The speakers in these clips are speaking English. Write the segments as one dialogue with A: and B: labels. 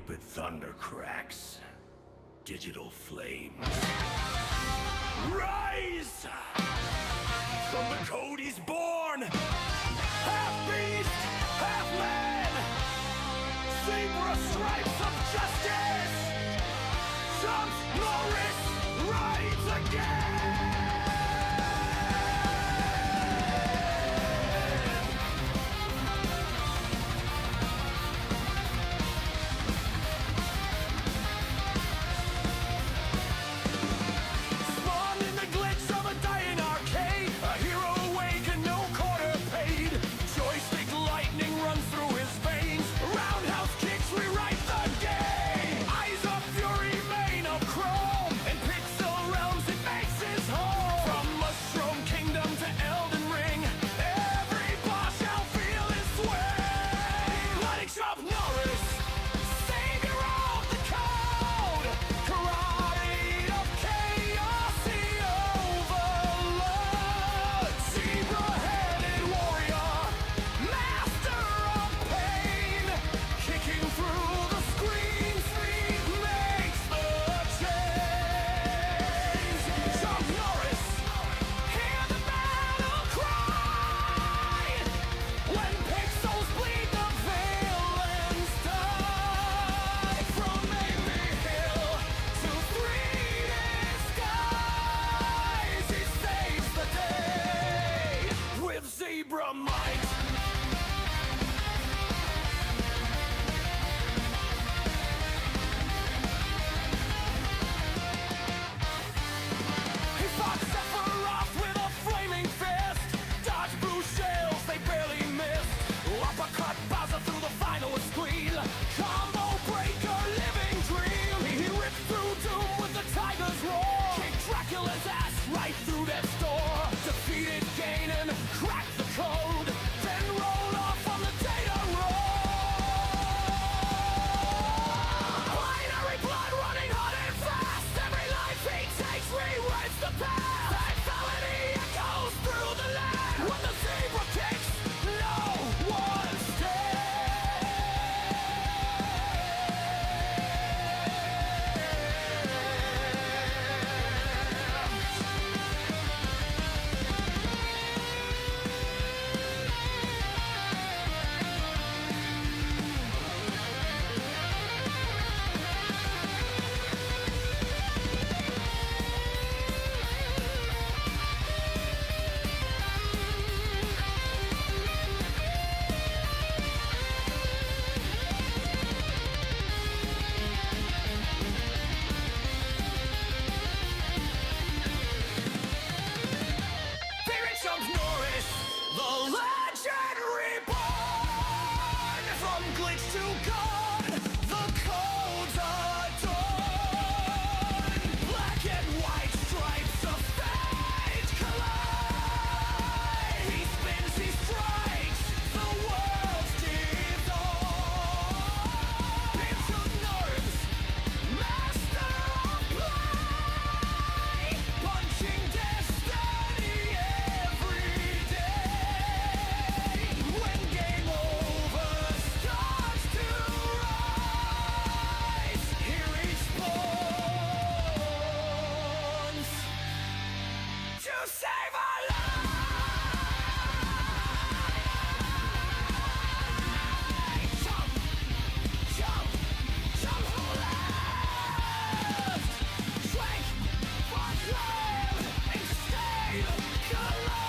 A: stupid thunder cracks. Digital flames. Rise! From the code he's born! Half beast, half man! Zebra stripes of justice! Chuck Norris rides again! Spawned in the glitch of a dying arcade, a hero awake and no quarter paid. Joystick lightning runs through his veins, roundhouse kicks rewrite the game. Eyes of fury, mane of chrome, and pixel realms it makes his home. From Mushroom Kingdom to Elden Ring, every boss shall feel his sway. Lighting Chuck Norris, savior of the code. Karate of chaos, the overlord. Zebra-headed warrior, master of pain. Kicking through the screen, speed makes the change. Chuck Norris, hear the battle cry. When pixels bleed, the villains die. From Amy Hill to 3D skies, he saves the day with zebra might. He fought Sephiroth with a flaming fist. Dodged blue shells, they barely missed. Uppercut Bowser through the final screen. Combo breaker, living dream. He ripped through doom with the tiger's roar. Kicked Dracula's ass right through death's door. Defeated Gaiden, cracked the code. Then rolled off on the data roll. Binary blood running hot and fast. Every life he takes rewrites the past. Fatality echoes through the land. When the zebra kicks, no one Favorite Chuck Norris, the legend reborn. From glitch to god, the codes adorn. Black and white stripes of fate collide. He spins, he strikes, the world's dissolve. It's Chuck Norris, master of play. Punching destiny every day. When game over starts to rise, here he spawns to save our lives. Jump, jump, jump left. Shrink, fuck love, and stay color.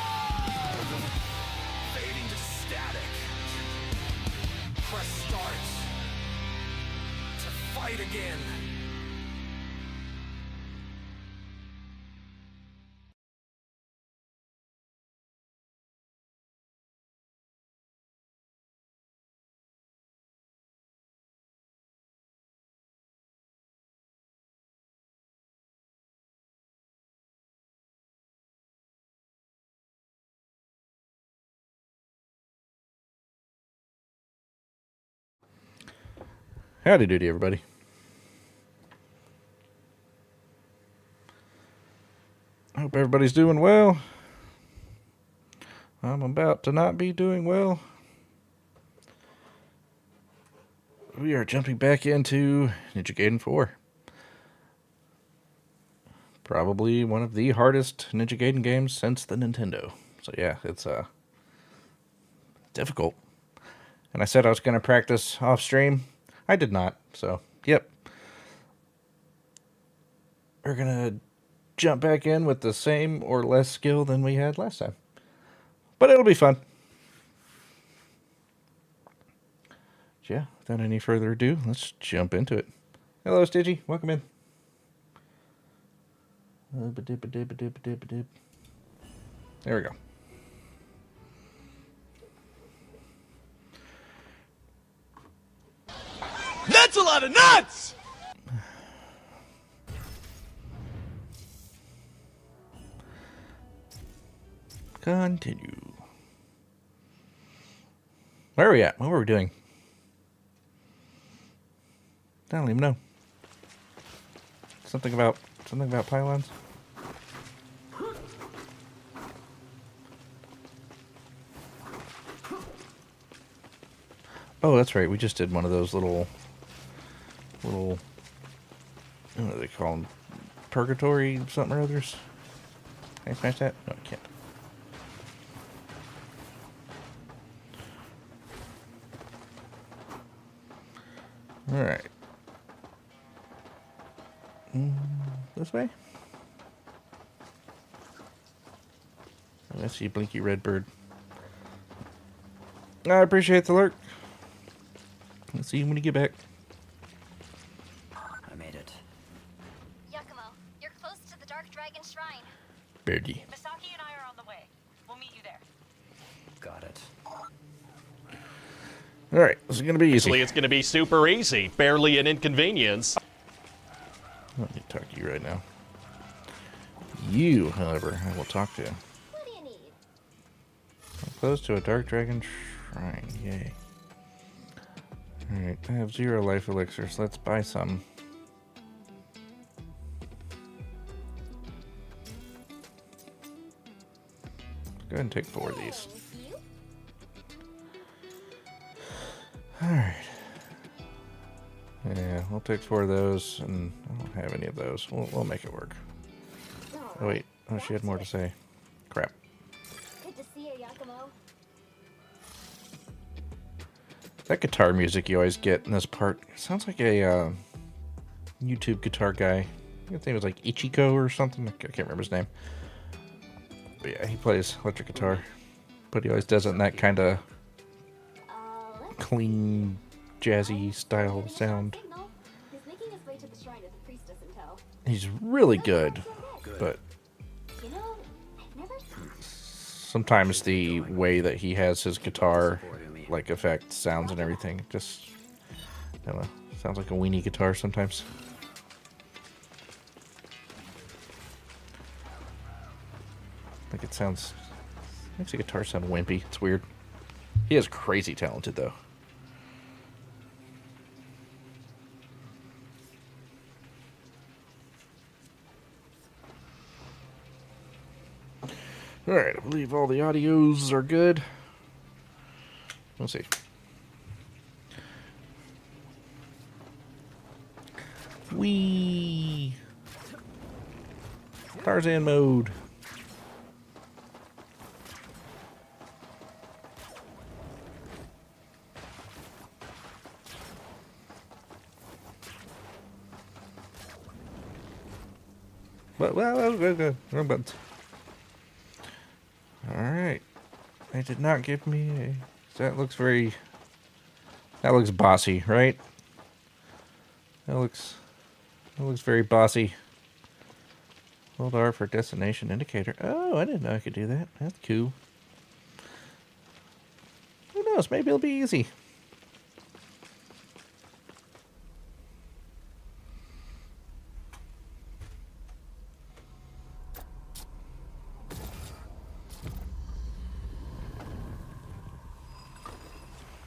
A: Fading to static. Press start to fight again.
B: Howdy doody, everybody. I hope everybody's doing well. I'm about to not be doing well. we are jumping back into Ninja Gaiden 4. Probably one of the hardest Ninja Gaiden games since the Nintendo. So yeah, it's difficult. And I said I was going to practice off stream. I did not. So, yep. We're going to jump back in with the same or less skill than we had last time. But it'll be fun. Yeah, without any further ado, let's jump into it. Hello, Stitchy. Welcome in. There we go.
A: That's a lot of nuts!
B: Continue. Where are we at? What were we doing? I don't even know. Something about pylons? Oh, that's right. We just did one of those little, what do they call them? Purgatory something or others. Can I smash that? No, I can't. All right. This way? Oh, I see a blinky red bird. I appreciate the lurk. Let's see you when you get back.
C: I made it.
D: Yakumo, you're close to the Dark Dragon Shrine.
B: Birdie.
E: Misaki and I are on the way. We'll meet you there.
C: Got it.
B: All right, this is gonna be easy.
F: Actually, it's going to be super easy. Barely an inconvenience.
B: I don't need to talk to you right now. You, however, I will talk to.
D: What do you need?
B: I'm close to a Dark Dragon Shrine. Yay. Alright, I have 0 life elixirs. Let's buy some. Go ahead and take 4 of these.
D: You?
B: Alright. Yeah, we'll take 4 of those, and I don't have any of those. We'll make it work. Oh, wait. Oh, she had more to say. Crap.
D: Good to see you, Yakumo.
B: That guitar music you always get in this part sounds like a YouTube guitar guy. I think his name was like Ichiko or something. I can't remember his name. But yeah, he plays electric guitar. But he always does it in that kind of
D: Let's
B: clean, jazzy style sound.
D: signal. He's making his way to the shrine of the priestess intel.
B: He's really good, but
D: You know, I've never
B: sometimes the way that he has his guitar like effect sounds and everything just, I don't know, sounds like a weenie guitar sometimes. Like it sounds, makes the guitar sound wimpy. It's weird. He is crazy talented though. Alright, I believe all the audios are good. Let's see. Whee! Tarzan mode. Well, good. Wrong buttons. Alright. They did not give me a... That looks very... That looks bossy, right? That looks very bossy. Hold R for destination indicator. Oh, I didn't know I could do that. That's cool. Who knows? Maybe it'll be easy.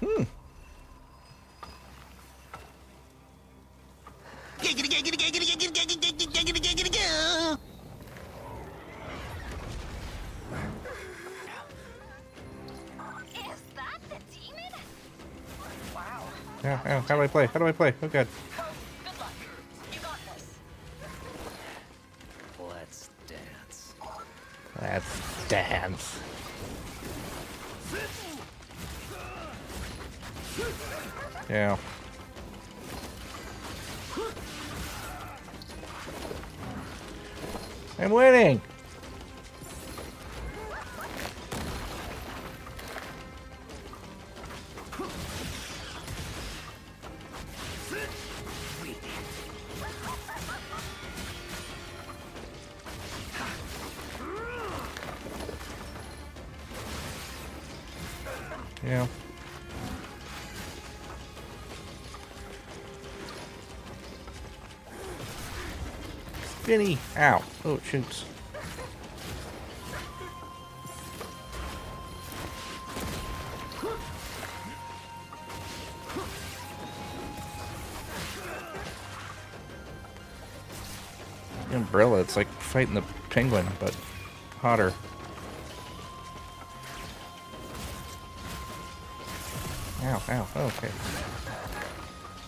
D: Is that the demon?
E: Wow.
B: Ow, ow. How do I play? How do I play? Oh, God.
E: Oh, good luck. You got this.
C: Let's dance.
B: Let's dance. Yeah. I'm winning! Yeah. Spinny! Ow. Oh, it shoots. The umbrella, it's like fighting the penguin, but hotter. Ow, ow, oh, okay.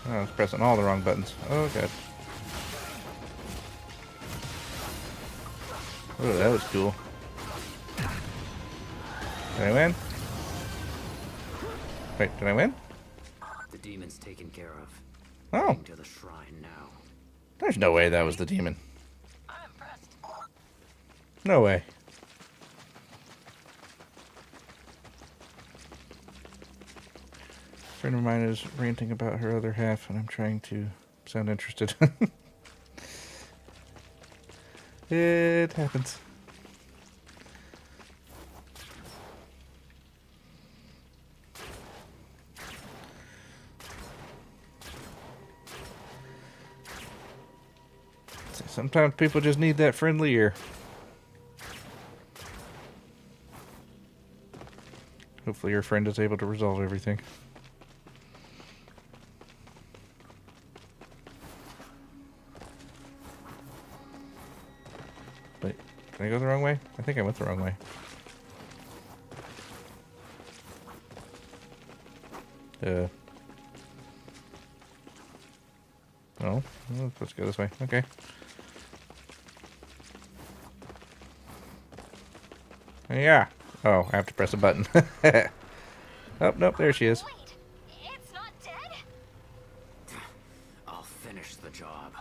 B: Oh, I was pressing all the wrong buttons. Oh, God. Oh, that was cool. Did I win? Wait, did I win?
C: The demon's taken care of.
B: Oh,
C: Heading to the shrine now.
B: there's no way that was the demon.
E: I'm impressed.
B: No way. A friend of mine is ranting about her other half, and I'm trying to sound interested. It happens. Sometimes people just need that friendly ear. Hopefully your friend is able to resolve everything. Wait, did I go the wrong way? I think I went the wrong way. Oh, let's go this way. Okay. Yeah. Oh, I have to press a button. Oh, nope, there she is.
D: Wait, it's not dead?
C: I'll finish the job.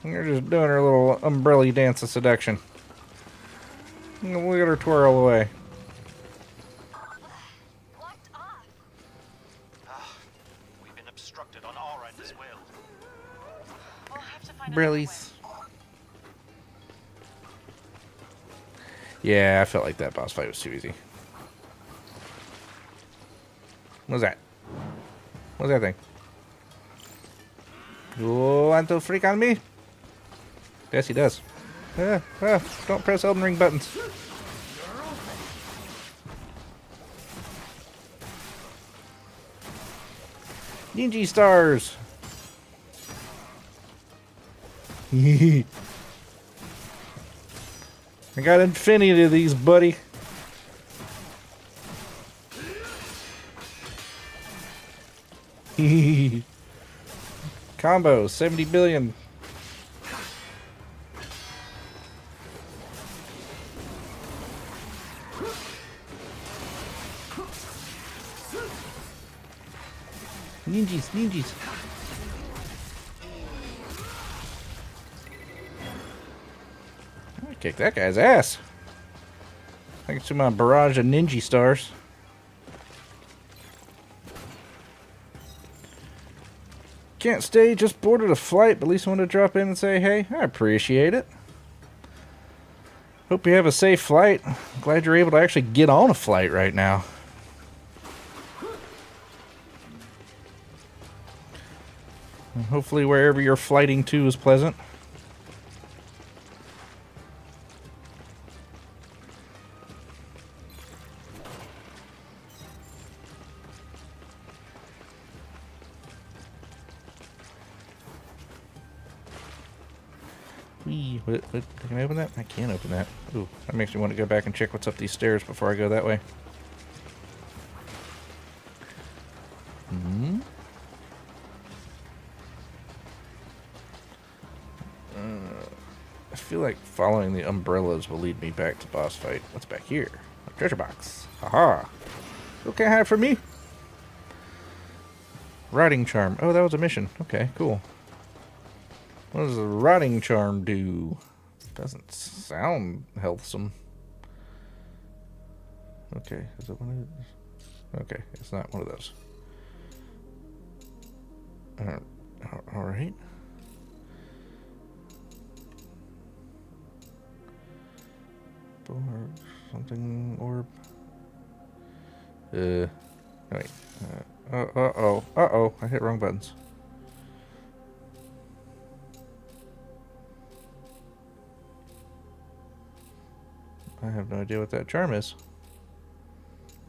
B: You're just doing her little umbrella dance of seduction. Look at her twirl away.
D: Blocked off.
F: We've been obstructed on our end as well.
E: We'll have to find another way.
B: Brillies. Yeah, I felt like that boss fight was too easy. What's that? What's that thing? You want to freak on me? Yes, he does. Don't press Elden Ring buttons. Ninja stars. I got infinity of these, buddy. Combo 70 billion. Ninjas. I kicked that guy's ass. Thanks to my barrage of ninja stars. Can't stay, just boarded a flight, but at least I want to drop in and say, hey, I appreciate it. Hope you have a safe flight. Glad you're able to actually get on a flight right now. And hopefully wherever you're flighting to is pleasant. What, can I open that? I can't open that. Ooh, that makes me want to go back and check what's up these stairs before I go that way. feel like following the umbrellas will lead me back to boss fight. What's back here? A treasure box. Haha. Still can't hide from me. Rotting charm. Oh, that was a mission. Okay, cool. What does the rotting charm do? Doesn't sound healthsome. Okay, is it one of those? Okay, it's not one of those. Alright. Or something orb. Wait. Uh-oh. I hit wrong buttons. I have no idea what that charm is.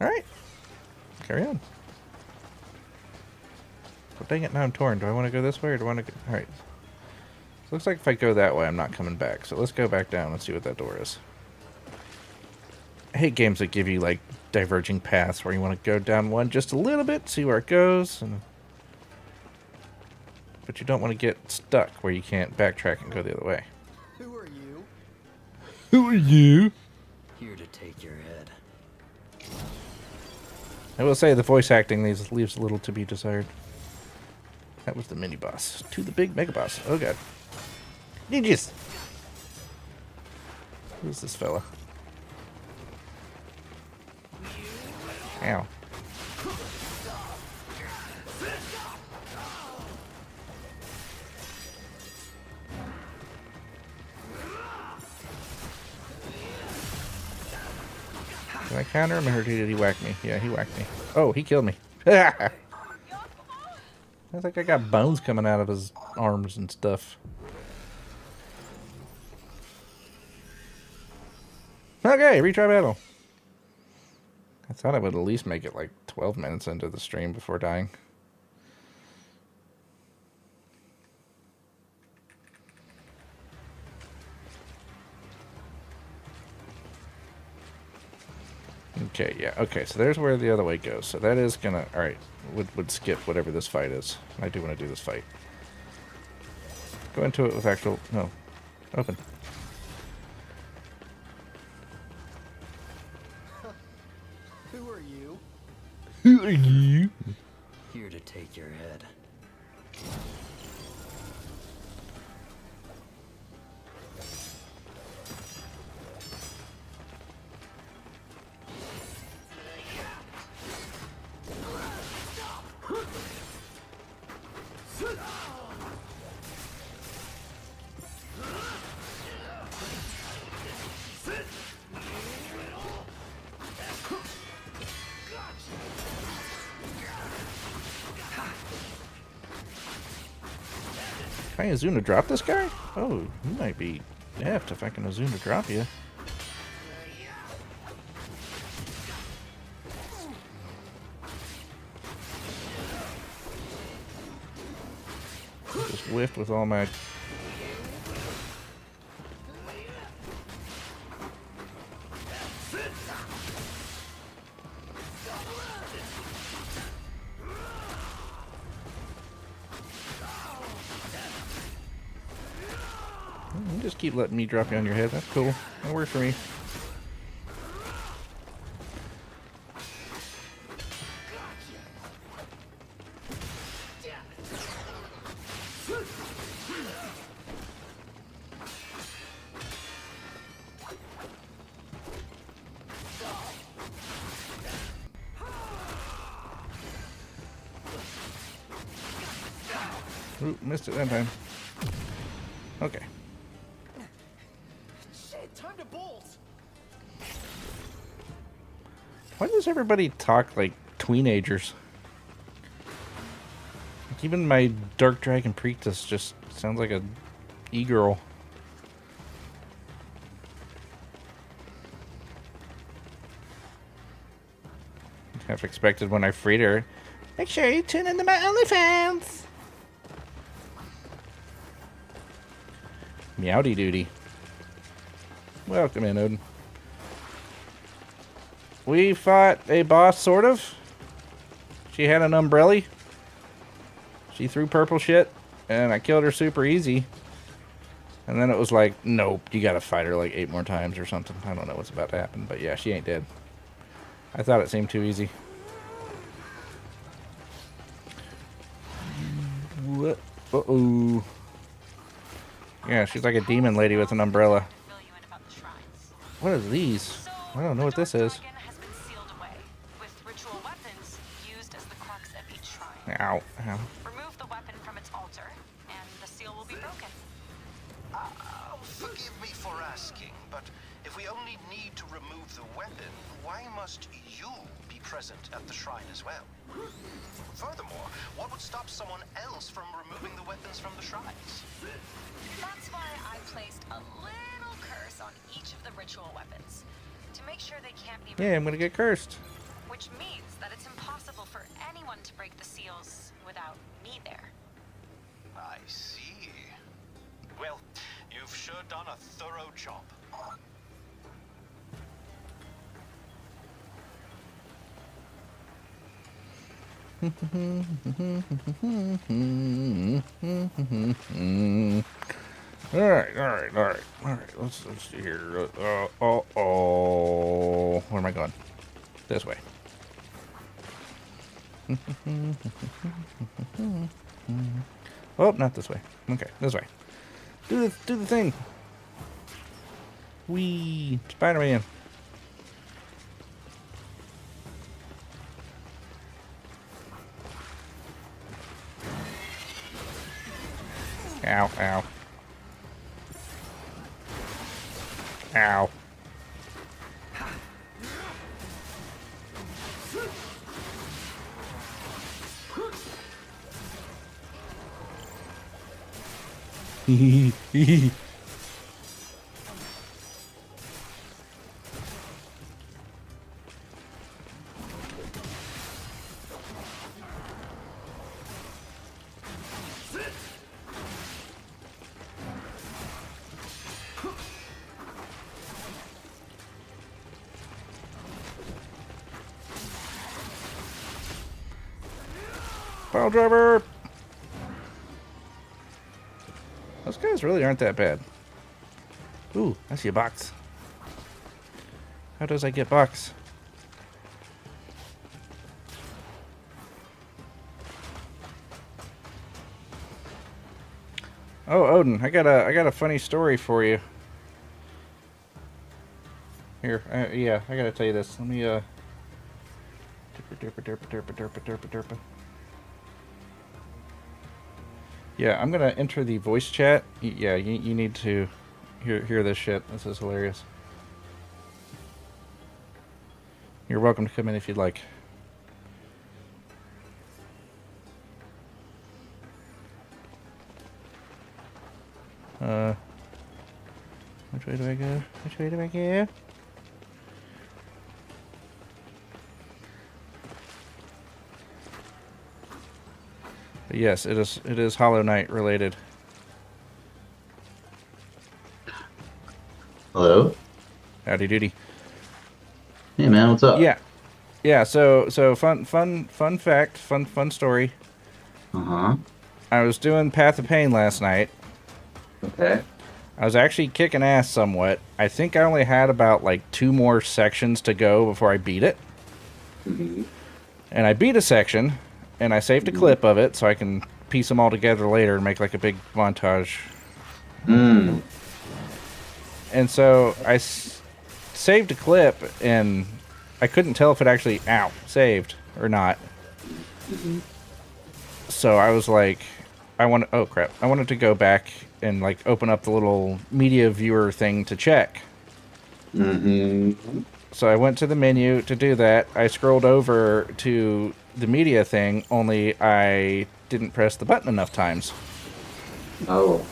B: Alright. Carry on. Well, dang it, now I'm torn. Do I want to go this way or do I want to go... Alright. So looks like if I go that way, I'm not coming back. So let's go back down and see what that door is. I hate games that give you, like, diverging paths where you want to go down one just a little bit, see where it goes, but you don't want to get stuck where you can't backtrack and go the other way.
G: Who are you?
B: Who are you?
C: Here to take your head.
B: I will say the voice acting leaves a little to be desired. That was the mini boss. To the big mega boss. Oh god. Ninjas! Who's this fella? Ow. Did I counter him or did he whack me? Yeah, he whacked me. Oh, he killed me. I think I got bones coming out of his arms and stuff. Okay, retry battle. I thought I would at least make it like 12 minutes into the stream before dying. Okay, yeah, okay, so there's where the other way goes. So that is gonna, alright, would skip whatever this fight is. I do want to do this fight. Go into it with actual, no, open.
G: Who are you?
B: Who are you?
C: Here to take your head.
B: Can I Azuna drop this guy? Oh, you might be deft if I can Azuna drop you. Just whiffed with all my... You just keep letting me drop you on your head. That's cool. That works for me. Ooh, missed it that time. Okay.
G: Shit, time to bolt.
B: Why does everybody talk like teenagers? Like even my Dark Dragon Priestess just sounds like a e-girl. Half expected when I freed her. Make sure you tune into my OnlyFans. Meowdy doody. Welcome in, Odin. We fought a boss, sort of. She had an umbrella. She threw purple shit, and I killed her super easy. And then it was like, nope, you gotta fight her like 8 more times or something. I don't know what's about to happen, but yeah, she ain't dead. I thought it seemed too easy. What? Uh-oh. Yeah, she's like a demon lady with an umbrella.
E: Fill you in about the shrines.
B: What are these?
E: So,
B: I don't know what
E: the
B: this
E: Dark
B: is.
E: Dragon has been sealed away, with ritual weapons used as the crux of each shrine.
B: Ow, ow.
E: Remove the weapon from its altar, and the seal will be broken.
F: Forgive me for asking, but if we only need to remove the weapon, why must you be present at the shrine as well? Furthermore, what would stop someone else from removing the weapons from the shrines?
E: That's why I placed a little curse on each of the ritual weapons, to make sure they can't be
B: Yeah, I'm gonna get cursed.
E: which means that it's impossible for anyone to break the seals without me there.
F: I see. Well, you've sure done a thorough job.
B: Alright. Let's see here. Oh. Where am I going? This way. Oh, not this way. Okay, this way. Do the thing. Wee, Spider-Man. Ow, ow. Ow. Hee hee hee. Pile driver! Those guys really aren't that bad. Ooh, I see a box. How does I get box? Oh, Odin, I got a funny story for you. Here, yeah, I gotta tell you this. Let me, derpa. Yeah, I'm gonna enter the voice chat. Yeah, you need to hear this shit. This is hilarious. You're welcome to come in if you'd like. Which way do I go? Which way do I go? But yes, it is Hollow Knight related.
H: Hello?
B: Howdy doody.
H: Hey man, what's up?
B: Yeah, so fun fact, fun story.
H: Uh-huh.
B: I was doing Path of Pain last night.
H: Okay.
B: I was actually kicking ass somewhat. I think I only had about like 2 more sections to go before I beat it.
H: Mm-hmm.
B: And I beat a section, and I saved a clip of it so I can piece them all together later and make like a big montage.
H: Mm.
B: And so I saved a clip, and I couldn't tell if it actually saved or not.
H: Mm-hmm.
B: So I was like, oh crap, I wanted to go back and like open up the little media viewer thing to check.
H: Mm-hmm.
B: So I went to the menu to do that. I scrolled over to the media thing, only I didn't press the button enough times.
H: Oh.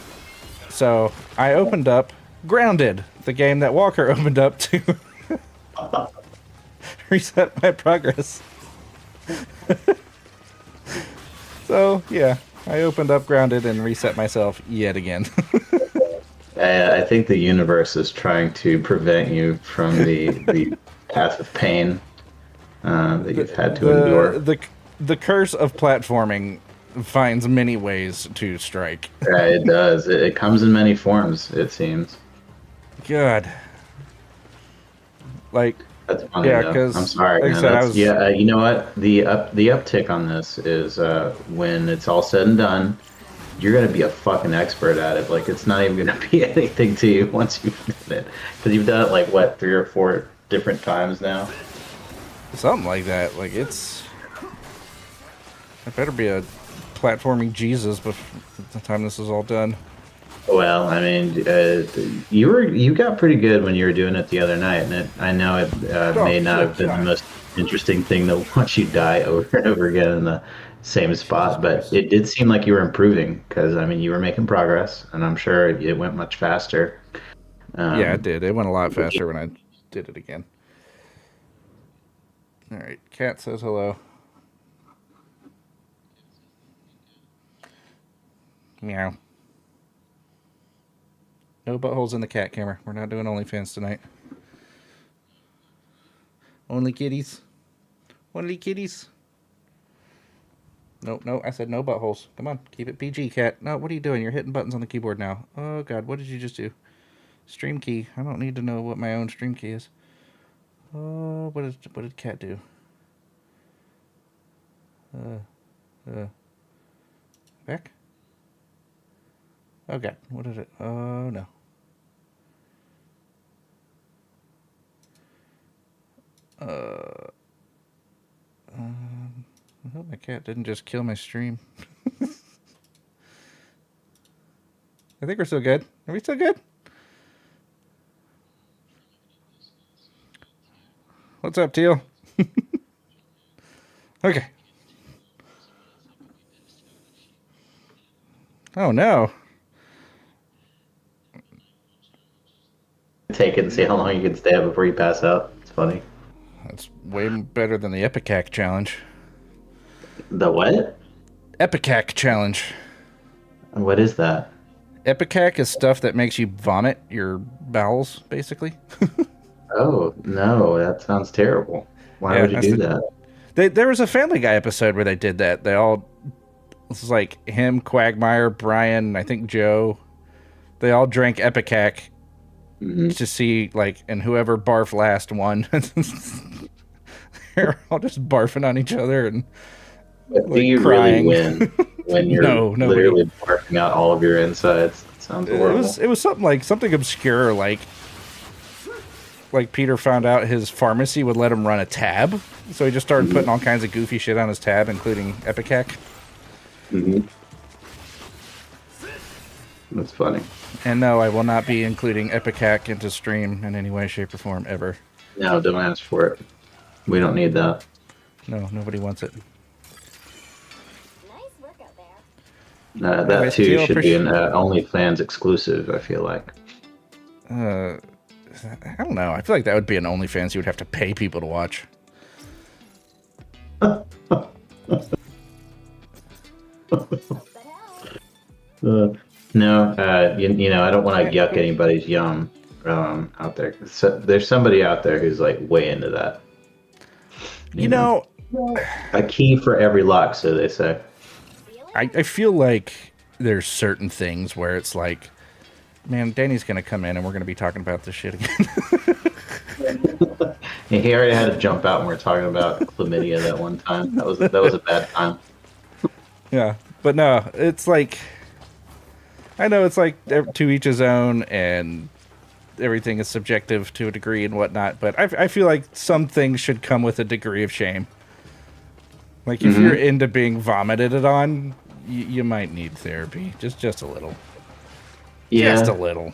B: So I opened up Grounded, the game that Walker opened up to reset my progress. So yeah, I opened up Grounded and reset myself yet again.
H: I think the universe is trying to prevent you from the path of pain that you've had to endure.
B: The curse of platforming finds many ways to strike.
H: Right, it does. It comes in many forms, it seems.
B: God. Like,
H: That's funny
B: yeah,
H: though.
B: because
H: I'm sorry,
B: like I
H: man.
B: said, I
H: That's
B: was
H: yeah. You know what? The uptick on this is when it's all said and done, you're gonna be a fucking expert at it. Like it's not even gonna be anything to you once you've done it, because you've done it like what 3 or 4 different times now.
B: something like that. Like it's, I better be a platforming Jesus before the time this is all done.
H: Well, I mean, you got pretty good when you were doing it the other night, and I know it may not have been the most interesting thing to watch you die over and over again in the same spot, but it did seem like you were improving because I mean you were making progress, and I'm sure it went much faster.
B: Yeah, it did. It went a lot faster when I did it again. All right, cat says hello. Meow. No buttholes in the cat camera. We're not doing OnlyFans tonight. Only kitties. Only kitties. Nope, no. I said no buttholes. Come on, keep it PG, cat. No, what are you doing? You're hitting buttons on the keyboard now. Oh God, what did you just do? Stream key. I don't need to know what my own stream key is. Oh, what did cat do? Back. Oh God, what did it? Oh no. I hope my cat didn't just kill my stream. I think we're still good. Are we still good? What's up, Teal? Okay. Oh no.
H: Take it and see how long you can stay up before you pass out. It's funny.
B: That's way better than the Epicac challenge.
H: The what?
B: Epicac challenge.
H: What is that?
B: Epicac is stuff that makes you vomit your bowels, basically.
H: Oh no, that sounds terrible. Why
B: Yeah,
H: would you
B: that's
H: do
B: the-
H: that?
B: There was a Family Guy episode where they did that. This is like him, Quagmire, Brian, I think Joe. They all drank Epicac to see, like, and whoever barfed last won. They're all just barfing on each other and
H: But do
B: like,
H: you
B: crying.
H: really win when you're
B: No, nobody.
H: literally barfing out all of your insides? That sounds horrible.
B: It was something obscure, like Peter found out his pharmacy would let him run a tab, so he just started putting all kinds of goofy shit on his tab, including Epicac.
H: That's funny.
B: And no, I will not be including Epicac into stream in any way, shape, or form ever.
H: No, don't ask for it. We don't need that.
B: No, nobody wants it.
D: Nice work out there.
H: That
B: Anyways,
H: too
B: Teal,
H: should be an OnlyFans exclusive, I feel like.
B: I don't know. I feel like that would be an OnlyFans you would have to pay people to watch.
H: No, you know, I don't want to yuck anybody's yum out there. So, there's somebody out there who's like way into that.
B: You know,
H: A key for every lock, so they say.
B: I feel like there's certain things where it's like, man, Danny's going to come in and we're going to be talking about this shit again.
H: Yeah, he already had to jump out when we were talking about chlamydia that one time. That was a bad time.
B: Yeah, but no, it's like, I know it's like to each his own and everything is subjective to a degree and whatnot, but I feel like some things should come with a degree of shame. Like if you're into being vomited on, you might need therapy, just a little.
H: Yeah,
B: Just a little.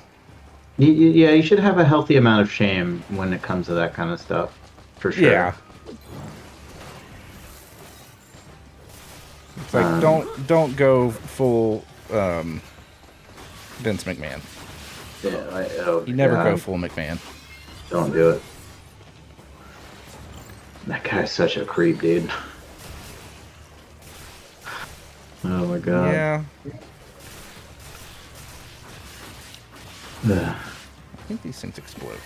H: yeah. You should have a healthy amount of shame when it comes to that kind of stuff, for sure.
B: Yeah. It's like don't go full Vince McMahon.
H: Yeah,
B: You never go full McMahon.
H: Don't do it. That guy's such a creep, dude. Oh my god.
B: Yeah.
H: Ugh.
B: I think these things explode.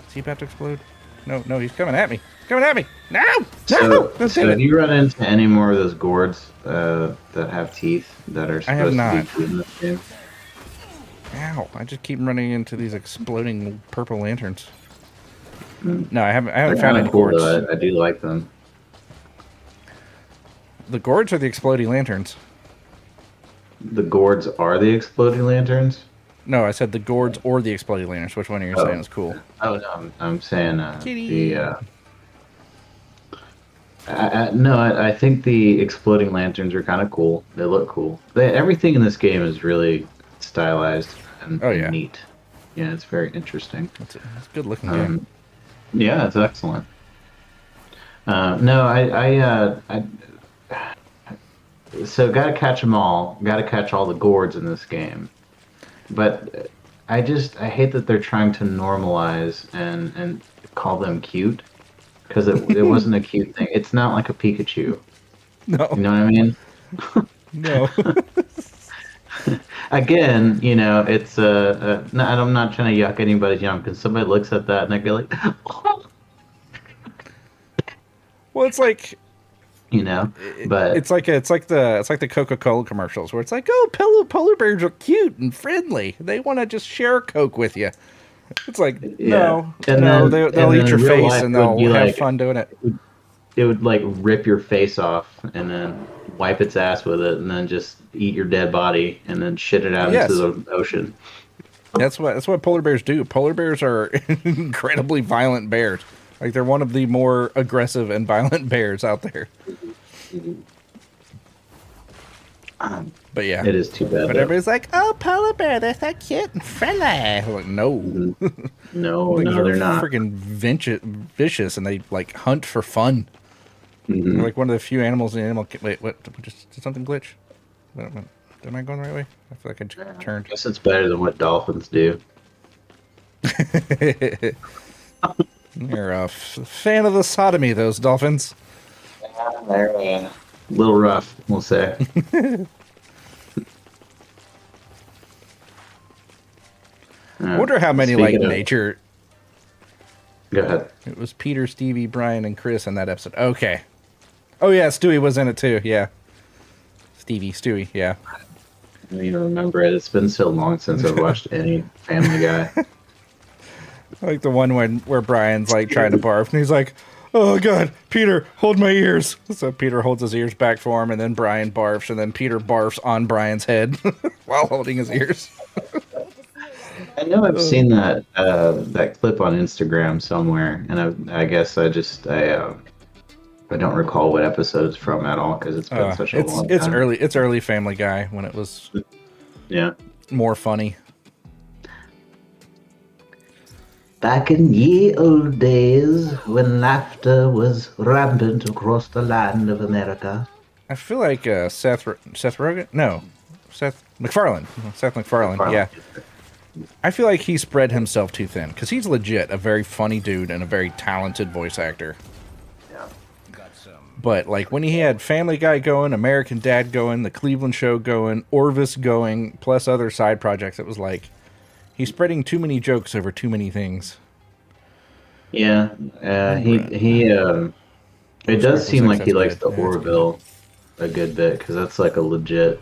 B: Is he about to explode? No, he's coming at me. He's coming at me. No!
H: So have you run into any more of those gourds that have teeth that are
B: I have
H: supposed to
B: not.
H: be food in this game?
B: Ow, I just keep running into these exploding purple lanterns. No, I haven't
H: They're
B: found
H: kind
B: any
H: of cool,
B: gourds.
H: though. I do like them.
B: The gourds are the exploding lanterns.
H: The gourds are the exploding lanterns?
B: No, I said the gourds or the exploding lanterns. Which one are you saying is cool?
H: Oh, no, I'm saying
B: Kitty.
H: I think the exploding lanterns are kind of cool. They look cool. Everything in this game is really stylized and, and neat. Yeah, it's very interesting.
B: It's a good looking game.
H: Yeah, it's excellent. No, so gotta catch them all. Gotta catch all the gourds in this game. But I hate that they're trying to normalize and call them cute. Because it wasn't a cute thing. It's not like a Pikachu.
B: No.
H: You know what I mean?
B: No.
H: Again, you know, it's no, I'm not trying to yuck anybody's yum because somebody looks at that and they go like, oh.
B: Well, it's like,
H: you know, but
B: it's like the Coca-Cola commercials where it's like, oh, polar bears are cute and friendly. They want to just share a Coke with you. It's like, no, they'll eat your face and they'll have fun doing it.
H: It would like rip your face off and then wipe its ass with it and then just eat your dead body and then shit it out into the ocean.
B: That's what polar bears do. Polar bears are incredibly violent bears. Like they're one of the more aggressive and violent bears out there. But yeah,
H: it is too bad.
B: But everybody's like, "Oh, polar bear, they're so cute and friendly." I'm like, no,
H: no, they're not.
B: Freaking vicious, and they like hunt for fun. They're like one of the few animals in the animal. Wait, what? Did something glitch? Am I going the right way? I feel like I just turned.
H: I guess it's better than what dolphins do.
B: You're a fan of the sodomy, those dolphins.
H: They're a little rough, we'll say.
B: I wonder how many nature.
H: Go ahead.
B: It was Peter, Stevie, Brian, and Chris in that episode. Okay. Oh yeah, Stewie was in it too. Yeah. Stewie. Yeah.
H: I don't even remember it. It's been so long since I've watched any Family Guy.
B: Like the one where Brian's like trying to barf, and he's like, "Oh God, Peter, hold my ears." So Peter holds his ears back for him, and then Brian barfs, and then Peter barfs on Brian's head while holding his ears.
H: I know I've seen that clip on Instagram somewhere, and I guess I don't recall what episode it's from at all because it's been such a long time.
B: It's early Family Guy when it was more funny.
H: Back in ye old days when laughter was rampant across the land of America.
B: I feel like Seth Rogen? No, Seth MacFarlane. Seth MacFarlane. Yeah. I feel like he spread himself too thin because he's legit a very funny dude and a very talented voice actor.
H: Yeah.
B: But like when he had Family Guy going, American Dad going, The Cleveland Show going, Orvis going, plus other side projects, it was like he's spreading too many jokes over too many things.
H: Yeah, it does seem like he likes the Orville a good bit because that's like a legit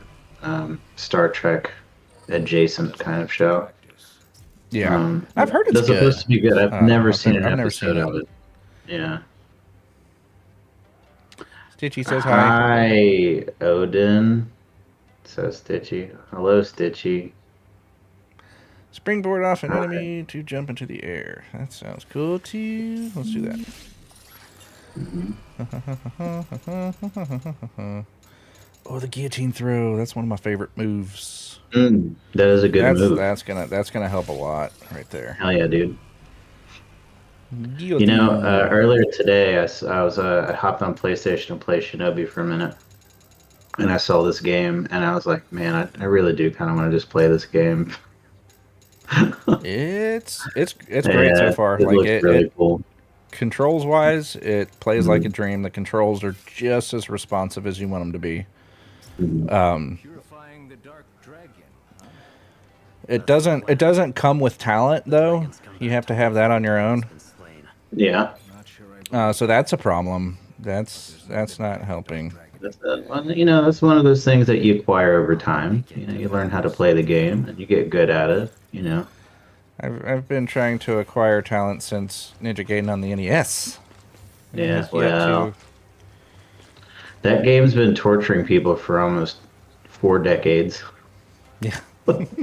H: Star Trek adjacent kind of show.
B: Yeah, I've heard it's good.
H: Supposed to be good. I've never seen an episode of it. Yeah.
B: Stitchy says hi.
H: Hi, Odin. Says Stitchy. Hello, Stitchy.
B: Springboard off an enemy to jump into the air. That sounds cool too. Let's do that. Oh, the guillotine throw. That's one of my favorite moves.
H: That is a good move.
B: That's gonna help a lot right there.
H: Hell yeah, dude.
B: Guillotine.
H: You know, earlier today I hopped on PlayStation and played Shinobi for a minute, and I saw this game, and I was like, man, I really do kind of want to just play this game.
B: It's great so far.
H: It looks really cool.
B: Controls wise, it plays like a dream. The controls are just as responsive as you want them to be.
A: Purifying the dark dragon.
B: It doesn't come with talent though. You have to have that on your own.
H: Yeah.
B: So that's a problem. That's not helping.
H: That's one of those things that you acquire over time. You learn how to play the game and you get good at it.
B: I've been trying to acquire talent since Ninja Gaiden on the NES. And it
H: Yeah,
B: has yet
H: well, that game's been torturing people for almost 4 decades.
B: Yeah.
H: It's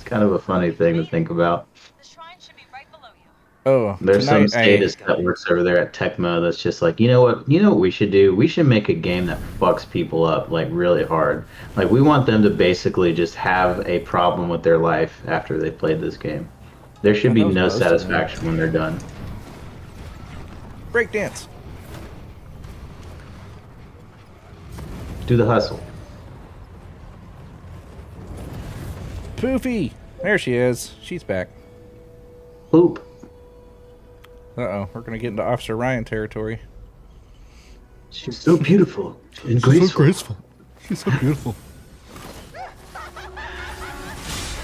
H: kind of a funny thing to think about.
E: The shrine should be right below you.
B: Oh,
H: There's some
B: tonight
H: statist that works over there at Tecmo that's just like, you know what we should do? We should make a game that fucks people up like really hard. Like we want them to basically just have a problem with their life after they played this game. There should be
B: That was
H: no
B: most of them.
H: satisfaction when they're done.
B: breakdance.
H: Do the hustle.
B: Poofy! There she is. She's back.
H: Poop.
B: Uh-oh, we're gonna get into Officer Ryan territory.
H: She's so beautiful and graceful.
B: She's so beautiful.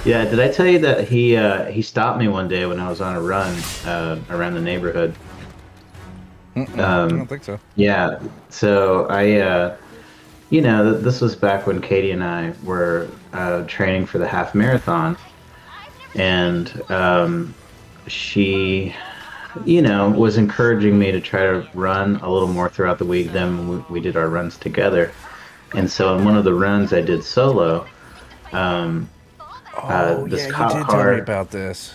H: Yeah, did I tell you that he stopped me one day when I was on a run around the neighborhood?
B: I don't think so.
H: Yeah, so this was back when Katie and I were training for the half marathon, and she, was encouraging me to try to run a little more throughout the week than we did our runs together. And so in one of the runs I did solo, this
B: you
H: cop
B: did tell
H: car,
B: me about this.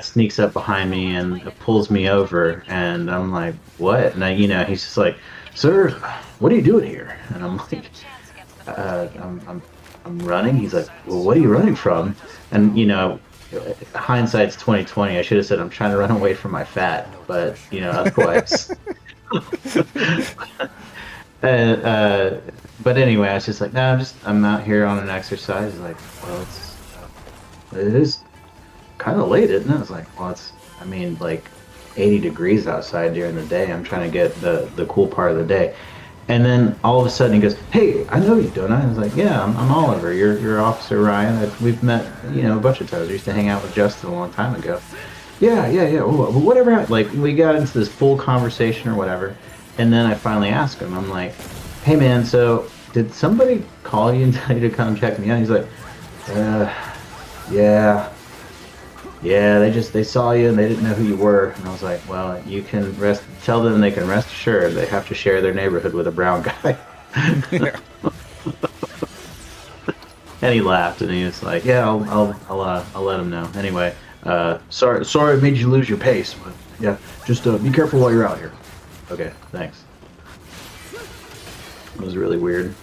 H: sneaks up behind me and pulls me over, and I'm like, what? And he's just like, sir, what are you doing here? And I'm like, I'm running. He's like, well, what are you running from? And hindsight's 2020. I should have said I'm trying to run away from my fat, but otherwise. But anyway, I was just like, no, I'm out here on an exercise. He's like, well, it is kind of late, isn't it? I was like, well, like 80 degrees outside during the day. I'm trying to get the cool part of the day. And then all of a sudden he goes, hey, I know you, don't I? I was like, yeah, I'm Oliver. You're Officer Ryan. We've met, a bunch of times. We used to hang out with Justin a long time ago. Yeah. Well, whatever. Like, we got into this full conversation or whatever. And then I finally asked him, I'm like, hey, man, so did somebody call you and tell you to come check me out? He's like, yeah, they saw you and they didn't know who you were. And I was like, well, you can tell them they can rest assured they have to share their neighborhood with a brown guy. And he laughed and he was like, yeah, I'll let him know. Anyway, sorry I made you lose your pace, but yeah, just be careful while you're out here. Okay, thanks. It was really weird.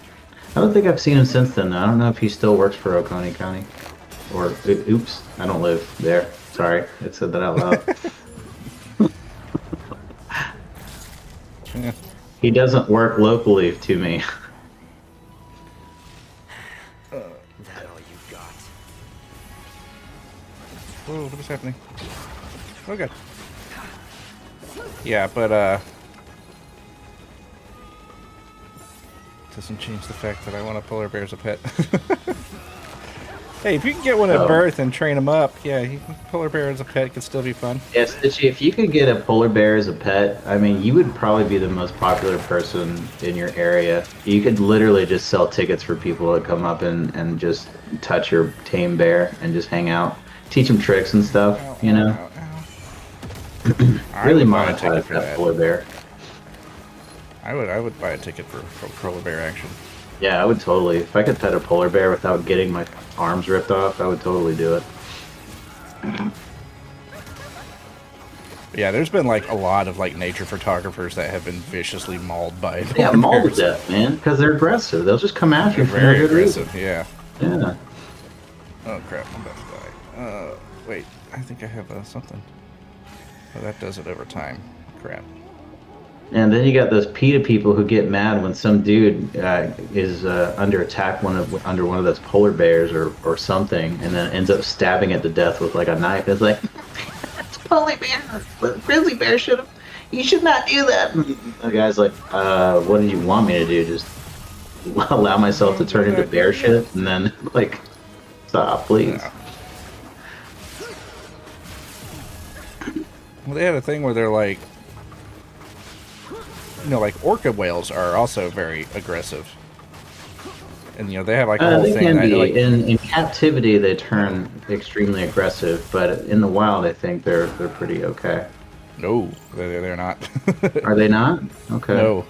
H: I don't think I've seen him since then, though. I don't know if he still works for Oconee County. Or, oops, I don't live there. Sorry, I said that out loud.
B: Yeah.
H: He doesn't work locally to me.
C: That all you got?
B: Whoa, what is happening? Oh, God. Yeah, but, doesn't change the fact that I want a polar bear as a pet. Hey, if you can get one at birth and train them up, yeah, polar bear as a pet could still be fun.
H: Yes, Stitchy, if you could get a polar bear as a pet, I mean, you would probably be the most popular person in your area. You could literally just sell tickets for people to come up and just touch your tame bear and just hang out. Teach them tricks and stuff,
B: Ow.
H: Really
B: buy a ticket
H: monetize
B: for
H: that
B: that.
H: polar bear.
B: I would buy a ticket for polar bear action.
H: Yeah, I would totally. If I could pet a polar bear without getting my arms ripped off, I would totally do it.
B: Yeah, there's been like a lot of like nature photographers that have been viciously mauled by
H: Yeah,
B: polar
H: mauled to
B: bears.
H: death, man, because they're aggressive. They'll just come after
B: They're
H: you for
B: very
H: no good reason.
B: aggressive, yeah.
H: Yeah.
B: Oh crap, I'm about to die. Wait, I think I have something. Oh, that does it over time. Crap.
H: And then you got those PETA people who get mad when some dude is under attack under one of those polar bears or something, and then ends up stabbing it to death with like a knife. It's like, it's a polar bear. But grizzly bear you should not do that. And the guy's like, what do you want me to do? Just allow myself to turn into bear shit? And then like, stop, please.
B: Yeah. Well, they had a thing where they're like, you know, like orca whales are also very aggressive. And, you know, they have like a whole
H: They
B: thing
H: can
B: that,
H: be.
B: like,
H: In captivity, they turn extremely aggressive, but in the wild, I think they're pretty okay.
B: no, they're not.
H: Are they not? Okay.
B: No.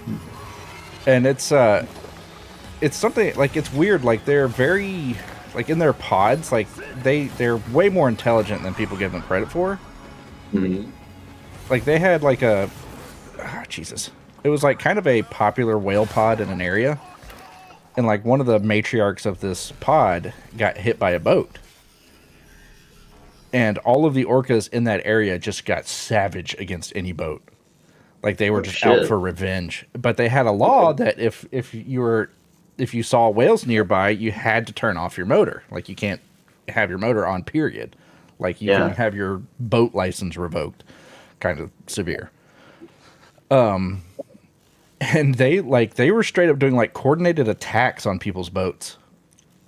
B: And it's something, like, it's weird, like, they're very, like, in their pods, like, they're way more intelligent than people give them credit for.
H: Mhm.
B: Like, they had, like, Jesus. It was, like, kind of a popular whale pod in an area. And, like, one of the matriarchs of this pod got hit by a boat. And all of the orcas in that area just got savage against any boat. Like, they were just out
H: shit.
B: for revenge. But they had a law that if you saw whales nearby, you had to turn off your motor. Like, you can't have your motor on, period. Like, you can have your boat license revoked. Kind of severe. And they were straight up doing, like, coordinated attacks on people's boats.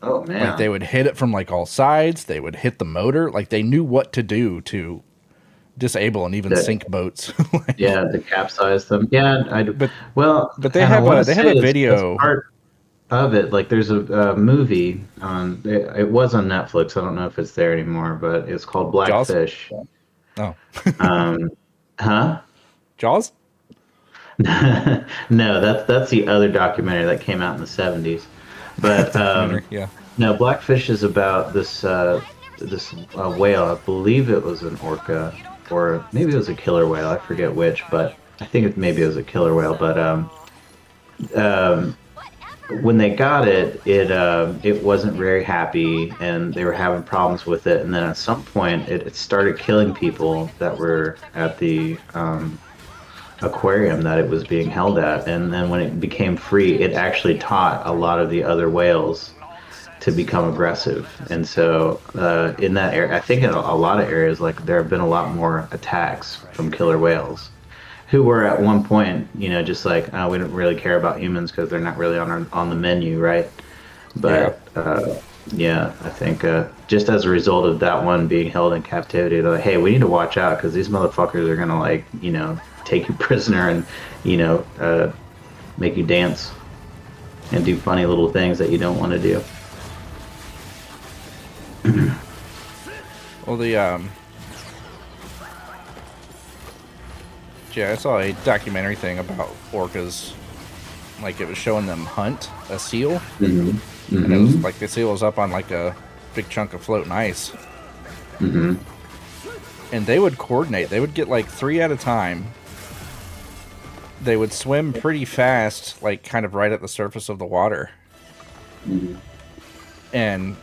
H: Oh man.
B: Like, they would hit it from, like, all sides. They would hit the motor. Like, they knew what to do to disable and even sink boats. Like,
H: yeah, to capsize them. Yeah,
B: but they
H: and I
B: have
H: wanna
B: a
H: say it's
B: video.
H: part of it. Like, there's a movie on. It was on Netflix. I don't know if it's there anymore, but it's called
B: Jaws?
H: Blackfish.
B: Oh,
H: Huh?
B: Jaws?
H: No, that's the other documentary that came out in the 70s. But
B: Yeah.
H: no, Blackfish is about this whale. I believe it was an orca, or maybe it was a killer whale. I forget which, but I think maybe it was a killer whale. But when they got it, it wasn't very happy, and they were having problems with it. And then at some point, it started killing people that were at the aquarium that it was being held at. And then when it became free, it actually taught a lot of the other whales to become aggressive. And so in that area, I think in a lot of areas, like, there have been a lot more attacks from killer whales, who were at one point, you know, just like, we don't really care about humans because they're not really on the menu, right? But yeah, I think just as a result of that one being held in captivity, they're like, hey, we need to watch out because these motherfuckers are gonna, like, you know, take you prisoner and, you know, make you dance and do funny little things that you don't want to do.
B: Well, yeah, I saw a documentary thing about orcas. Like, it was showing them hunt a seal.
H: Mm-hmm.
B: And it was like the seal was up on, like, a big chunk of floating ice.
H: Mm-hmm.
B: And they would coordinate. They would get, like, 3 at a time. They would swim pretty fast, like, kind of right at the surface of the water.
H: Mm-hmm.
B: And,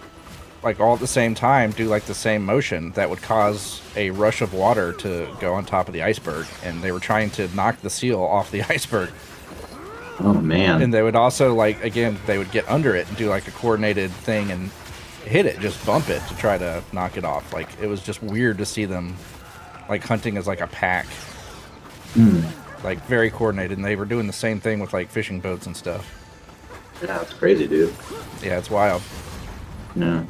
B: like, all at the same time do, like, the same motion that would cause a rush of water to go on top of the iceberg. And they were trying to knock the seal off the iceberg.
H: Oh man.
B: And they would also, like, again, they would get under it and do, like, a coordinated thing and hit it, just bump it to try to knock it off. Like, it was just weird to see them, like, hunting as, like, a pack. Like, very coordinated. And they were doing the same thing with, like, fishing boats and stuff.
H: Yeah, it's crazy, dude.
B: Yeah, it's wild.
H: No.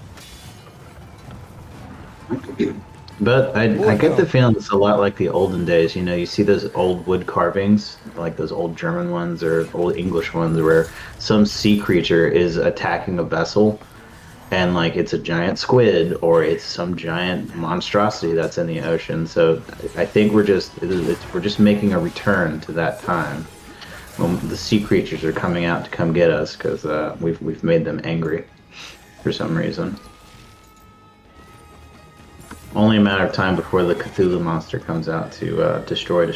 H: But I get the feeling it's a lot like the olden days. You know, you see those old wood carvings, like those old German ones or old English ones, where some sea creature is attacking a vessel, and, like, it's a giant squid or it's some giant monstrosity that's in the ocean. So I think we're just making a return to that time when the sea creatures are coming out to come get us because we've made them angry for some reason. Only a matter of time before the Cthulhu monster comes out to destroy.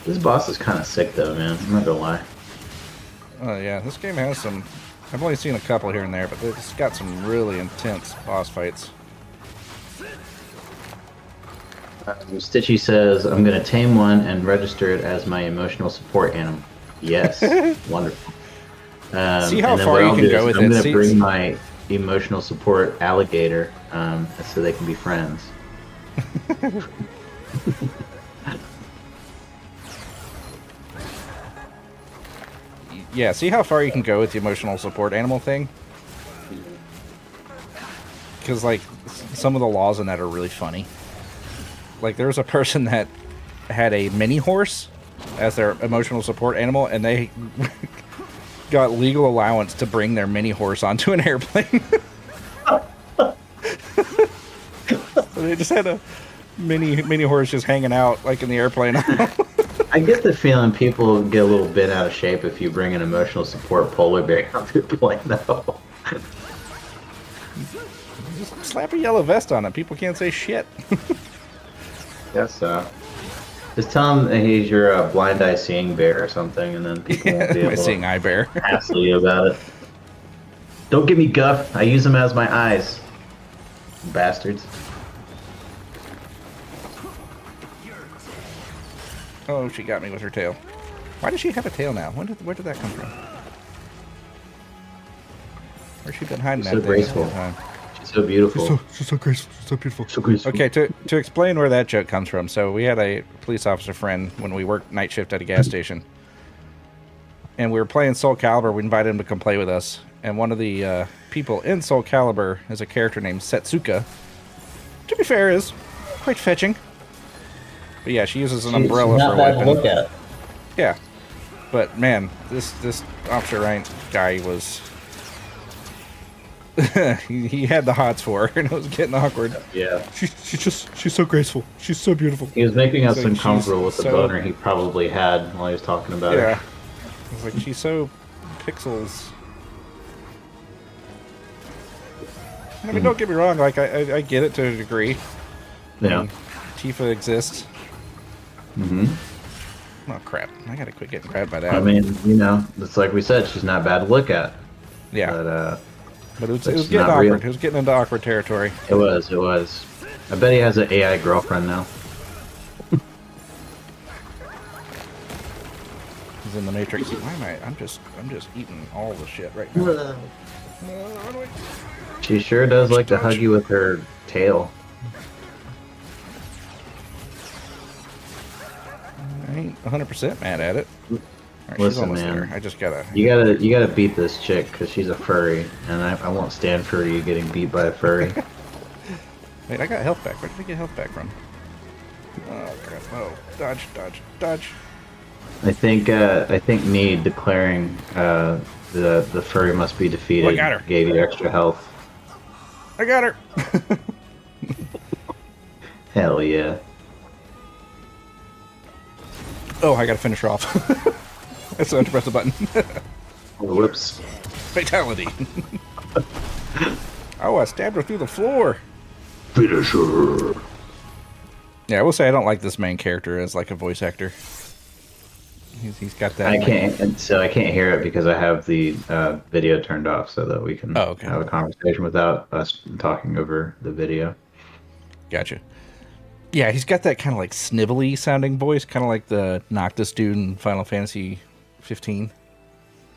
H: This boss is kind of sick, though, man. I'm not gonna lie.
B: Oh, yeah, this game has some... I've only seen a couple here and there, but it's got some really intense boss fights.
H: Stitchy says, I'm gonna tame one and register it as my emotional support animal. Yes. Wonderful.
B: See how
H: and then
B: far
H: what
B: you
H: I'll
B: can
H: do
B: go
H: is
B: with
H: I'm
B: it.
H: gonna
B: See-
H: bring my emotional support alligator so they can be friends.
B: Yeah, see how far you can go with the emotional support animal thing? because like some of the laws in that are really funny. Like there was a person that had a mini horse as their emotional support animal, and they got legal allowance to bring their mini horse onto an airplane. So they just had a mini horse just hanging out like in the airplane.
H: I get the feeling people get a little bit out of shape if you bring an emotional support polar bear onto the plane, though.
B: Just slap a yellow vest on it. People can't say shit.
H: Guess so. Just tell him that he's your blind eye seeing bear or something, and then people won't be
B: My
H: able
B: seeing
H: to
B: eye bear.
H: hassle you about it. Don't give me guff. I use them as my eyes. Bastards.
B: Oh, she got me with her tail. Why does she have a tail now? Where did that come from? Where's she been hiding
H: She's
B: that
H: so
B: thing
H: graceful.
B: this whole time?
H: She's so beautiful.
B: She's so graceful. She's so beautiful.
H: So graceful.
B: Okay, to explain where that joke comes from. So we had a police officer friend when we worked night shift at a gas station. And we were playing Soul Calibur. We invited him to come play with us. And one of the people in Soul Calibur is a character named Setsuka. To be fair, is quite fetching. But yeah, she uses an umbrella for a weapon.
H: Look at.
B: Yeah. But man, this Officer Ryan guy was... he had the hots for her, and it was getting awkward.
H: Yeah.
B: She's so graceful. She's so beautiful.
H: He was making us
B: It's like
H: uncomfortable with
B: she's
H: the
B: so-
H: boner he probably had while he was talking about
B: Yeah.
H: her.
B: I was like, she's so pixels. I mean, don't get me wrong. Like, I get it to a degree.
H: Yeah.
B: Tifa exists.
H: Mm-hmm.
B: Oh crap! I gotta quit getting grabbed by that.
H: I mean, you know, it's like we said, she's not bad to look at.
B: yeah,
H: But
B: but it was
H: it's
B: getting
H: not
B: awkward.
H: real.
B: It was getting into awkward territory.
H: it was. I bet he has an AI girlfriend now.
B: He's in the Matrix. Why am I? I'm just eating all the shit right now.
H: She sure does like to hug you with her tail.
B: I ain't 100% mad at it. All right, she's
H: Listen,
B: almost
H: man.
B: there. I just gotta.
H: You gotta beat this chick because she's a furry, and I won't stand for you getting beat by a furry.
B: Wait, I got health back. Where did I get health back from? Oh crap! Oh, dodge!
H: I think Need declaring the furry must be defeated
B: Oh, I got her.
H: gave you extra health.
B: I got her.
H: Hell yeah.
B: Oh, I gotta finish her off. I still have to press the button.
H: Whoops.
B: Fatality. Oh, I stabbed her through the floor.
H: Finish her.
B: Yeah, I will say I don't like this main character as like a voice actor. He's got that.
H: I
B: like-
H: can't, and so I can't hear it because I have the video turned off so that we can
B: Oh, okay.
H: have a conversation without us talking over the video.
B: Gotcha. Yeah, he's got that kind of like snivelly sounding voice, kind of like the Noctis dude in Final Fantasy 15.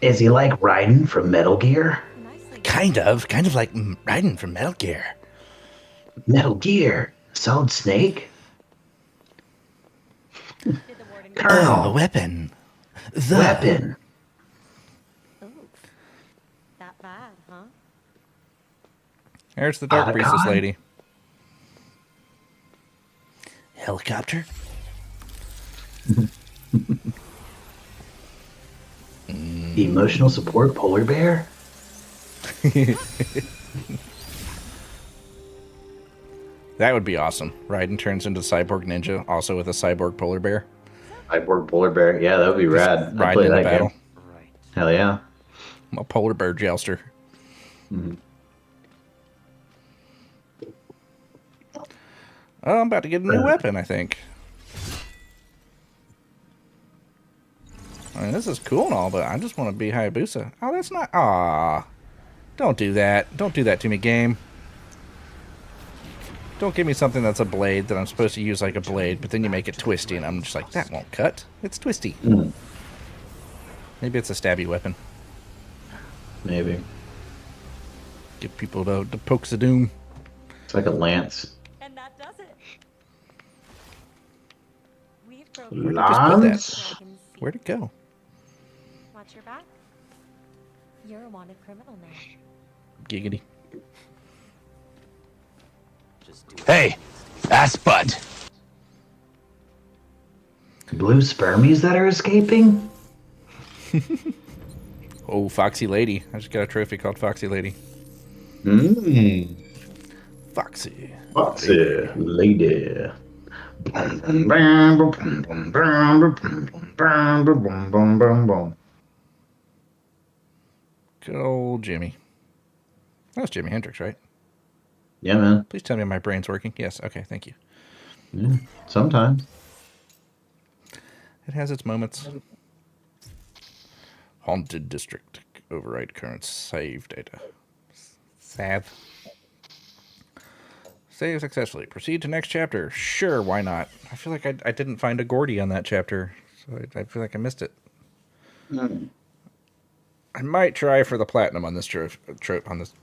H: Is he like Raiden from Metal Gear?
B: Kind of like Raiden from Metal Gear.
H: Metal Gear? Solid Snake?
D: Did the warden
H: Colonel.
B: weapon. The
H: Weapon.
D: Oof. That bad, huh?
B: There's the Dark
H: Otacon.
B: Priestess lady. Helicopter.
H: Emotional support polar bear?
B: That would be awesome. Raiden turns into Cyborg Ninja, also with a Cyborg Polar Bear.
H: Cyborg polar bear? Yeah, that would be rad. I'd
B: Riding
H: play
B: in the
H: that
B: battle.
H: game. Hell yeah.
B: A polar bear jouster.
H: Mhm.
B: Oh, I'm about to get a new weapon, I think. I mean, this is cool and all, but I just want to be Hayabusa. Oh, that's not... Aw. Don't do that. Don't do that to me, game. Don't give me something that's a blade that I'm supposed to use like a blade, but then you make it twisty, and I'm just like, that won't cut. It's twisty.
H: Mm,
B: Maybe it's a stabby weapon.
H: maybe.
B: Give people the pokes of doom.
H: It's like a lance.
D: And that does it. We've
B: Where'd
D: broken
B: you just put that?
H: Lance?
B: Where'd it go?
D: Watch your back. You're a wanted criminal now.
B: Giggity.
A: Hey, ass butt.
H: Blue spermies that are escaping?
B: Oh, Foxy Lady. I just got a trophy called Foxy Lady.
H: Mmm.
B: Foxy.
H: Foxy lady.
B: Good old Jimmy. That was Jimi Hendrix, right?
H: Yeah, man.
B: Please tell me my brain's working. Yes, okay, thank you.
H: Yeah, sometimes.
B: It has its moments. Haunted District. Override current save data. Save. Save successfully. Proceed to next chapter. Sure, why not? I feel like I didn't find a Gordy on that chapter, so I feel like I missed it.
H: Mm.
B: I might try for the platinum on this trope on this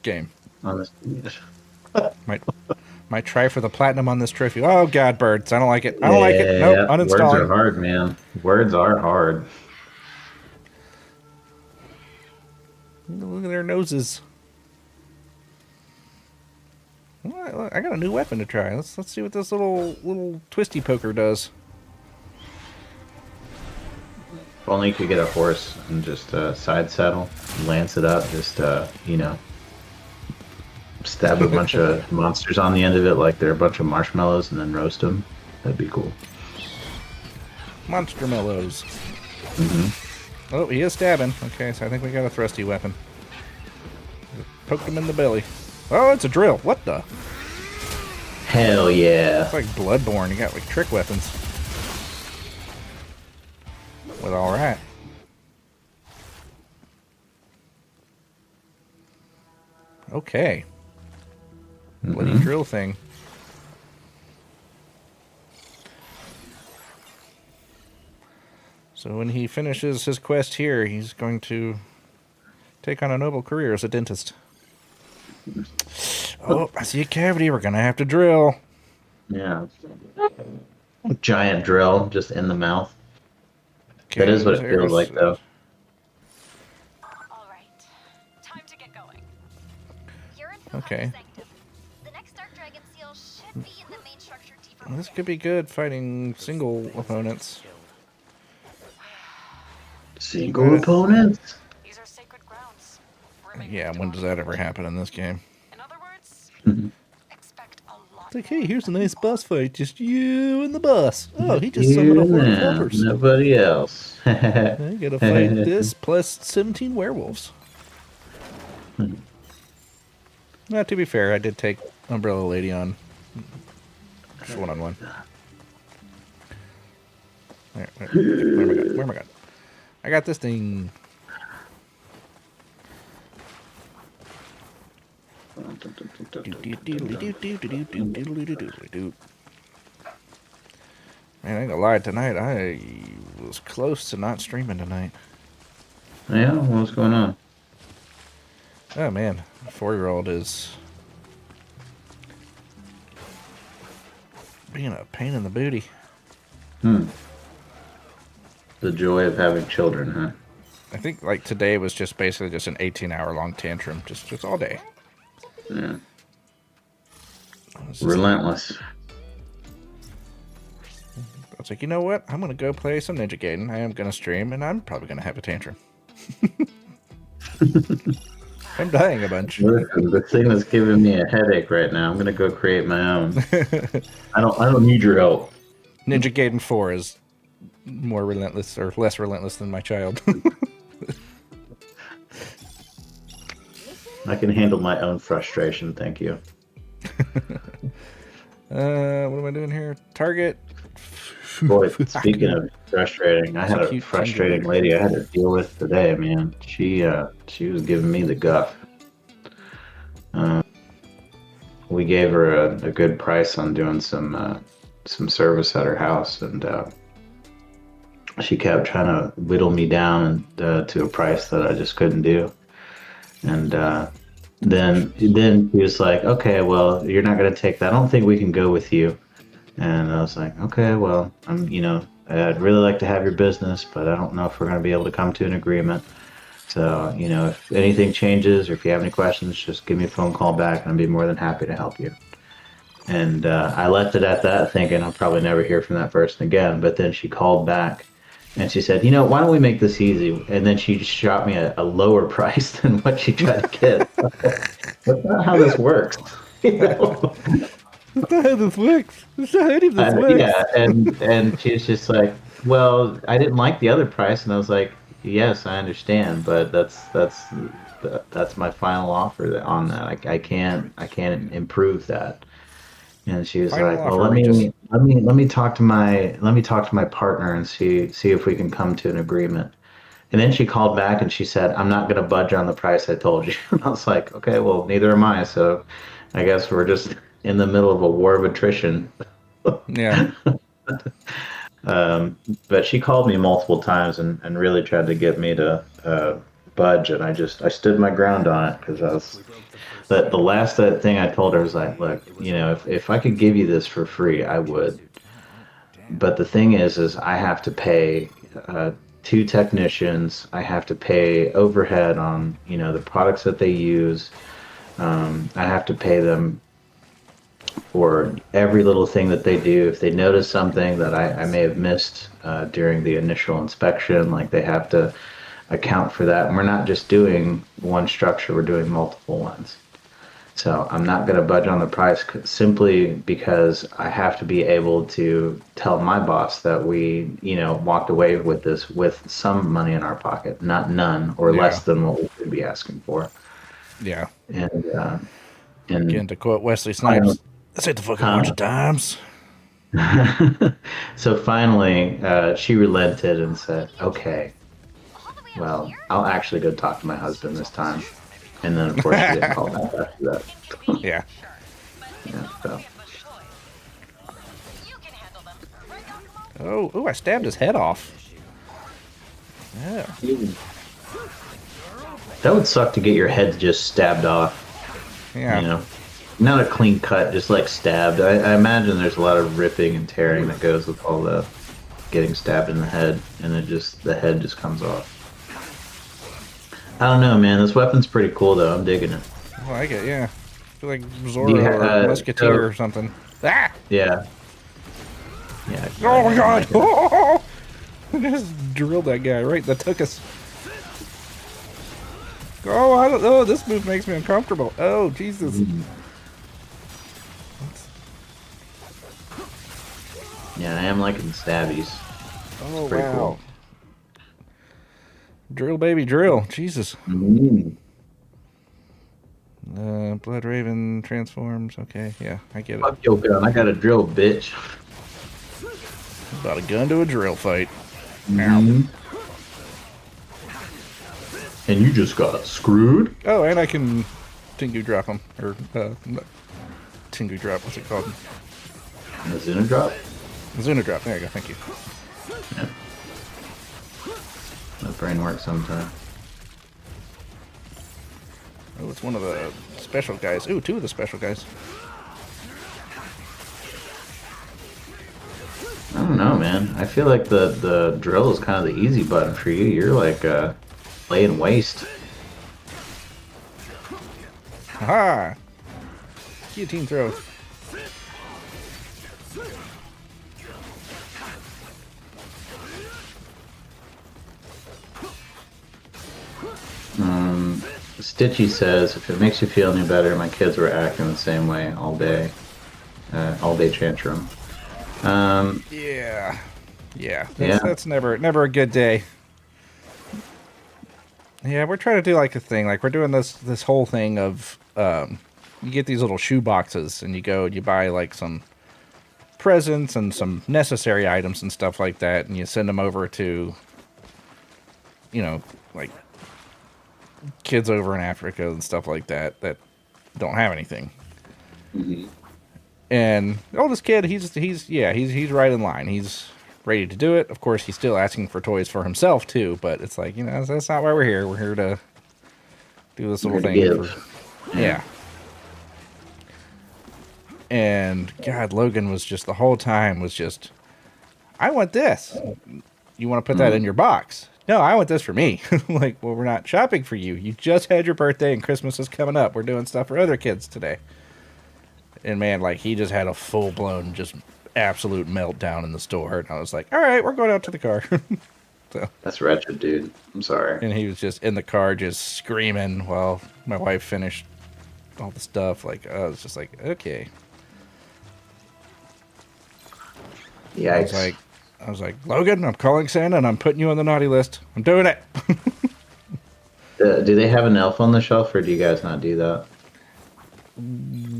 B: game. Might try for the platinum on this trophy. Oh god, birds! I don't like it. I don't like it. Nope,
H: Words are
B: uninstalling.
H: hard, man. Words are hard.
B: Look at their noses. Well, I got a new weapon to try. Let's see what this little twisty poker does.
H: If only you could get a horse and just side saddle, lance it up, just stab a bunch of monsters on the end of it like they're a bunch of marshmallows, and then roast them. That'd be cool.
B: Monster mellows.
H: Mm-hmm.
B: Oh, he is stabbing. Okay, so I think we got a thrusty weapon. Poked him in the belly. Oh, it's a drill. What the?
H: Hell yeah.
B: It's like Bloodborne. You got like trick weapons. Well, alright. Okay. Bloody drill thing. So when he finishes his quest here, he's going to take on a noble career as a dentist. Oh, I see a cavity. We're going to have to drill.
H: Yeah. Giant drill just in the mouth.
B: Okay,
H: That is what it feels
B: there's-
H: like, though.
E: All right, time to get going.
D: You're in Philhouse's
B: Okay.
D: sanctum. The next Dark Dragon seal should be in the main structure deeper.
B: This could be good fighting single opponents.
H: Single opponents?
E: These are sacred grounds.
B: Yeah, when does that ever happen in this game?
E: In other words, expect a lot.
B: It's like, hey, here's a nice boss fight. Just you and the boss. Oh, he just summoned a horde of helpers.
H: Nobody else.
B: I gotta fight this plus 17 werewolves. Now, to be fair, I did take Umbrella Lady on. Just one-on-one. Where am I going? Where am I going? I got this thing. Man, I ain't gonna lie, tonight I was close to not streaming tonight.
H: Yeah, what's going on?
B: Oh man, 4-year-old is being a pain in the booty.
H: The joy of having children, huh?
B: I think like today was just basically just an 18-hour long tantrum, just all day.
H: Yeah.
B: It was just-
H: Relentless.
B: I was like, you know what? I'm gonna go play some Ninja Gaiden. I am gonna stream, and I'm probably gonna have a tantrum. I'm dying a bunch.
H: Listen, the thing that's giving me a headache right now. I'm gonna go create my own. I don't need your help.
B: Ninja Gaiden 4 is more relentless or less relentless than my child.
H: I can handle my own frustration, thank you.
B: What am I doing here? Target.
H: Boy, speaking of frustrating, I had a
B: Cute
H: frustrating
B: ginger.
H: lady I had to deal with today, man. She was giving me the guff. We gave her a good price on doing some service at her house, and she kept trying to whittle me down to a price that I just couldn't do. And then he was like, "Okay, well, you're not gonna take that. I don't think we can go with you." And I was like, "Okay, well, I'd really like to have your business, but I don't know if we're gonna be able to come to an agreement. So, if anything changes or if you have any questions, just give me a phone call back, and I'd be more than happy to help you." And I left it at that, thinking I'll probably never hear from that person again. But then she called back and she said, why don't we make this easy? And then she just shot me a lower price than what she tried to get. That's not how this works. You know?
B: That's not how this works. That's not how any of this works.
H: Yeah, and she's just like, well, I didn't like the other price, and I was like, yes, I understand, but that's my final offer on that. I can't improve that. And she was
B: Final
H: like, well,
B: offer,
H: let me talk to my partner and see if we can come to an agreement. And then she called back and she said, I'm not going to budge on the price I told you. And I was like, okay, well, neither am I. So I guess we're just in the middle of a war of attrition.
B: Yeah.
H: But she called me multiple times and really tried to get me to budge. And I stood my ground on it because I was, the last thing I told her was like, look, if I could give you this for free, I would. But the thing is I have to pay 2 technicians. I have to pay overhead on, the products that they use. I have to pay them for every little thing that they do. If they notice something that I may have missed during the initial inspection, like they have to account for that. And we're not just doing one structure, we're doing multiple ones. So I'm not going to budge on the price simply because I have to be able to tell my boss that we, walked away with this with some money in our pocket, not none or less than what we could be asking for.
B: Yeah.
H: And
B: Again, to quote Wesley Snipes, that's ain't the fucking bunch of dimes.
H: So finally, she relented and said, okay, well, I'll actually go talk to my husband this time. And then, of course, she didn't call back after that.
B: Yeah.
H: Yeah, so.
B: Oh, I stabbed his head off. Yeah.
H: That would suck to get your head just stabbed off.
B: Yeah.
H: Not a clean cut, just like stabbed. I imagine there's a lot of ripping and tearing that goes with all the getting stabbed in the head, and the head just comes off. I don't know, man. This weapon's pretty cool, though. I'm digging it.
B: I like it, yeah. I feel like Zorro or Musketeer or something. Ah!
H: Yeah. Yeah.
B: Oh my god! Oh! I just drilled that guy right in the tuchus. Oh, I don't know. This move makes me uncomfortable. Oh, Jesus.
H: Yeah, I am liking the stabbies.
B: Oh,
H: pretty
B: wow.
H: cool.
B: Drill, baby, drill. Jesus.
H: Mm.
B: Blood Raven transforms. Okay, yeah, I get it.
H: Fuck your gun. I got a drill, bitch.
B: About a gun to a drill fight.
H: Mm. And you just got screwed?
B: Oh, and I can Tingu drop him. Or, Tingu drop, what's it called?
H: A Zuna drop?
B: Zuna drop, there you go, thank you.
H: Yeah. My brain works sometimes.
B: Oh, it's one of the special guys. Ooh, 2 of the special guys.
H: I don't know, man. I feel like the drill is kind of the easy button for you. You're like laying waste.
B: Aha! Guillotine throw.
H: Stitchy says, if it makes you feel any better, my kids were acting the same way all day. All day tantrum.
B: Yeah. That's never a good day. Yeah, we're trying to do like a thing. Like we're doing this whole thing of you get these little shoe boxes and you go and you buy like some presents and some necessary items and stuff like that, and you send them over to like kids over in Africa and stuff like that don't have anything.
H: Mm-hmm.
B: And this kid, he's right in line. He's ready to do it. Of course, he's still asking for toys for himself too. But it's like that's not why we're here. We're here to do this little thing. Yeah. And God, Logan was just the whole time was just, I want this. You want to put that in your box? No, I want this for me. Like, well, we're not shopping for you. You just had your birthday and Christmas is coming up. We're doing stuff for other kids today. And man, like he just had a full blown, just absolute meltdown in the store. And I was like, all right, we're going out to the car. So,
H: That's wretched, dude. I'm sorry.
B: and he was just in the car, just screaming while my wife finished all the stuff. Like, I was just like, okay.
H: Yikes.
B: I was like, Logan, I'm calling Santa and I'm putting you on the naughty list. I'm doing it.
H: Do they have an elf on the shelf, or do you guys not do that?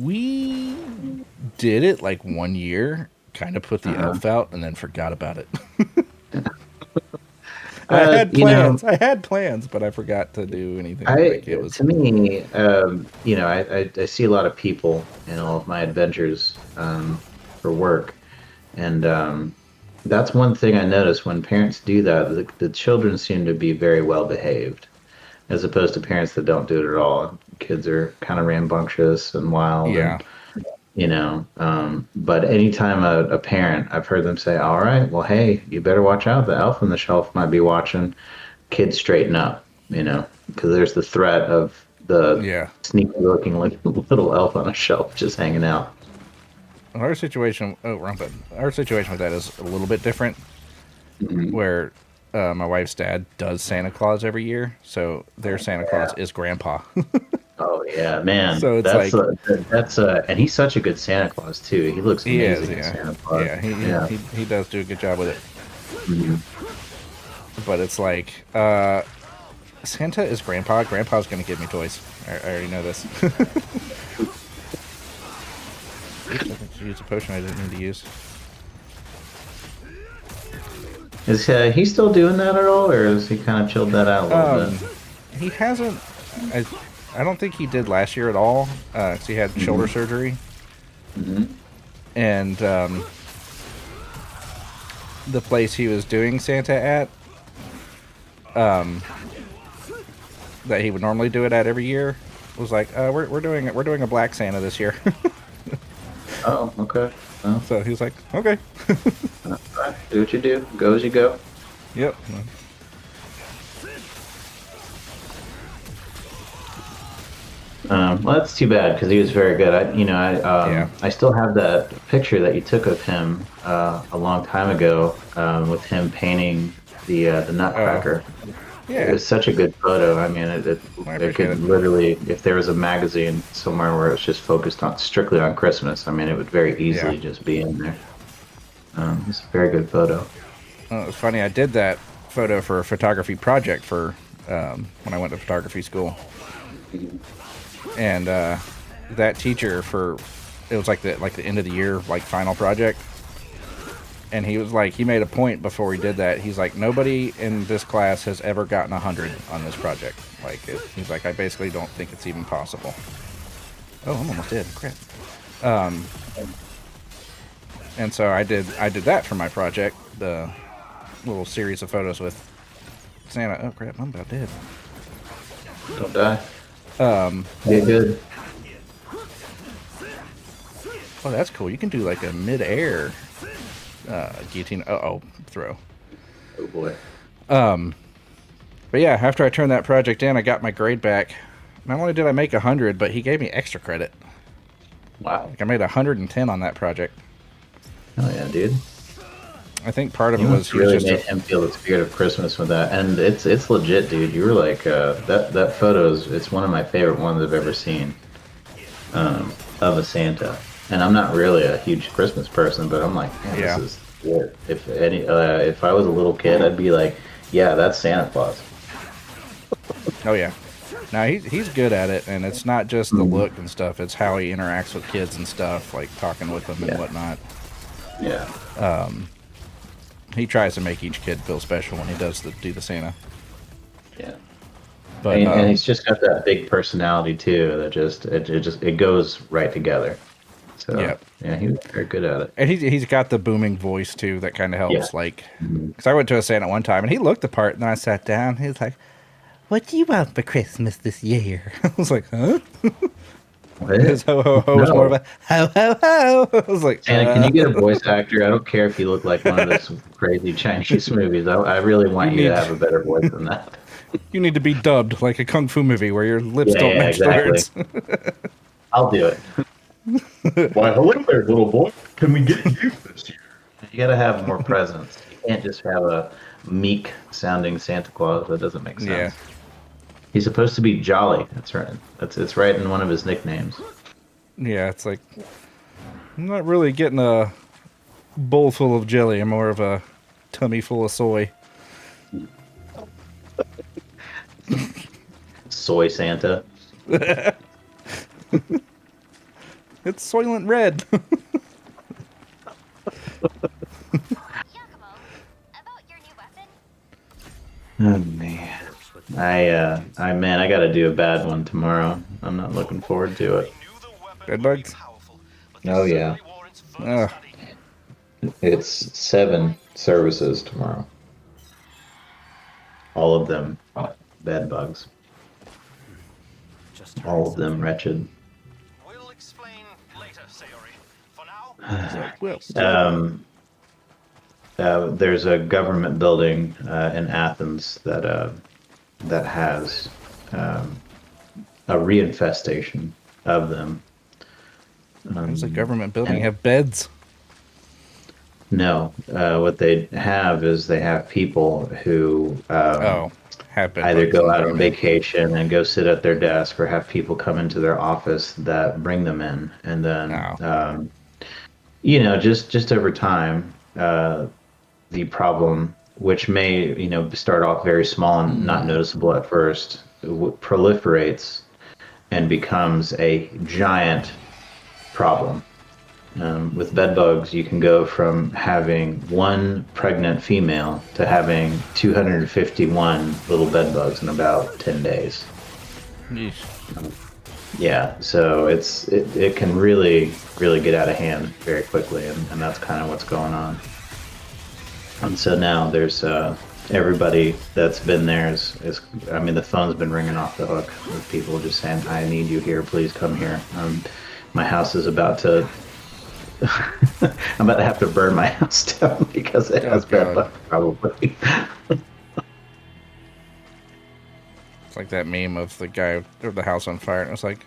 B: We did it like 1 year, kind of put the elf out, and then forgot about it. I had plans. I had plans, but I forgot to do anything.
H: To me, I see a lot of people in all of my adventures for work, and that's one thing I notice when parents do that. The children seem to be very well behaved, as opposed to parents that don't do it at all. Kids are kind of rambunctious and wild.
B: Yeah.
H: And, but anytime a parent, I've heard them say, all right, well, hey, you better watch out. The elf on the shelf might be watching. Kids straighten up, because there's the threat of the sneaky looking little elf on a shelf just hanging out.
B: Our situation, our situation with that is a little bit different, where my wife's dad does Santa Claus every year, so their Santa Claus is Grandpa.
H: Oh yeah, man!
B: So it's
H: that's and he's such a good Santa Claus too. He looks amazing as Santa Claus.
B: Yeah, he does do a good job with it. But it's like Santa is Grandpa. Grandpa's gonna give me toys. I already know this. I used a potion I didn't need to use.
H: Is he still doing that at all, or has he kind of chilled that out a little bit?
B: He hasn't. I don't think he did last year at all, because he had shoulder surgery. And the place he was doing Santa at, that he would normally do it at every year, was like, we're doing a black Santa this year.
H: Oh, okay. Well,
B: so he was like, okay.
H: do what you do. Go as you go.
B: Yep.
H: Well, that's too bad because he was very good. I still have that picture that you took of him a long time ago with him painting the Nutcracker.
B: Yeah.
H: It was such a good photo. I mean, it could literally, if there was a magazine somewhere where it's just focused on strictly on Christmas, I mean, it would very easily just be in there. It's a very good photo.
B: It was funny. I did that photo for a photography project for when I went to photography school. And that teacher it was like the end of the year final project, and he was like, he made a point before he did that. He's like, nobody in this class has ever gotten 100 on this project. He's like, I basically don't think it's even possible. Oh, I'm almost dead. Crap. And so I did that for my project, the little series of photos with Santa. Oh crap, I'm about dead.
H: Don't die. Get good.
B: Oh, that's cool. You can do like a mid-air guillotine. Throw.
H: Oh boy.
B: But yeah, after I turned that project in, I got my grade back. Not only did I make 100, but he gave me extra credit.
H: Wow.
B: Like I made 110 on that project.
H: Oh yeah, dude.
B: I think part of it was he
H: really
B: was just
H: made him feel the spirit of Christmas with that, and it's legit, dude. You were like that photo it's one of my favorite ones I've ever seen of a Santa. And I'm not really a huge Christmas person, but I'm like, man, this is good. If I was a little kid, I'd be like, yeah, that's Santa Claus.
B: Oh yeah. Now he's good at it, and it's not just the look and stuff; it's how he interacts with kids and stuff, like talking with them and whatnot.
H: Yeah.
B: He tries to make each kid feel special when he does do the Santa.
H: Yeah.
B: But
H: and he's just got that big personality too. That it goes right together. So yeah, he was very good at it.
B: And he's got the booming voice too that kind of helps. Like, because I went to a Santa one time and he looked the part, and then I sat down. He was like, "What do you want for Christmas this year?" I was like, "Huh?" His ho ho ho was more of a ho ho ho. I was like,
H: Santa, can you get a voice actor? I don't care if you look like one of those crazy Chinese movies. I really want you to have a better voice than that.
B: You need to be dubbed like a kung fu movie where your lips don't match the words.
H: I'll do it. Why, hello there, little boy. Can we get you this year? You gotta have more presence. You can't just have a meek sounding Santa Claus. That doesn't make
B: Yeah.
H: sense. He's supposed to be jolly. That's right. It's right in one of his nicknames.
B: Yeah, it's like I'm not really getting a bowl full of jelly. I'm more of a tummy full of soy.
H: Soy Santa.
B: It's Soylent Red.
D: Yakumo, about your new weapon?
H: Oh man. I gotta do a bad one tomorrow. I'm not looking forward to it.
F: Knew the weapon
B: Bed
F: would be
B: bugs?
F: powerful, but this
H: Oh, yeah.
F: certainly warrants further
B: Ugh.
F: study.
H: It's 7 services tomorrow. All of them bed bugs.
C: Just
H: All of them wretched.
F: We'll explain later, Sayori. For now,
B: Well,
H: There's a government building in Athens that has a reinfestation of them.
B: there's a government building have beds.
H: No, what they have is they have people who
B: Have bed
H: either
B: bugs
H: go
B: in
H: out on
B: government.
H: vacation and go sit at their desk, or have people come into their office that bring them in, and then
B: Oh.
H: just over time, the problem, which may start off very small and not noticeable at first, proliferates and becomes a giant problem. With bed bugs, you can go from having one pregnant female to having 251 little bed bugs in about 10 days.
B: Yeesh.
H: Yeah, so it can really get out of hand very quickly, and that's kind of what's going on. And so now there's everybody that's been there is I mean, the phone's been ringing off the hook with people just saying, "I need you here, please come here. My house is about to." I'm about to have to burn my house down because it has bed
B: God.
H: bugs, probably.
B: It's like that meme of the guy or the house on fire, and it was like,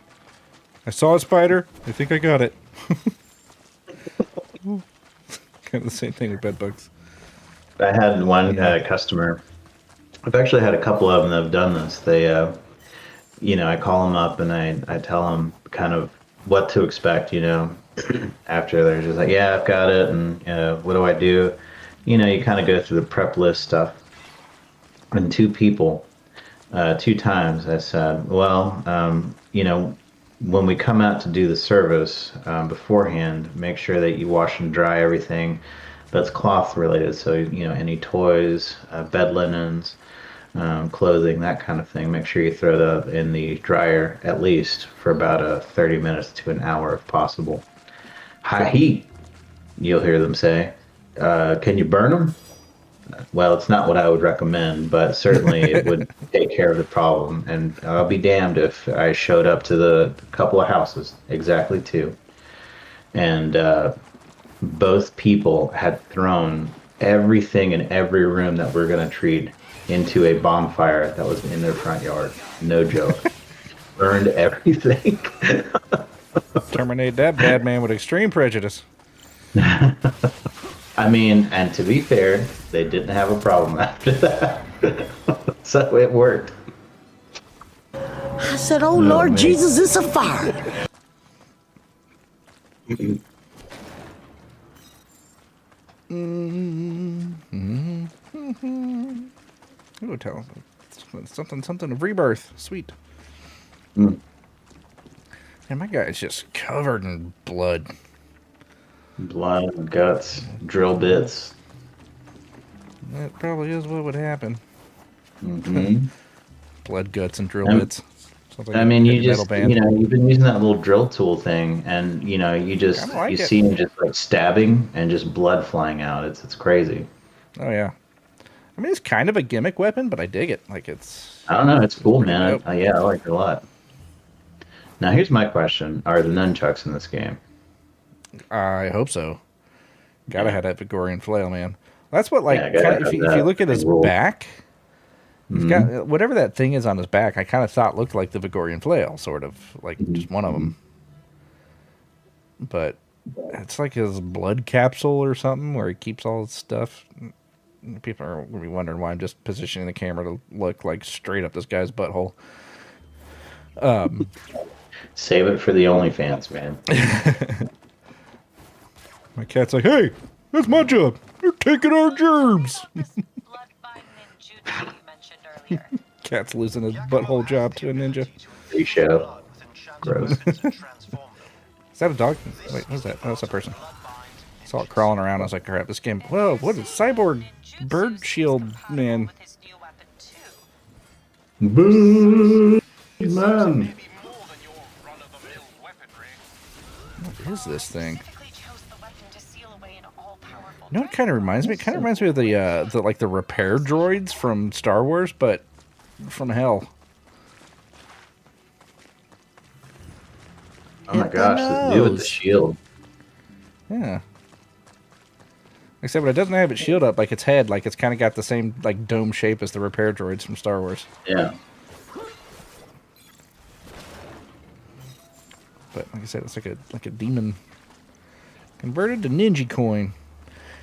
B: I saw a spider. I think I got it. Kind of the same thing with bed bugs.
H: I had one customer. I've actually had a couple of them that have done this. They, I call them up and I tell them kind of what to expect, after they're just like, yeah, I've got it. And what do I do? You kind of go through the prep list stuff. And 2 times I said, well, when we come out to do the service beforehand, make sure that you wash and dry everything that's cloth related. So, any toys, bed linens, clothing, that kind of thing. Make sure you throw that in the dryer at least for about 30 minutes to an hour if possible. High heat, you'll hear them say. Can you burn them? Well, it's not what I would recommend, but certainly it would take care of the problem. And I'll be damned if I showed up to the couple of houses, exactly 2. And both people had thrown everything in every room that we're going to treat into a bonfire that was in their front yard. No joke. Burned everything.
B: Terminate that bad man with extreme prejudice.
H: I mean, and to be fair, they didn't have a problem after that. So it worked.
I: I said, oh Lord
B: man.
I: Jesus, it's a fire.
B: Ooh, tell something of rebirth. Sweet.
H: Mm.
B: And my guy's just covered in blood.
H: Blood, guts, drill bits.
B: That probably is what would happen.
H: Hmm.
B: Blood, guts, and drill
H: Um,
B: bits. Sounds like
H: I
B: a
H: mean,
B: heavy
H: you
B: metal
H: just,
B: band.
H: you've been using that little drill tool thing, and you
B: Kinda like
H: you
B: it.
H: see him just like stabbing and just blood flying out. It's crazy.
B: Oh yeah. I mean, it's kind of a gimmick weapon, but I dig it. Like it's.
H: I don't know. It's cool,
B: pretty
H: man.
B: dope.
H: Yeah, I like it a lot. Now, here's my question: are the nunchucks in this game?
B: I hope so. Gotta have that Vigorian flail, man. That's what like
H: Yeah, gotta
B: kinda, if
H: have
B: you
H: that.
B: look at his
H: Big rule.
B: back, he's
H: Mhm.
B: got whatever that thing is on his back. I kind of thought looked like the Vigorian flail, sort of like just one of them. but it's like his blood capsule or something where he keeps all his stuff. People are going to be wondering why I'm just positioning the camera to look like straight up this guy's butthole.
H: Save it for the OnlyFans, man.
B: My cat's like, hey, that's my job. You're taking our germs.
E: This blood-binding ninjutsu you mentioned earlier.
B: Cat's losing his butthole job to a ninja.
H: Free show. Gross.
B: Is that a dog? Wait, what's that? Oh, that's a person. I saw it crawling around. I was like, crap, this game. Whoa, what is Cyborg Bird Shield Man?
E: With his new weapon too.
H: Boo, man.
B: What is this thing?
E: Specifically chose the weapon to seal away an all-powerful
B: You know what kind of reminds me? It kind of reminds me of the repair droids from Star Wars, but from hell.
H: Oh my gosh, the dude with the shield.
B: Yeah. Except, but it doesn't have its shield up like its head. Like it's kind of got the same like dome shape as the repair droids from Star Wars.
H: Yeah.
B: But like I said, it's like a demon converted to ninja coin.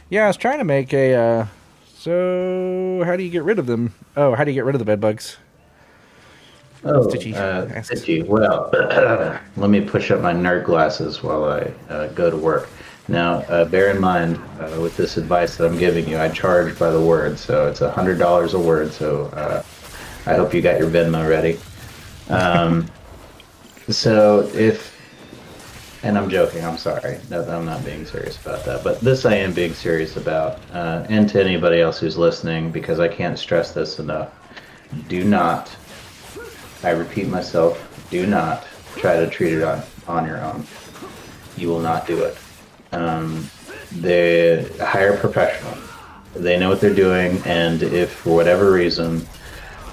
B: Yeah, I was trying to make a. So how do you get rid of them? Oh, how do you get rid of the bed bugs?
H: Oh,
B: Stitchy asks.
H: Stitchy. Well, let me push up my nerd glasses while I go to work. Now, bear in mind, with this advice that I'm giving you, I charge by the word, so it's $100 a word. So I hope you got your Venmo ready. So if, and I'm joking, I'm sorry, no, I'm not being serious about that, but this I am being serious about, and to anybody else who's listening, because I can't stress this enough. Do not, I repeat myself, do not try to treat it on your own. You will not do it. They hire a professional. They know what they're doing, and if for whatever reason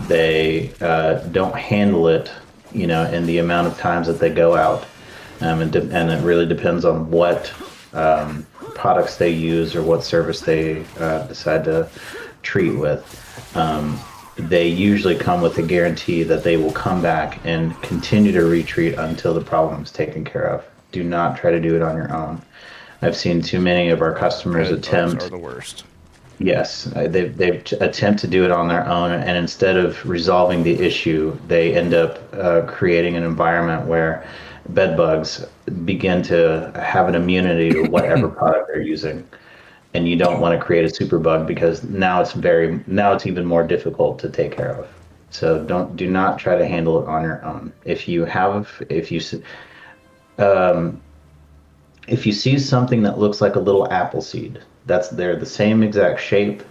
H: they don't handle it, in the amount of times that they go out, and it really depends on what products they use or what service they decide to treat with. They usually come with a guarantee that they will come back and continue to retreat until the problem is taken care of. Do not try to do it on your own. I've seen too many of our customers attempt.
B: Are the worst.
H: Yes, they attempt to do it on their own, and instead of resolving the issue, they end up creating an environment where bed bugs begin to have an immunity to whatever product they're using. And you don't want to create a super bug because now it's even more difficult to take care of. So do not try to handle it on your own. If you see something that looks like a little apple seed, they're the same exact shape,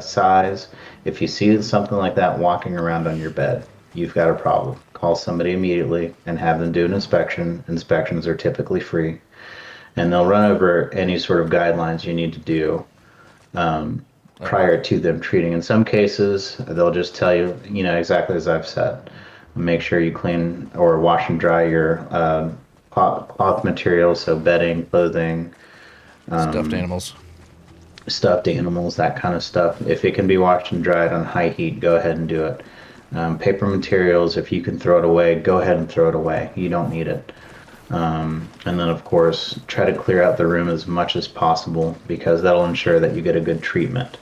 H: size. If you see something like that walking around on your bed, you've got a problem. Call somebody immediately and have them do an inspection. Inspections are typically free. And they'll run over any sort of guidelines you need to do prior to them treating. In some cases, they'll just tell you, exactly as I've said. Make sure you clean or wash and dry your cloth materials, so bedding, clothing.
B: Stuffed
H: animals, that kind of stuff. If it can be washed and dried on high heat, go ahead and do it. Paper materials, if you can throw it away, go ahead and throw it away. You don't need it. And then, of course, try to clear out the room as much as possible because that'll ensure that you get a good treatment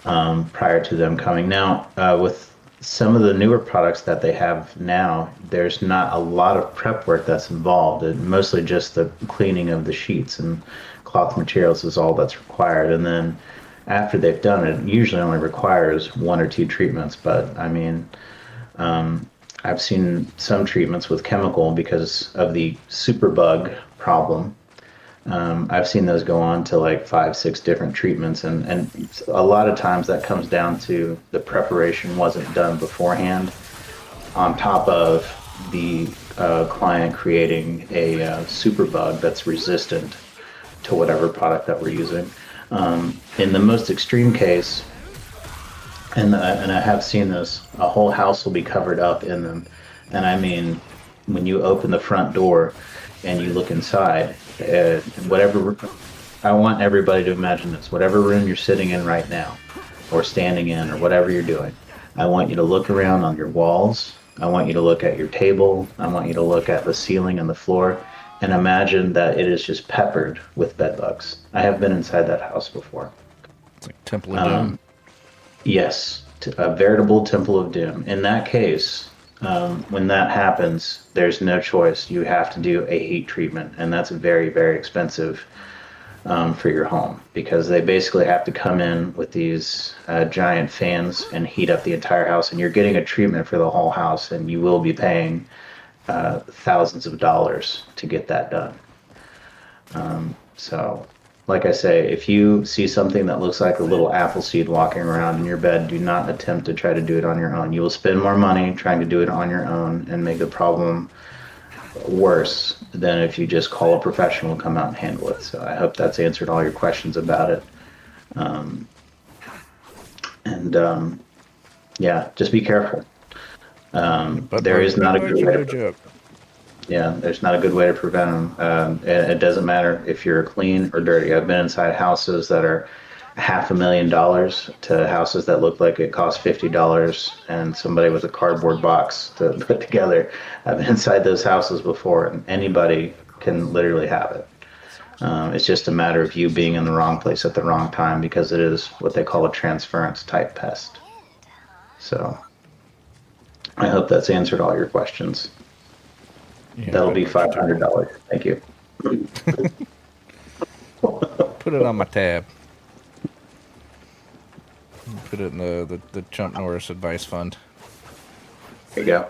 H: prior to them coming. Now, with some of the newer products that they have now, there's not a lot of prep work that's involved. Mostly just the cleaning of the sheets and cloth materials is all that's required. And then after they've done it, it usually only requires 1 or 2 treatments. But, I mean, I've seen some treatments with chemical because of the superbug problem. I've seen those go on to like 5, 6 different treatments, and a lot of times that comes down to the preparation wasn't done beforehand, on top of the client creating a superbug that's resistant to whatever product that we're using. In the most extreme case, and I have seen this, a whole house will be covered up in them. And I mean, when you open the front door and you look inside, I want everybody to imagine this, whatever room you're sitting in right now, or standing in, or whatever you're doing, I want you to look around on your walls. I want you to look at your table. I want you to look at the ceiling and the floor. and imagine that it is just peppered with bed bugs. I have been inside that house before.
B: It's like Temple of Doom.
H: Yes, a veritable temple of doom. In that case, when that happens, there's no choice. You have to do a heat treatment, and that's very, very expensive for your home because they basically have to come in with these giant fans and heat up the entire house, and you're getting a treatment for the whole house, and you will be paying thousands of dollars to get that done. So, like I say, if you see something that looks like a little apple seed walking around in your bed, do not attempt to try to do it on your own. You will spend more money trying to do it on your own and make the problem worse than if you just call a professional to come out and handle it. So I hope that's answered all your questions about it. Yeah, just be careful.
B: But
H: There is not a good way to
B: joke.
H: Yeah, there's not a good way to prevent them. It doesn't matter if you're clean or dirty. I've been inside houses that are $500,000 to houses that look like it costs $50 and somebody with a cardboard box to put together. I've been inside those houses before, and anybody can literally have it. It's just a matter of you being in the wrong place at the wrong time because it is what they call a transference type pest. So I hope that's answered all your questions.
B: Yeah,
H: That'll be $500. Thank you.
B: Put it on my tab. Put it in the Chump Norris Advice Fund.
H: There you go.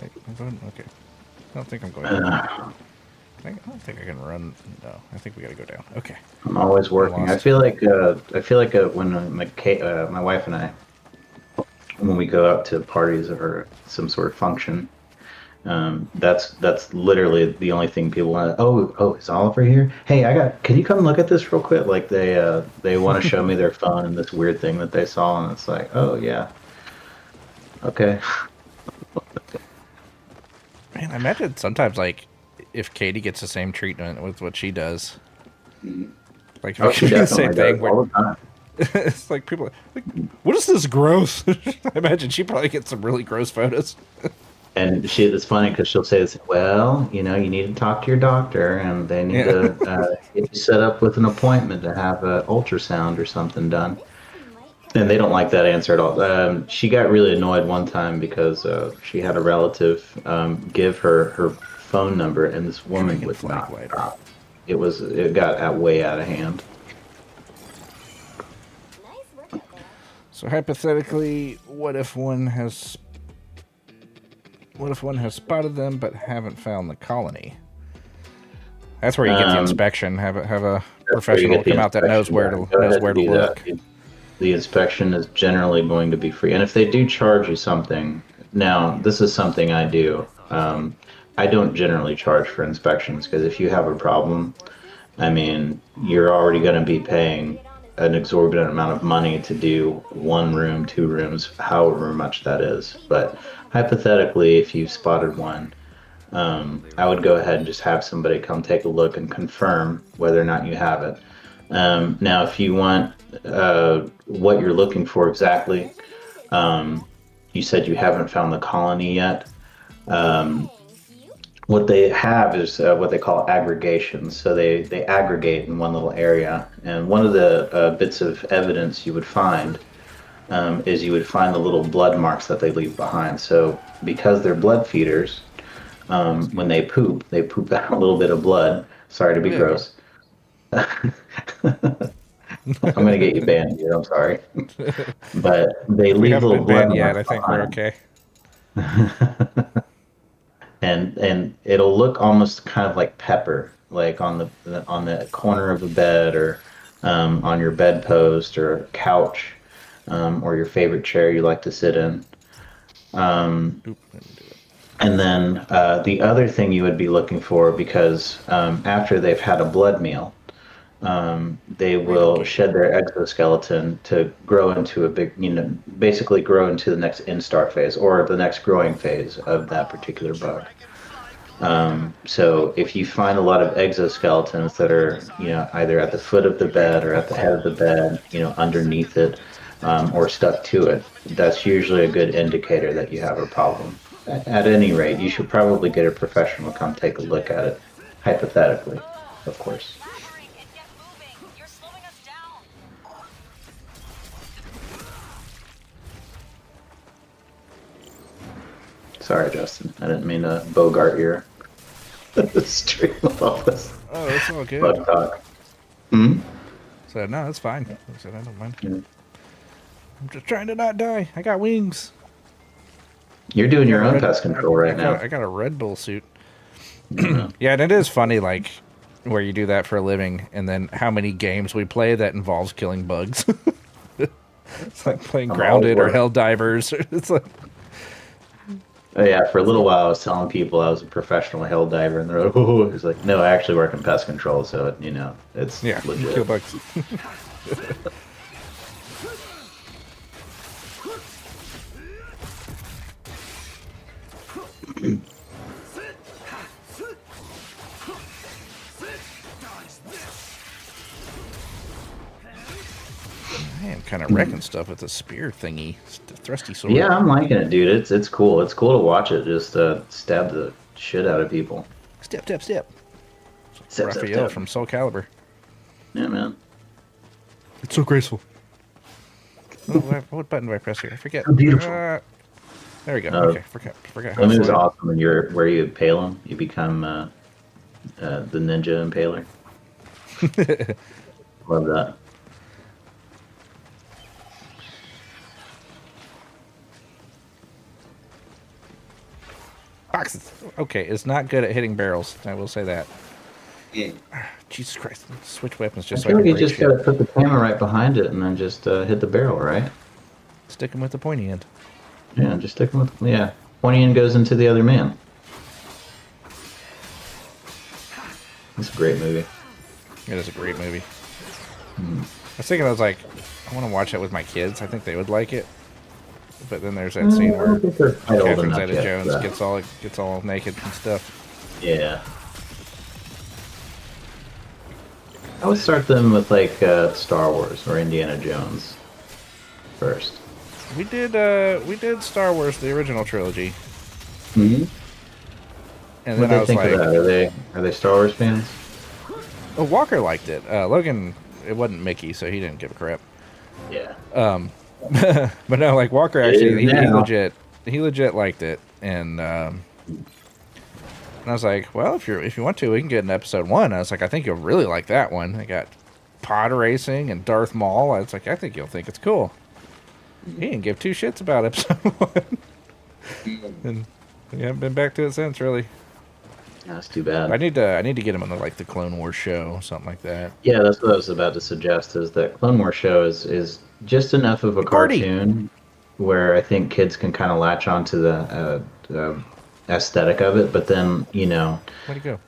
B: Wait, I'm going? Okay. I don't think I'm going. I don't think I can run. No, I think we got to go down. Okay.
H: I'm always working. I feel like when my wife and I, when we go out to parties or some sort of function, that's literally the only thing people want. Oh, is Oliver here? Hey, can you come look at this real quick? Like they want to show me their phone and this weird thing that they saw, and it's like, oh yeah, okay.
B: Man, I imagine sometimes like if Katie gets the same treatment with what she does, like if she do the same thing.
H: All the time.
B: It's like people are like, what is this gross? I imagine she probably gets some really gross photos.
H: And it's funny because she'll say this, well, you need to talk to your doctor and they need to get you set up with an appointment to have an ultrasound or something done. And they don't like that answer at all. She got really annoyed one time because she had a relative give her phone number and this woman would not stop. It got way out of hand.
B: So hypothetically, what if one has spotted them but haven't found the colony? That's where you get the inspection. Have a professional come out that knows where to look.
H: The inspection is generally going to be free, and if they do charge you something, now this is something I do. I don't generally charge for inspections because if you have a problem, I mean, you're already going to be paying an exorbitant amount of money to do 1 room, 2 rooms, however much that is. But hypothetically, if you've spotted one, I would go ahead and just have somebody come take a look and confirm whether or not you have it. Now, if you want what you're looking for exactly, you said you haven't found the colony yet. What they have is what they call aggregations. So they aggregate in one little area. And one of the bits of evidence you would find is you would find the little blood marks that they leave behind. So because they're blood feeders, when they poop out a little bit of blood. Sorry to be gross. I'm going to get you banned here. I'm sorry. But they leave little blood marks
B: I think
H: behind.
B: we're okay.
H: And it'll look almost kind of like pepper, like on the corner of a bed or on your bedpost or couch or your favorite chair you like to sit in. And then the other thing you would be looking for, because after they've had a blood meal, they will shed their exoskeleton to grow into a big, basically grow into the next instar phase or the next growing phase of that particular bug. So if you find a lot of exoskeletons that are, either at the foot of the bed or at the head of the bed, underneath it, or stuck to it, that's usually a good indicator that you have a problem. At any rate, you should probably get a professional to come take a look at it. Hypothetically, of course.
E: Elaborate and get moving. You're slowing us down.
H: Sorry, Justin. I didn't mean to bogart your stream with all this
B: Oh, it's all good.
H: bug talk. Hmm?
B: So no, that's fine. I said I don't mind.
H: Yeah.
B: I'm just trying to not die. I got wings.
H: You're doing your own
B: Red-
H: pest control right now.
B: I got a Red Bull suit.
H: Yeah.
B: Yeah, and it is funny, like, where you do that for a living, and then how many games we play that involves killing bugs. It's like playing
H: I'm
B: Grounded
H: all
B: or
H: for it.
B: Helldivers. It's like,
H: Oh, yeah, for a little while I was telling people I was a professional hell diver, and they're like, "Oh," it's like, no, I actually work in pest control, so it's
B: yeah,
H: legit.
B: kill bugs. I am kind of wrecking stuff with a spear thingy. It's the thrusty sword.
H: Yeah, I'm liking it, dude. It's cool. It's cool to watch it just stab the shit out of people.
B: Step, step, step.
H: Step, step,
B: Raphael
H: step.
B: from Soul Calibur.
H: Yeah, man.
B: It's so graceful. Oh, what button do I press here? I forget.
H: So beautiful.
B: There we go. Okay, forgot how
H: That
B: to
H: move's
B: select.
H: awesome when where you impale them. You become the ninja impaler. Love that.
B: Boxes. Okay, it's not good at hitting barrels. I will say that. Jesus Christ. Switch weapons
H: I
B: just so I
H: feel
B: can
H: like you
B: break
H: just
B: shit.
H: gotta put the camera right behind it and then just hit the barrel, right?
B: Stick them with the pointy end.
H: Yeah, just stick 'em with pointy end goes into the other man. It's a great movie.
B: It is a great movie. I was thinking, I was like, I want to watch it with my kids. I think they would like it. But then there's that scene
H: I
B: where
H: don't think they're quite old
B: Catherine
H: enough yet for
B: Zeta-Jones
H: that.
B: gets all naked and stuff.
H: Yeah. I would start them with like Star Wars or Indiana Jones first.
B: We did Star Wars, the original trilogy.
H: Mm-hmm.
B: And
H: What
B: then I
H: do they
B: was
H: think
B: like,
H: of that? Are they Star Wars fans?
B: oh, Walker liked it. Logan, it wasn't Mickey, so he didn't give a crap.
H: Yeah.
B: But no, like Walker
H: It
B: actually,
H: is now.
B: he legit liked it, and I was like, well, if you want to, we can get an episode 1. I was like, I think you'll really like that one. I got pod racing and Darth Maul. I was like, I think you'll think it's cool. He didn't give 2 shits about episode 1, and we haven't been back to it since, really.
H: That's too bad.
B: I need to get him on the Clone Wars show, something like that.
H: Yeah, that's what I was about to suggest. Is that Clone Wars show is just enough of a
B: Gordy.
H: cartoon where I think kids can kind of latch onto the aesthetic of it, but then
B: Where'd he go?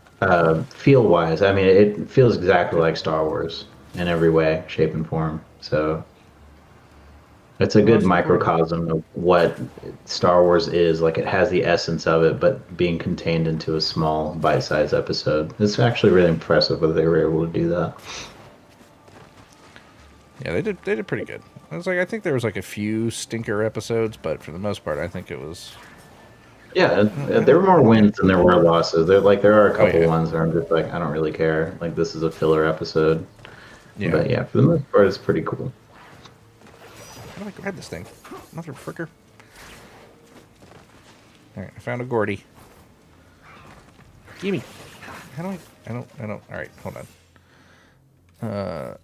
H: feel wise, I mean, it feels exactly like Star Wars in every way, shape, and form. So it's a good
B: What's the
H: microcosm of what Star Wars is. Like, it has the essence of it, but being contained into a small, bite-sized episode. It's actually really impressive that they were able to do that.
B: Yeah, they did pretty good. I was like, I think there was a few stinker episodes, but for the most part, I think it was.
H: Yeah, there were more wins than there were losses. There are a couple
B: yeah.
H: ones where I'm just like, I don't really care. Like, this is a filler episode.
B: Yeah.
H: But yeah, for the most part, it's pretty cool.
B: How do I grab this thing? Mother fricker. Alright, I found a Gordy. Gimme. How do I don't. Alright, hold on. I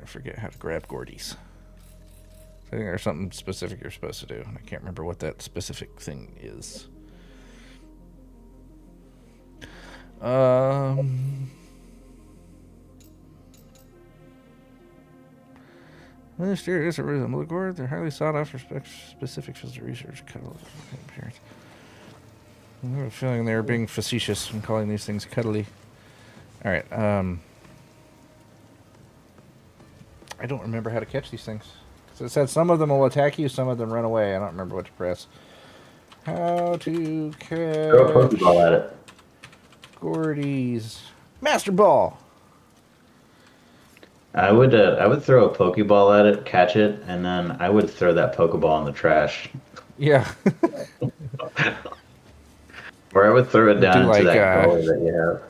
B: forget how to grab Gordies. I think there's something specific you're supposed to do, and I can't remember what that specific thing is. Mysterious rhythm. Look, they're highly sought after specific physical research. Cuddle appearance. I have a feeling they were being facetious in calling these things cuddly. Alright, I don't remember how to catch these things. So it said some of them will attack you, some of them run away. I don't remember what to press. How to
H: Throw a
B: catch
H: Pokeball at it.
B: Gordy's Master Ball.
H: I would throw a Pokeball at it, catch it, and then I would throw that Pokeball in the trash.
B: Yeah.
H: Or I would throw it down
B: Do
H: into
B: like
H: that gully that you have.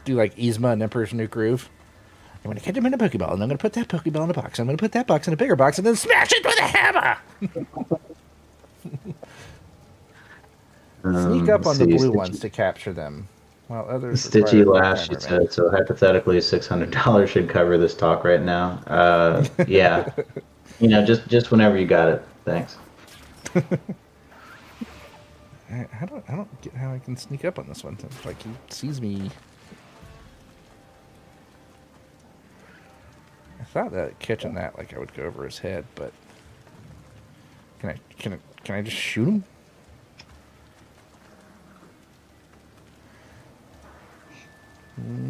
B: do like Yzma and Emperor's New Groove. I'm gonna catch him in a Pokeball, and I'm gonna put that Pokeball in a box. I'm gonna put that box in a bigger box, and then smash it with a hammer. Sneak up on the blue ones to capture them, while others
H: Stitchy
B: require
H: Lash, she
B: quick time
H: said,
B: remaining.
H: so hypothetically $600 should cover this talk right now. Yeah. Just whenever you got it. Thanks.
B: I don't get how I can sneak up on this one. It's like he sees me. I thought that catching that like I would go over his head, but can I just shoot him?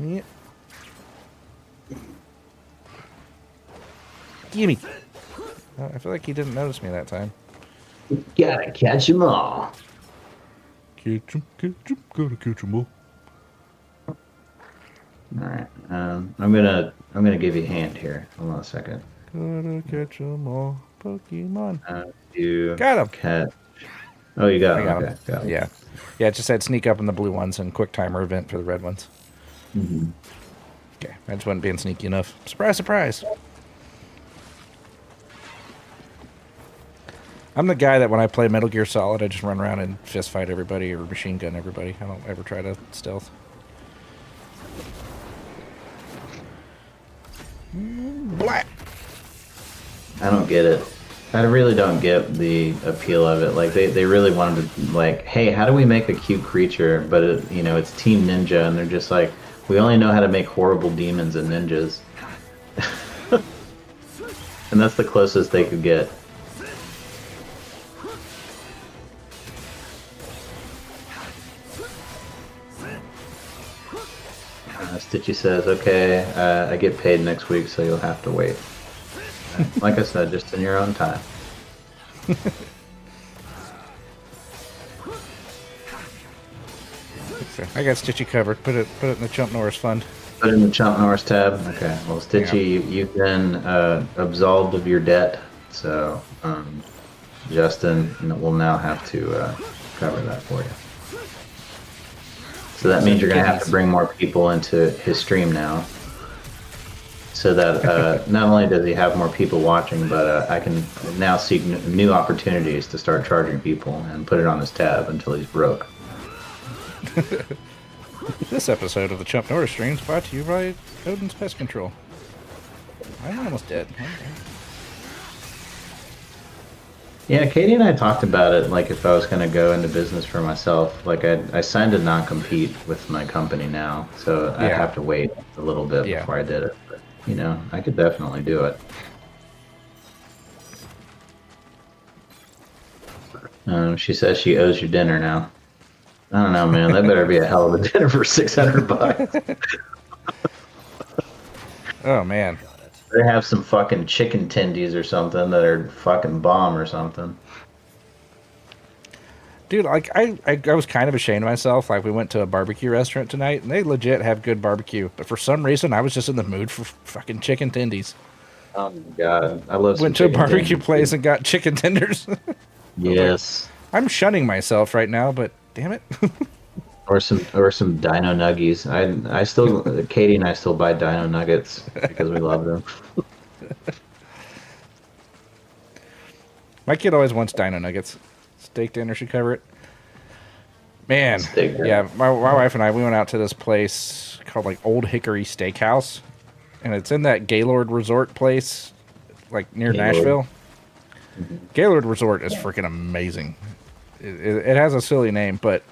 B: Yeah. Gimme. I feel like he didn't notice me that time.
H: Gotta catch 'em all.
B: Catch him, gotta catch 'em all.
H: All right. I'm gonna give you a hand here. Hold on a second.
B: Gotta catch 'em all, Pokemon.
H: You
B: Got him.
H: catch. Oh, you got
B: I
H: him.
B: got
H: Okay,
B: him.
H: got him.
B: Yeah. Yeah, it just said sneak up on the blue ones and quick timer event for the red ones.
H: Mhm.
B: Okay, I just wasn't being sneaky enough. Surprise, surprise. I'm the guy that when I play Metal Gear Solid, I just run around and fist fight everybody or machine gun everybody. I don't ever try to stealth. Black.
H: I don't get it. I really don't get the appeal of it. Like they really wanted to like, hey, how do we make a cute creature? But it's Team Ninja, and they're just like, we only know how to make horrible demons and ninjas, and that's the closest they could get. Stitchy says, okay, I get paid next week, so you'll have to wait. Like I said, just in your own time.
B: I got Stitchy covered. Put it in the Chump Norris fund.
H: Put it in the Chump Norris tab. Okay. Well, Stitchy, you've been absolved of your debt, so Justin will now have to cover that for you. So that means you're going to have to bring more people into his stream now. So that not only does he have more people watching, but I can now seek new opportunities to start charging people and put it on his tab until he's broke.
B: This episode of the Chump Norris stream is brought to you by Odin's Pest Control. I'm almost dead. Okay.
H: Yeah, Katie and I talked about it, like if I was going to go into business for myself. Like I signed a non-compete with my company now, so I'd have to wait a little bit before I did it. But, I could definitely do it. She says she owes you dinner now. I don't know, man. That better be a hell of a dinner for $600.
B: Oh, man.
H: They have some fucking chicken tendies or something that are fucking bomb or something.
B: Dude, like, I was kind of ashamed of myself. Like, we went to a barbecue restaurant tonight, and they legit have good barbecue. But for some reason, I was just in the mood for fucking chicken tendies.
H: Oh, my God. I love
B: Went to a barbecue place and got chicken tenders.
H: Yes.
B: I'm shunning myself right now, but damn it.
H: Or some Dino Nuggies. I still Katie and I still buy Dino Nuggets because we love them.
B: My kid always wants Dino Nuggets. Steak dinner should cover it. Man, yeah, my wife and I, we went out to this place called like Old Hickory Steakhouse, and it's in that Gaylord Resort place, like near Nashville. Gaylord Resort is freaking amazing. It has a silly name, but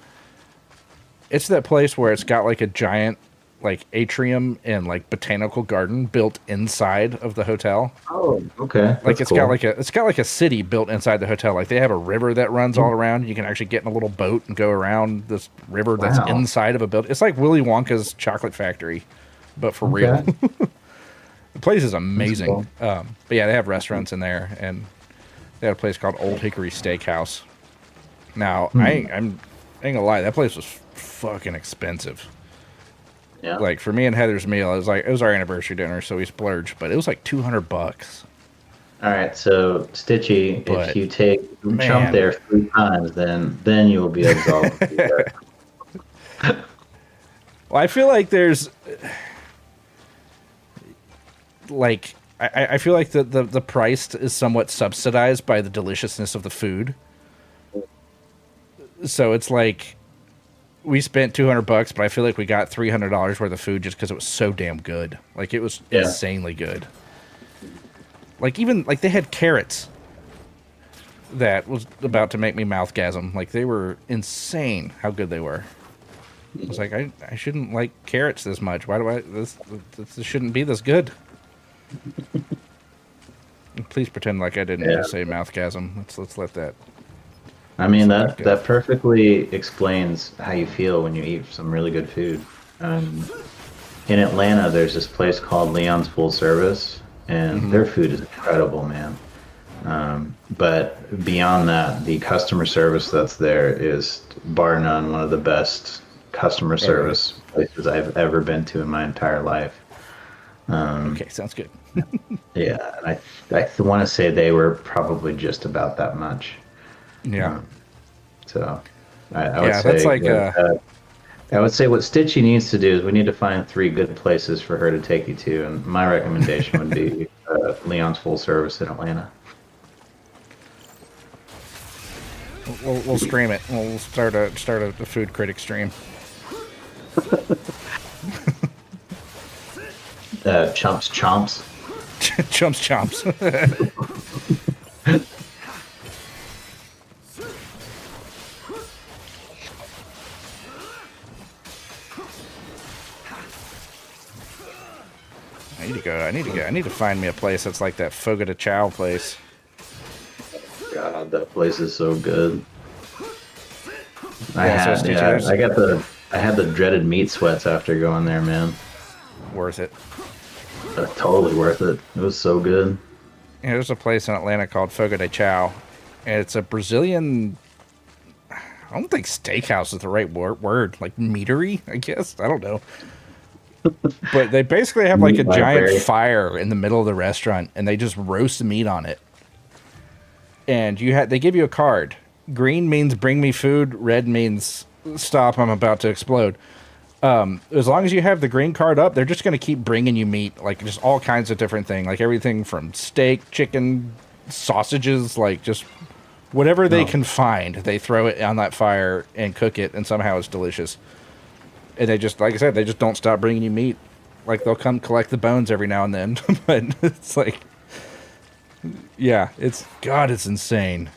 B: it's that place where it's got like a giant like atrium and like botanical garden built inside of the hotel.
H: Oh, okay.
B: Like it's got like a city built inside the hotel. Like they have a river that runs all around. You can actually get in a little boat and go around this river that's inside of a building. It's like Willy Wonka's chocolate factory, but for real. The place is amazing. Cool. But yeah, they have restaurants in there, and they have a place called Old Hickory Steakhouse. Now, I ain't gonna lie, that place was fucking expensive.
H: Yeah.
B: Like for me and Heather's meal, it was our anniversary dinner, so we splurged, but it was like $200.
H: All right, so Stitchy,
B: But,
H: if you take
B: man.
H: jump there 3 times, then you will be absolved.
B: Well, I feel like there's like I feel like the price is somewhat subsidized by the deliciousness of the food. So it's like we spent $200, but I feel like we got $300 worth of food just because it was so damn good. Like it was insanely good. Like even like they had carrots that was about to make me mouthgasm. Like they were insane how good they were. I was like, I shouldn't like carrots this much. Why do this shouldn't be this good? Please pretend like I didn't just say mouthgasm. Let's let that.
H: I mean that perfectly explains how you feel when you eat some really good food. In Atlanta, there's this place called Leon's Full Service, and their food is incredible, man. But beyond that, the customer service that's there is bar none one of the best customer service places I've ever been to in my entire life.
B: Okay, sounds good.
H: Yeah, I want to say they were probably just about that much.
B: Yeah.
H: So I would say
B: that's like
H: I would say what Stitchy needs to do is we need to find 3 good places for her to take you to, and my recommendation would be Leon's Full Service in Atlanta.
B: We'll stream it. We'll start a food critic stream.
H: Chomps Chomps.
B: Chomps. I need to find me a place that's like that Fogo de Chao place.
H: God, that place is so good. I
B: Yeah,
H: had the dreaded meat sweats after going there, man.
B: Worth it.
H: Totally worth it. It was so good.
B: Yeah, there's a place in Atlanta called Fogo de Chao, and it's a Brazilian. I don't think steakhouse is the right word. Like meatery, I guess. I don't know. But they basically have like a giant fire in the middle of the restaurant, and they just roast the meat on it. And they give you a card. Green means bring me food. Red means stop, I'm about to explode. As long as you have the green card up, they're just going to keep bringing you meat, like just all kinds of different things, like everything from steak, chicken, sausages, like just whatever they can find. They throw it on that fire and cook it, and somehow it's delicious. And they just, like I said, they just don't stop bringing you meat. Like they'll come collect the bones every now and then, but it's like, yeah, it's insane.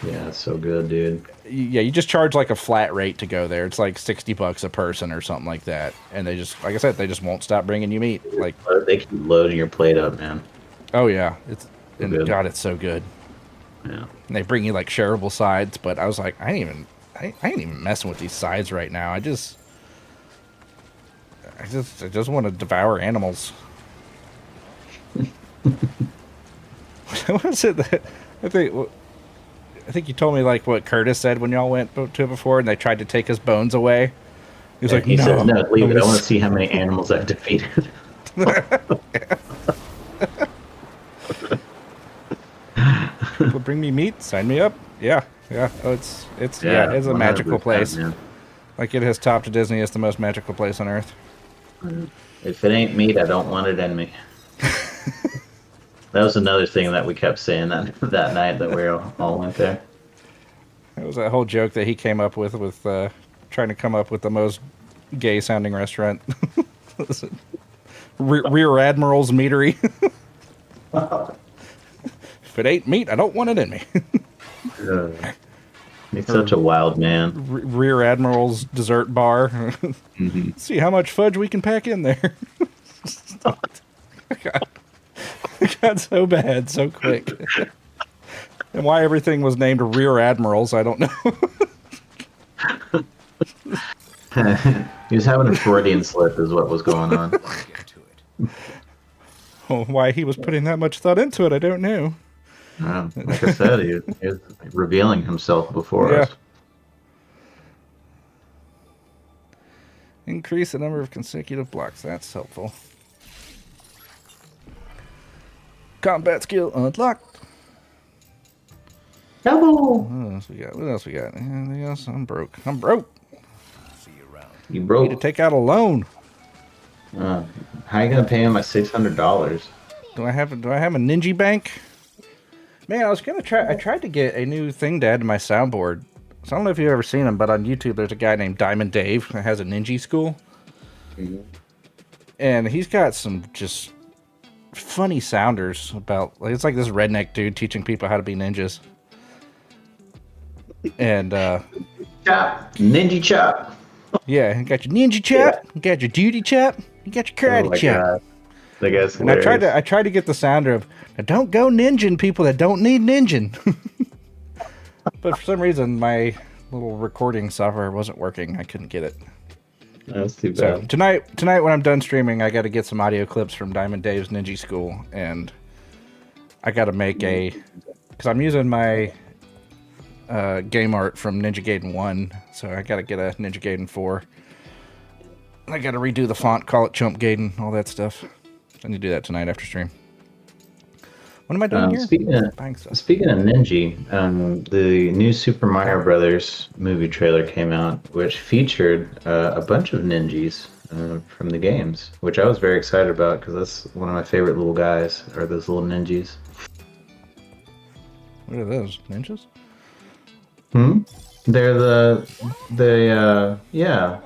H: Yeah, it's so good, dude.
B: Yeah, you just charge like a flat rate to go there. It's like $60 a person or something like that. And they just, like I said, they just won't stop bringing you meat. Like
H: they keep loading your plate up, man.
B: Oh yeah,
H: Good.
B: God, it's so good.
H: Yeah.
B: And they bring you like shareable sides, but I was like, I ain't even messing with these sides right now. I just want to devour animals. What was it that I think you told me like what Curtis said when y'all went to it before, and they tried to take his bones away. He was like,
H: he says, "No, leave it. I want to
B: to
H: see how many animals I've defeated."
B: People bring me meat, sign me up. Yeah. Oh, it's a magical place.
H: Man.
B: Like it has topped Disney as the most magical place on earth.
H: If it ain't meat, I don't want it in me. That was another thing that we kept saying that night that we all went there.
B: It was that whole joke that he came up with trying to come up with the most gay-sounding restaurant. Rear Admiral's Meatery. If it ain't meat, I don't want it in me.
H: He's such a wild man.
B: Rear Admiral's Dessert Bar.
H: Mm-hmm.
B: See how much fudge we can pack in there. It got so bad so quick. And why everything was named Rear Admirals, I don't know.
H: He was having a Freudian slip is what was going on.
B: Oh, why he was putting that much thought into it, I don't know.
H: Like I said, he was revealing himself before us.
B: Increase the number of consecutive blocks. That's helpful. Combat skill unlocked.
H: Double.
B: What else we got? What else we got? Anything else? I'm broke. I'm broke.
H: You
B: Need to
H: broke.
B: take out a loan.
H: How you gonna pay him my $600?
B: Do I have a Ninja bank? Man, I was gonna try. I tried to get a new thing to add to my soundboard. So I don't know if you've ever seen him, but on YouTube there's a guy named Diamond Dave that has a ninja school, and he's got some just funny sounders about. Like, it's like this redneck dude teaching people how to be ninjas. And
H: Chop. Ninja chop.
B: yeah, you got your ninja chop, you got your duty chop, you got your
H: Oh
B: karate
H: my
B: chop.
H: god. That guy's
B: And I
H: hilarious.
B: tried to get the sounder of now don't go ninjin people that don't need ninjin. But for some reason my little recording software wasn't working. I couldn't get it.
H: That's too
B: So
H: bad.
B: tonight when I'm done streaming, I got to get some audio clips from Diamond Dave's Ninja School, and I got to make because I'm using my game art from Ninja Gaiden 1, so I got to get a Ninja Gaiden 4. I got to redo the font, call it Chump Gaiden, all that stuff. I need to do that tonight after stream. What am I doing here? Buying stuff.
H: Speaking of Ninja, the new Super Mario Brothers movie trailer came out, which featured a bunch of ninjas from the games, which I was very excited about because that's one of my favorite little guys, are those little ninjas.
B: What are those? Ninjas?
H: They're yeah.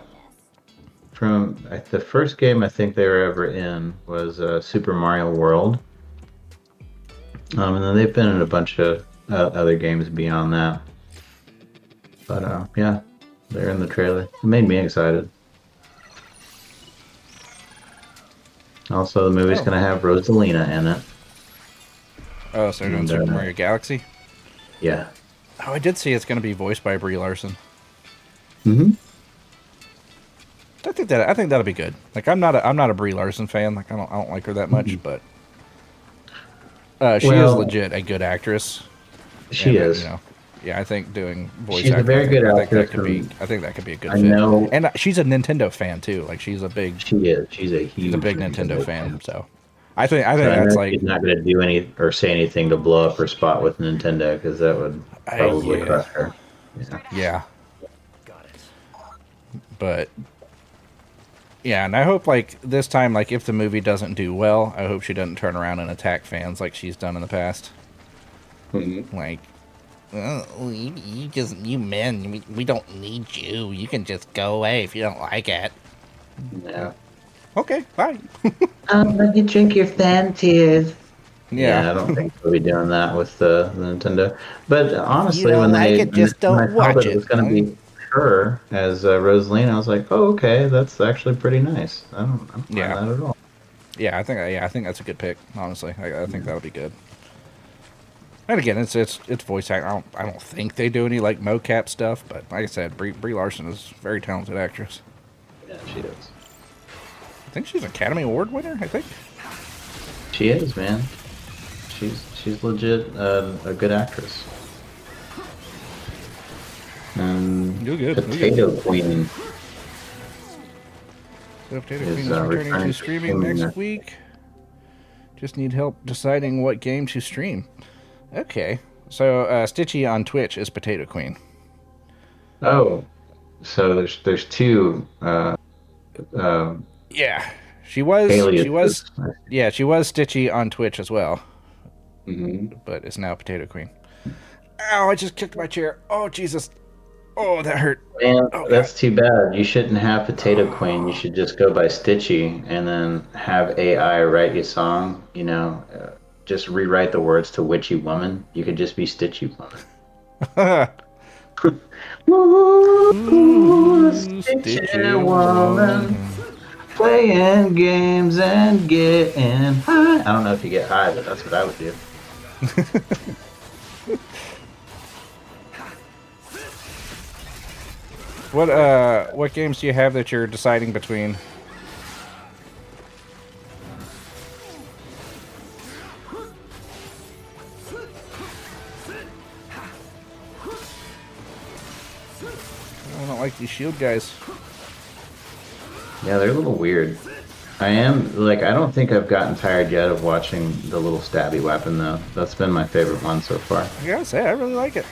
H: From the first game I think they were ever in was Super Mario World. And then they've been in a bunch of other games beyond that. But yeah, they're in the trailer. It made me excited. Also, the movie's gonna have Rosalina in it.
B: Oh, so they're doing
H: And,
B: Super Mario Galaxy?
H: Yeah.
B: Oh, I did see it's going to be voiced by Brie Larson.
H: Mm-hmm.
B: I think that'll be good. Like I'm not a Brie Larson fan. Like I don't like her that much, but she is
H: Well,
B: legit a good actress.
H: She
B: And,
H: is.
B: You know, yeah, I think doing voice
H: She's a
B: acting.
H: very good
B: I think that
H: actress
B: could be.
H: and
B: I think that could be a good
H: I
B: fit.
H: know-
B: And she's a Nintendo fan too. Like she's a big.
H: She is. She's a
B: She's a big
H: huge
B: Nintendo fan. So I think
H: So I
B: that's
H: know
B: like.
H: she's not going to do any or say anything to blow up her spot with Nintendo because that would probably
B: yeah.
H: crush her. Yeah.
B: Yeah. But yeah, and I hope like this time, like if the movie doesn't do well, I hope she doesn't turn around and attack fans like she's done in the past. Like, oh, you men, we don't need you. You can just go away if you don't like it.
H: Yeah.
B: Okay, bye.
H: Let you drink your fan tears. Yeah,
B: Yeah.
H: I don't think we'll be doing that with the Nintendo. But honestly,
B: don't
H: when
B: like
H: they
B: it, just
H: when
B: don't
H: I saw
B: watch
H: that
B: it.
H: it was going to be her as Rosalina, I was like, oh, okay, that's actually pretty nice. I don't mind
B: Yeah.
H: that at all.
B: Yeah, I think that's a good pick. Honestly, I think that'll be good. And again, it's voice acting. I don't think they do any like mocap stuff, but like I said, Brie Larson is a very talented actress.
H: Yeah, she is.
B: I think she's an Academy Award winner. I think.
H: She is, man. She's legit a good actress.
B: You're good.
H: Potato Queen.
B: Potato
H: Is,
B: Queen is
H: returning
B: returning
H: to
B: to streaming
H: streaming
B: next
H: next-
B: week. Just need help deciding what game to stream. Okay, so Stitchy on Twitch is Potato Queen.
H: Oh, so there's two.
B: Yeah, she was
H: aliases.
B: Stitchy on Twitch as well,
H: Mhm.
B: but it's now Potato Queen. Ow! I just kicked my chair. Oh Jesus! Oh, that hurt.
H: Man,
B: Oh,
H: that's too bad. You shouldn't have Potato Queen. You should just go by Stitchy and then have AI write you a song. You know, just rewrite the words to Witchy Woman. You could just be Stitchy Woman. Ooh, Stitchy Woman, playing games and getting high. I don't know if you get high, but that's what I would do.
B: What games do you have that you're deciding between? I don't like these shield guys.
H: Yeah, they're a little weird. I am like I don't think I've gotten tired yet of watching the little stabby weapon though. That's been my favorite one so far.
B: I gotta say, I really like it.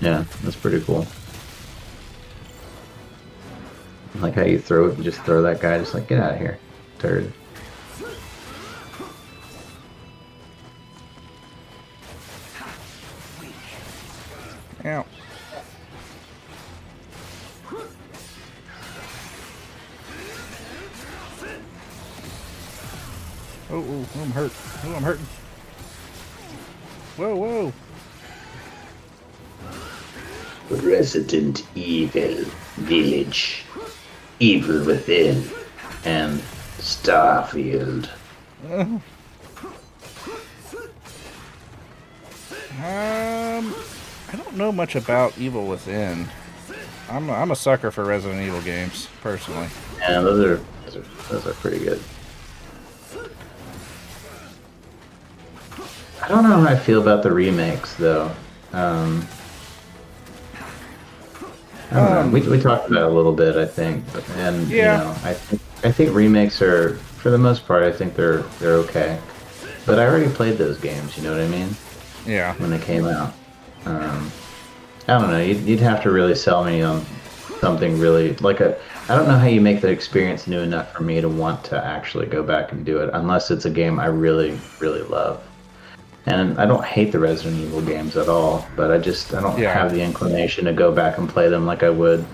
H: Yeah, that's pretty cool. Like how you throw it, just throw that guy, just like get out of here, turd.
B: Ow. Oh, I'm hurt. Oh, I'm hurting. Whoa, whoa.
H: Resident Evil Village, Evil Within, and Starfield.
B: I don't know much about Evil Within. I'm a sucker for Resident Evil games, personally.
H: Yeah, those are pretty good. I don't know how I feel about the remakes though. I don't know. We talked about it a little bit, I think, and
B: Yeah.
H: you know, I think remakes are, for the most part, I think they're okay. But I already played those games. You know what I mean?
B: Yeah.
H: When they came out. I don't know. You'd have to really sell me on something really like a. I don't know how you make the experience new enough for me to want to actually go back and do it, unless it's a game I really, really love. And I don't hate the Resident Evil games at all, but I don't have the inclination to go back and play them like I would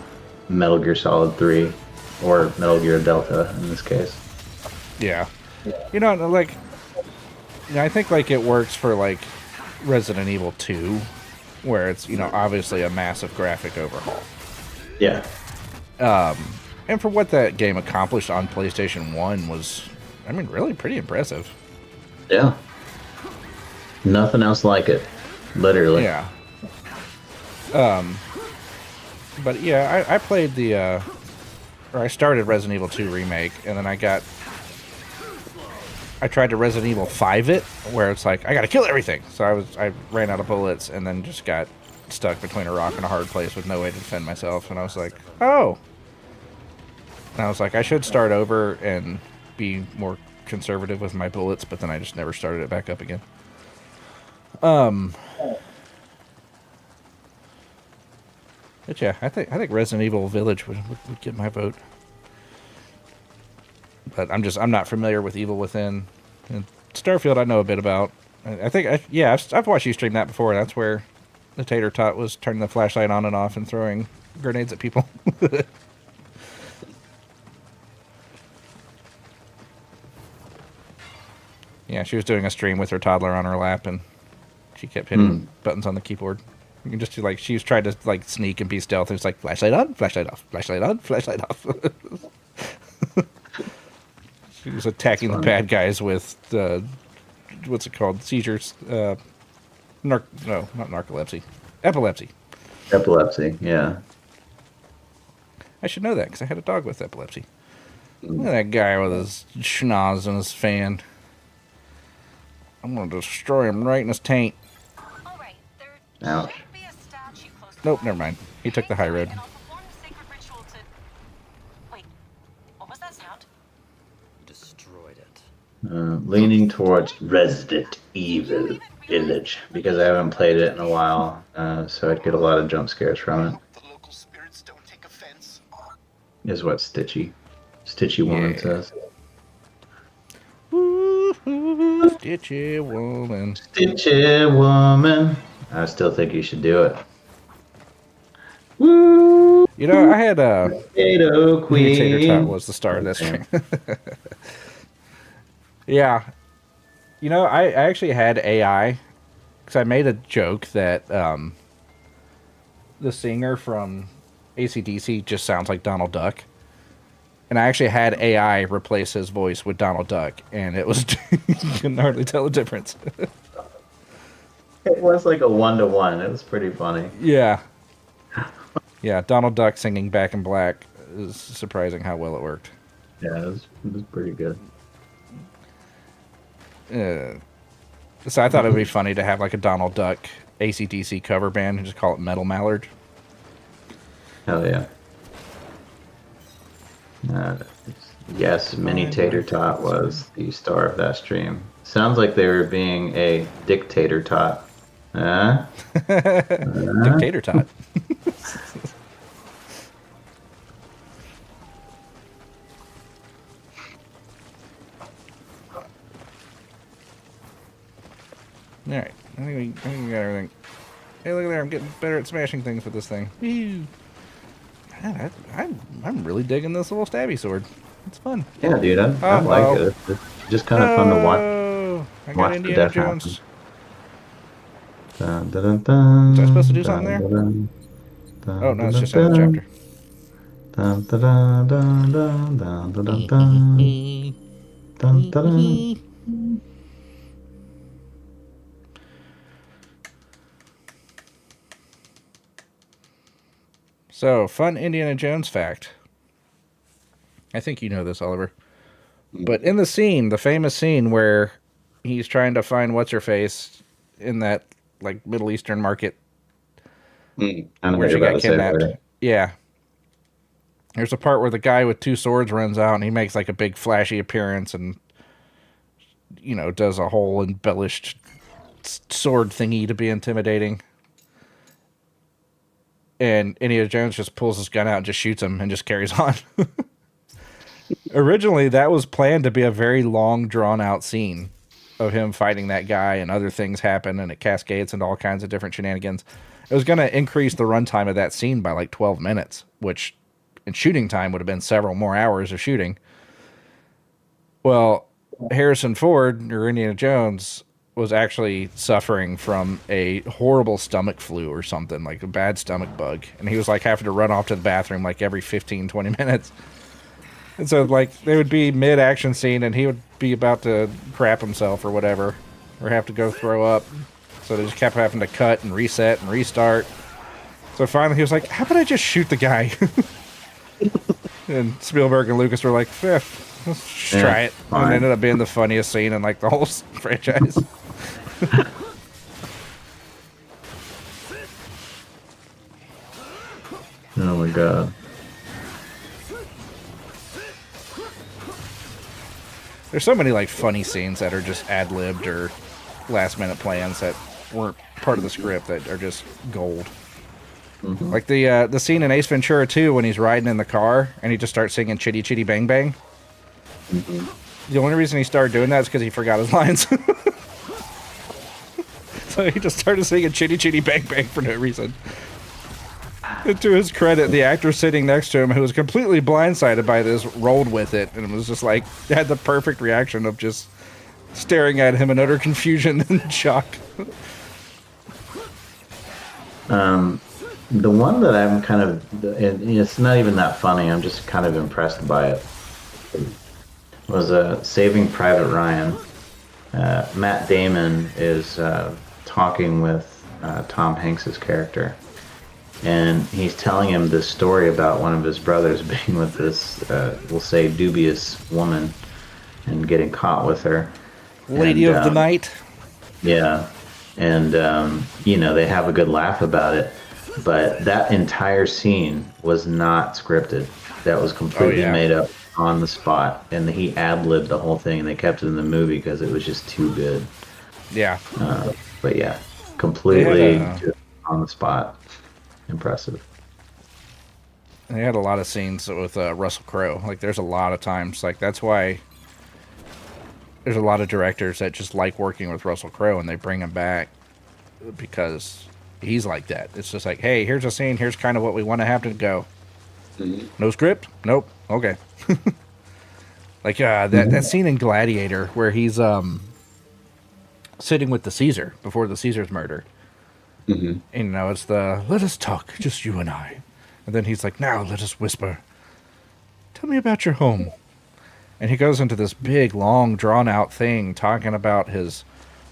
H: Metal Gear Solid 3 or Metal Gear Delta in this case.
B: Yeah. You know, like, I think like it works for like Resident Evil 2, where it's, you know, obviously a massive graphic overhaul.
H: Yeah.
B: And for what that game accomplished on PlayStation 1 was, I mean, really pretty impressive.
H: Yeah. Nothing else like it. Literally.
B: Yeah. But yeah, I played or I started Resident Evil 2 Remake, and then I tried to Resident Evil 5 it, where it's like, I gotta kill everything. So I ran out of bullets, and then just got stuck between a rock and a hard place with no way to defend myself, and I was like, oh. And I was like, I should start over and be more conservative with my bullets, but then I just never started it back up again. But yeah, I think Resident Evil Village would get my vote. But I'm not familiar with Evil Within. And Starfield I know a bit about. I've watched you stream that before. That's where the tater tot was turning the flashlight on and off and throwing grenades at people. Yeah, she was doing a stream with her toddler on her lap, and she kept hitting buttons on the keyboard. You can just do like, she was trying to like sneak and be stealth. It's like flashlight on, flashlight off, flashlight on, flashlight off. She was attacking the bad guys with what's it called? Seizures. No, not narcolepsy. Epilepsy.
H: Epilepsy, yeah.
B: I should know that because I had a dog with epilepsy. Look at that guy with his schnoz and his fan. I'm gonna destroy him right in his taint.
E: All right, there
H: Ouch.
E: should be a statue close to
B: Nope,
E: the
B: never mind. He took the high road.
E: And I'll perform the sacred ritual to... Wait, what was that sound?
C: Destroyed it.
H: Leaning towards Resident Evil Village because I haven't played it in a while, so I'd get a lot of jump scares from it.
F: The local spirits don't take offense.
H: Is what Stitchy Woman says.
B: Woo-hoo, Stitchy woman.
H: Stitchy Woman. I still think you should do it. Woo!
B: You know, I had
H: Potato Queen.
B: Tater Tot was the star of this stream. Yeah. You know, I actually had AI, because I made a joke that the singer from AC/DC just sounds like Donald Duck. And I actually had AI replace his voice with Donald Duck, and it was, you couldn't hardly tell the difference.
H: It was like a 1-to-1. It was pretty funny.
B: Yeah. Yeah, Donald Duck singing Back in Black is surprising how well it worked.
H: Yeah, it was pretty good.
B: So I thought it would be funny to have like a Donald Duck AC/DC cover band and just call it Metal Mallard.
H: Hell yeah. Yes, Mini
B: Find
H: Tater
B: my
H: Tot
B: face.
H: was the star of that stream. Sounds like they were being a dictator tot. Huh?
B: Dictator Tot. Alright, I think we got everything. Hey, look at there, I'm getting better at smashing things with this thing. Woo. Man, I'm really digging this little stabby sword. It's fun.
H: Yeah, dude, I like it. It's just kind of fun to watch
B: Oh, I got
H: watch the
B: Indiana
H: death
B: Jones.
H: happen. Dun, dun, dun,
B: Was I supposed to do
H: dun,
B: something there?
H: dun, dun,
B: Oh, no,
H: dun,
B: it's
H: dun,
B: just end of the
H: dun,
B: chapter.
H: dun, dun, dun, dun, dun, dun, dun, dun, dun, dun, dun.
B: So, fun Indiana Jones fact. I think you know this, Oliver. But in the scene, the famous scene where he's trying to find what's-her-face in that, like, Middle Eastern market
H: I know
B: where
H: what
B: she
H: you're about
B: got
H: to say
B: kidnapped.
H: later.
B: Yeah. There's a part where the guy with two swords runs out and he makes, like, a big flashy appearance and, you know, does a whole embellished sword thingy to be intimidating. And Indiana Jones just pulls his gun out and just shoots him and just carries on. Originally, that was planned to be a very long, drawn-out scene of him fighting that guy, and other things happen, and it cascades into all kinds of different shenanigans. It was going to increase the runtime of that scene by like 12 minutes, which in shooting time would have been several more hours of shooting. Well, Harrison Ford, or Indiana Jones, was actually suffering from a horrible stomach flu or something, like a bad stomach bug. And he was like having to run off to the bathroom like every 15, 20 minutes. And so, like, they would be mid-action scene, and he would be about to crap himself or whatever, or have to go throw up. So they just kept having to cut and reset and restart. So finally he was like, how about I just shoot the guy? And Spielberg and Lucas were like, let's try it.
H: fine.
B: And it ended up being the funniest scene in, like, the whole franchise.
H: Oh my god.
B: There's so many, like, funny scenes that are just ad-libbed or last-minute plans that weren't part of the script that are just gold.
H: Mm-hmm.
B: Like the scene in Ace Ventura 2 when he's riding in the car and he just starts singing Chitty Chitty Bang Bang.
H: Mm-hmm.
B: The only reason he started doing that is because he forgot his lines. So he just started singing Chitty Chitty Bang Bang for no reason. And to his credit, the actor sitting next to him, who was completely blindsided by this, rolled with it and was just like, had the perfect reaction of just staring at him in utter confusion and shock.
H: The one that I'm kind of, it's not even that funny, I'm just kind of impressed by it, was Saving Private Ryan. Matt Damon is talking with Tom Hanks's character, and he's telling him this story about one of his brothers being with this, we'll say, dubious woman and getting caught with her.
B: Lady of the night.
H: Yeah, and you know, they have a good laugh about it, but that entire scene was not scripted. That was completely made up on the spot, and he ad-libbed the whole thing, and they kept it in the movie because it was just too good.
B: Yeah.
H: But yeah, completely
B: Yeah.
H: just on the spot. Impressive.
B: They had a lot of scenes with Russell Crowe. Like, there's a lot of times, like, that's why there's a lot of directors that just like working with Russell Crowe, and they bring him back because he's like that. It's just like, hey, here's a scene, here's kind of what we want to have to go. No script? Nope. Okay. Like, that scene in Gladiator where he's sitting with the Caesar before the Caesar's murder. And, you know, it's the, let us talk, just you and I. And then he's like, now let us whisper. Tell me about your home. And he goes into this big, long, drawn-out thing talking about his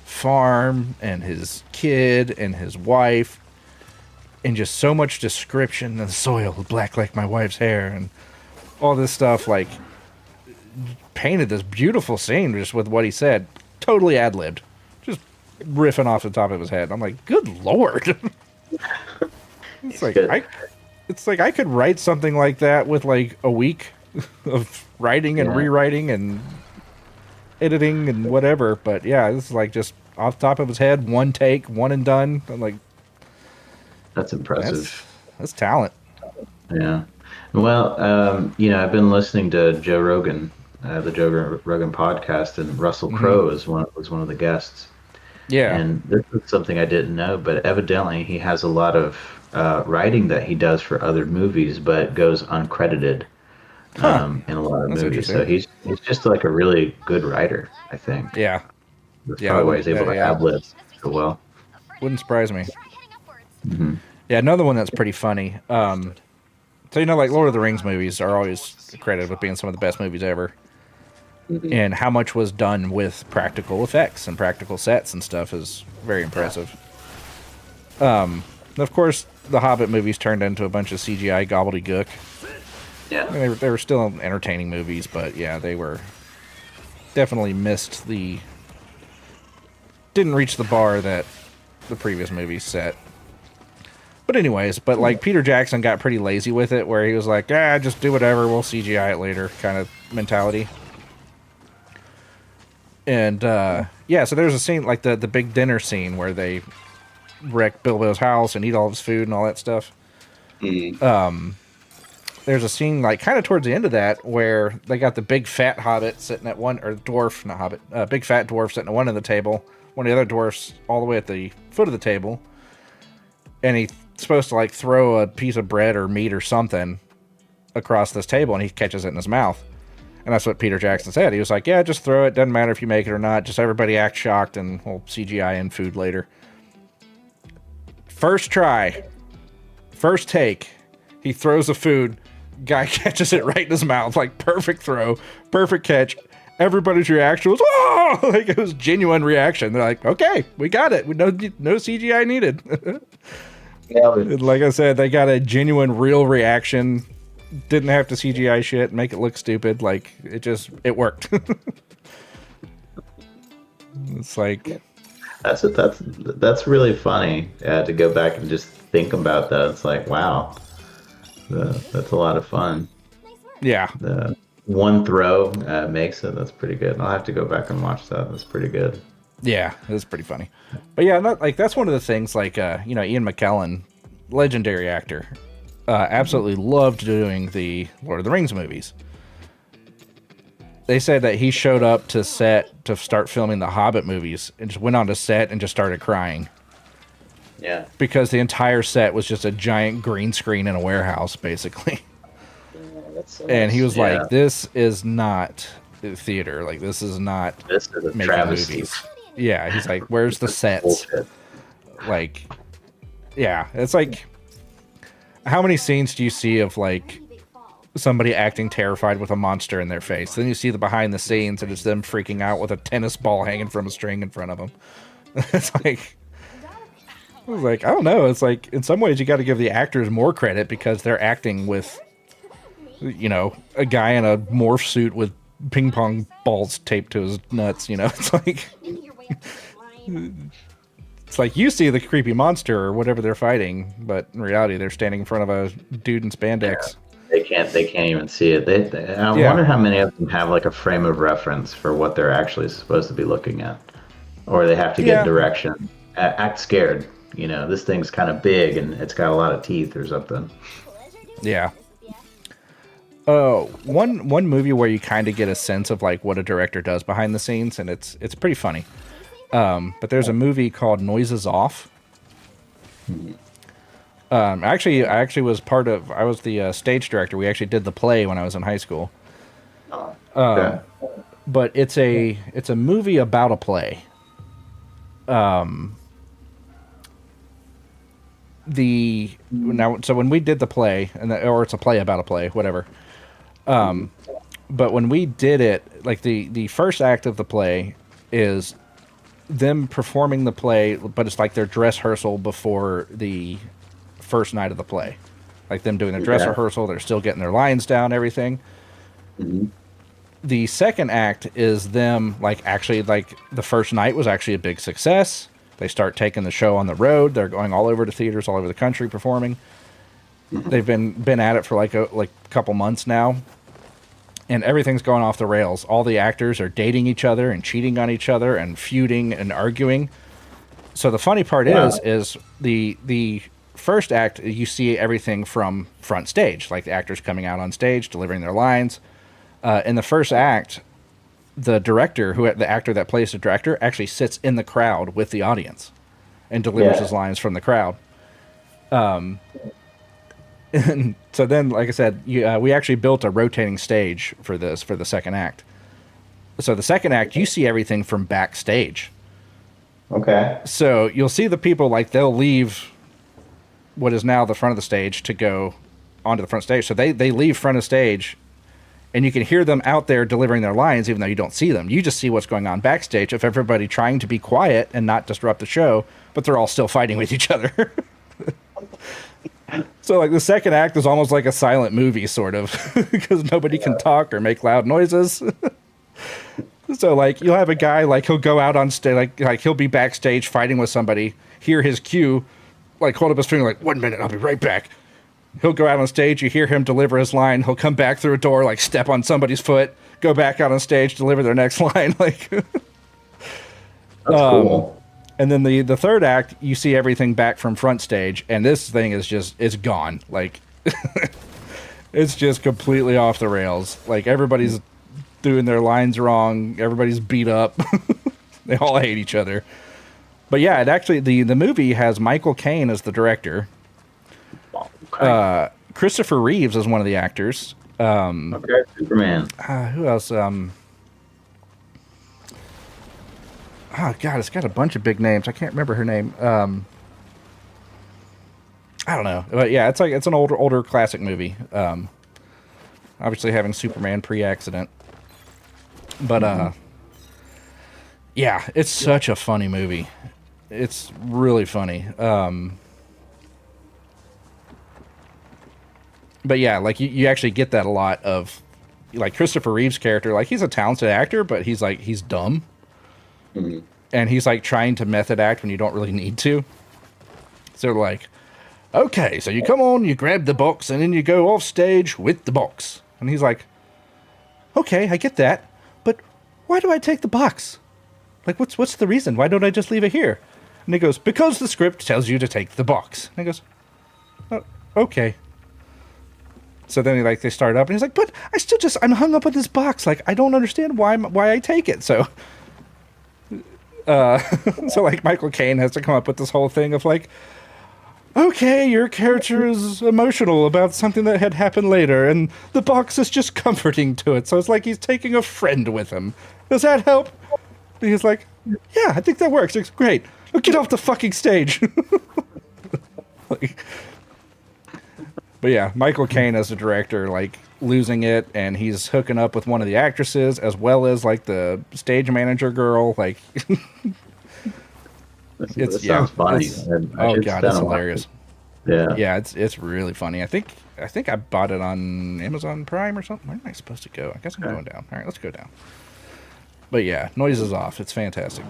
B: farm and his kid and his wife. And just so much description. The soil, black like my wife's hair. And all this stuff, like, painted this beautiful scene just with what he said. Totally ad-libbed. Just riffing off the top of his head. I'm like, good lord. It's like I could write something like that with like a week of writing and rewriting and editing and whatever. But yeah, this is like just off the top of his head, one take, one and done. I'm like,
H: That's impressive.
B: that's talent.
H: Yeah. Well, I've been listening to Joe Rogan, the Joe Rogan podcast, and Russell Crowe was one of the guests.
B: Yeah.
H: And this is something I didn't know, but evidently he has a lot of writing that he does for other movies, but goes uncredited in a lot of
B: That's
H: movies. So
B: interesting.
H: he's just like a really good writer, I think.
B: Yeah.
H: That's
B: Yeah,
H: probably why he's able to
B: yeah.
H: ad-lib so well.
B: Wouldn't surprise me.
D: Try heading upwards.
B: Yeah, another one that's pretty funny. So, like Lord of the Rings movies are always credited with being some of the best movies ever. And how much was done with practical effects and practical sets and stuff is very impressive. Of course, the Hobbit movies turned into a bunch of CGI gobbledygook.
H: Yeah.
B: I mean, they were still entertaining movies, but yeah, they were definitely didn't reach the bar that the previous movies set. But anyways, like Peter Jackson got pretty lazy with it, where he was like, just do whatever, we'll CGI it later kind of mentality. And so there's a scene, like the big dinner scene where they wreck Bilbo's house and eat all of his food and all that stuff. There's a scene, like, kind of towards the end of that, where they got the big fat hobbit sitting at one, or dwarf, not hobbit, big fat dwarf sitting at one end of the table, one of the other dwarfs all the way at the foot of the table, and he's supposed to, like, throw a piece of bread or meat or something across this table, and he catches it in his mouth. And that's what Peter Jackson said. He was like, yeah, just throw it, doesn't matter if you make it or not, just everybody act shocked, and we'll CGI in food later. First try, first take, he throws the food, guy catches it right in his mouth, like perfect throw, perfect catch. Everybody's reaction was, oh, like it was genuine reaction. They're like, okay, we got it. No CGI needed. And like I said, they got a genuine, real reaction. Didn't have to CGI shit, make it look stupid. Like it worked. It's like
H: that's really funny to go back and just think about that. It's like, wow, that's a lot of fun.
B: Yeah.
H: The one throw makes it. That's pretty good. I'll have to go back and watch that. That's pretty good.
B: Yeah, it was pretty funny. But yeah, that's one of the things, like, Ian McKellen, legendary actor, absolutely loved doing the Lord of the Rings movies. They said that he showed up to set to start filming the Hobbit movies and just went on to set and just started crying.
H: Yeah.
B: Because the entire set was just a giant green screen in a warehouse, basically. And he was like, this is not theater. Like, this is not
H: This is a
B: making
H: travesty.
B: movies. Yeah, he's like, where's the sets?
H: Bullshit.
B: Like, yeah, it's like, how many scenes do you see of, like, somebody acting terrified with a monster in their face? Then you see the behind the scenes and it's them freaking out with a tennis ball hanging from a string in front of them. It's like, I was like, I don't know. It's like, in some ways you got to give the actors more credit because they're acting with, a guy in a morph suit with ping pong balls taped to his nuts. It's like, it's like you see the creepy monster or whatever they're fighting, but in reality they're standing in front of a dude in spandex.
H: They can't even see it. I wonder how many of them have like a frame of reference for what they're actually supposed to be looking at, or they have to get direction. Act scared. This thing's kind of big and it's got a lot of teeth or something.
B: Yeah. One movie where you kind of get a sense of like what a director does behind the scenes, and it's pretty funny. But there's a movie called Noises Off. I actually was I was the stage director. We actually did the play when I was in high school.
H: Okay.
B: But it's a movie about a play. So when we did the play, or it's a play about a play, whatever. But when we did it, like the first act of the play is them performing the play, but it's like their dress rehearsal before the first night of the play. Like them doing their dress rehearsal, they're still getting their lines down, everything.
H: Mm-hmm.
B: The second act is them, like, actually, like, the first night was actually a big success. They start taking the show on the road. They're going all over to theaters all over the country performing. They've been at it for like a couple months now. and everything's going off the rails. All the actors are dating each other and cheating on each other and feuding and arguing. So the funny part is the first act, you see everything from front stage, like the actors coming out on stage, delivering their lines. In the first act, the director, the actor that plays the director, actually sits in the crowd with the audience and delivers his lines from the crowd. And so then, like I said, we actually built a rotating stage for this, for the second act. So the second act, you see everything from backstage.
H: Okay.
B: So you'll see the people, like, they'll leave what is now the front of the stage to go onto the front stage. So they leave front of stage, and you can hear them out there delivering their lines, even though you don't see them. You just see what's going on backstage of everybody trying to be quiet and not disrupt the show, but they're all still fighting with each other. So, like, the second act is almost like a silent movie, sort of, because nobody can talk or make loud noises. So, like, you'll have a guy, like, he'll go out on stage, like he'll be backstage fighting with somebody, hear his cue, like, hold up his finger, like, 1 minute, I'll be right back. He'll go out on stage, you hear him deliver his line, he'll come back through a door, like, step on somebody's foot, go back out on stage, deliver their next line, like...
H: That's cool.
B: And then the third act, you see everything back from front stage, and this thing is just, it's gone. Like, it's just completely off the rails. Like, everybody's doing their lines wrong, everybody's beat up, they all hate each other. But yeah, it actually, the movie has Michael Caine as the director.
H: Okay.
B: Christopher Reeves is one of the actors.
H: Okay, Superman.
B: Who else? Oh, God, it's got a bunch of big names. I can't remember her name. I don't know. But yeah, it's an older classic movie. Obviously having Superman pre-accident. But, yeah, it's such a funny movie. It's really funny. But yeah, like, you actually get that a lot of, like, Christopher Reeve's character. Like, he's a talented actor, but he's dumb.
H: Mm-hmm.
B: And he's, like, trying to method act when you don't really need to. So, like, okay, so you come on, you grab the box, and then you go off stage with the box. And he's like, okay, I get that, but why do I take the box? Like, what's the reason? Why don't I just leave it here? And he goes, because the script tells you to take the box. And he goes, oh, okay. So then they start up, and he's like, but I'm hung up on this box. Like, I don't understand why I take it. So... so, like, Michael Caine has to come up with this whole thing of, like, okay, your character is emotional about something that had happened later, and the box is just comforting to it. So it's like he's taking a friend with him. Does that help? And he's like, yeah, I think that works. It's great. Now get off the fucking stage. Like, but yeah, Michael Caine as the director, like, losing it, and he's hooking up with one of the actresses as well as, like, the stage manager girl. Like,
H: It sounds funny.
B: Oh god, it's hilarious.
H: Yeah,
B: it's really funny. I think I bought it on Amazon Prime or something. Where am I supposed to go? I guess I'm going down. All right, let's go down. But yeah, Noise is Off. It's fantastic.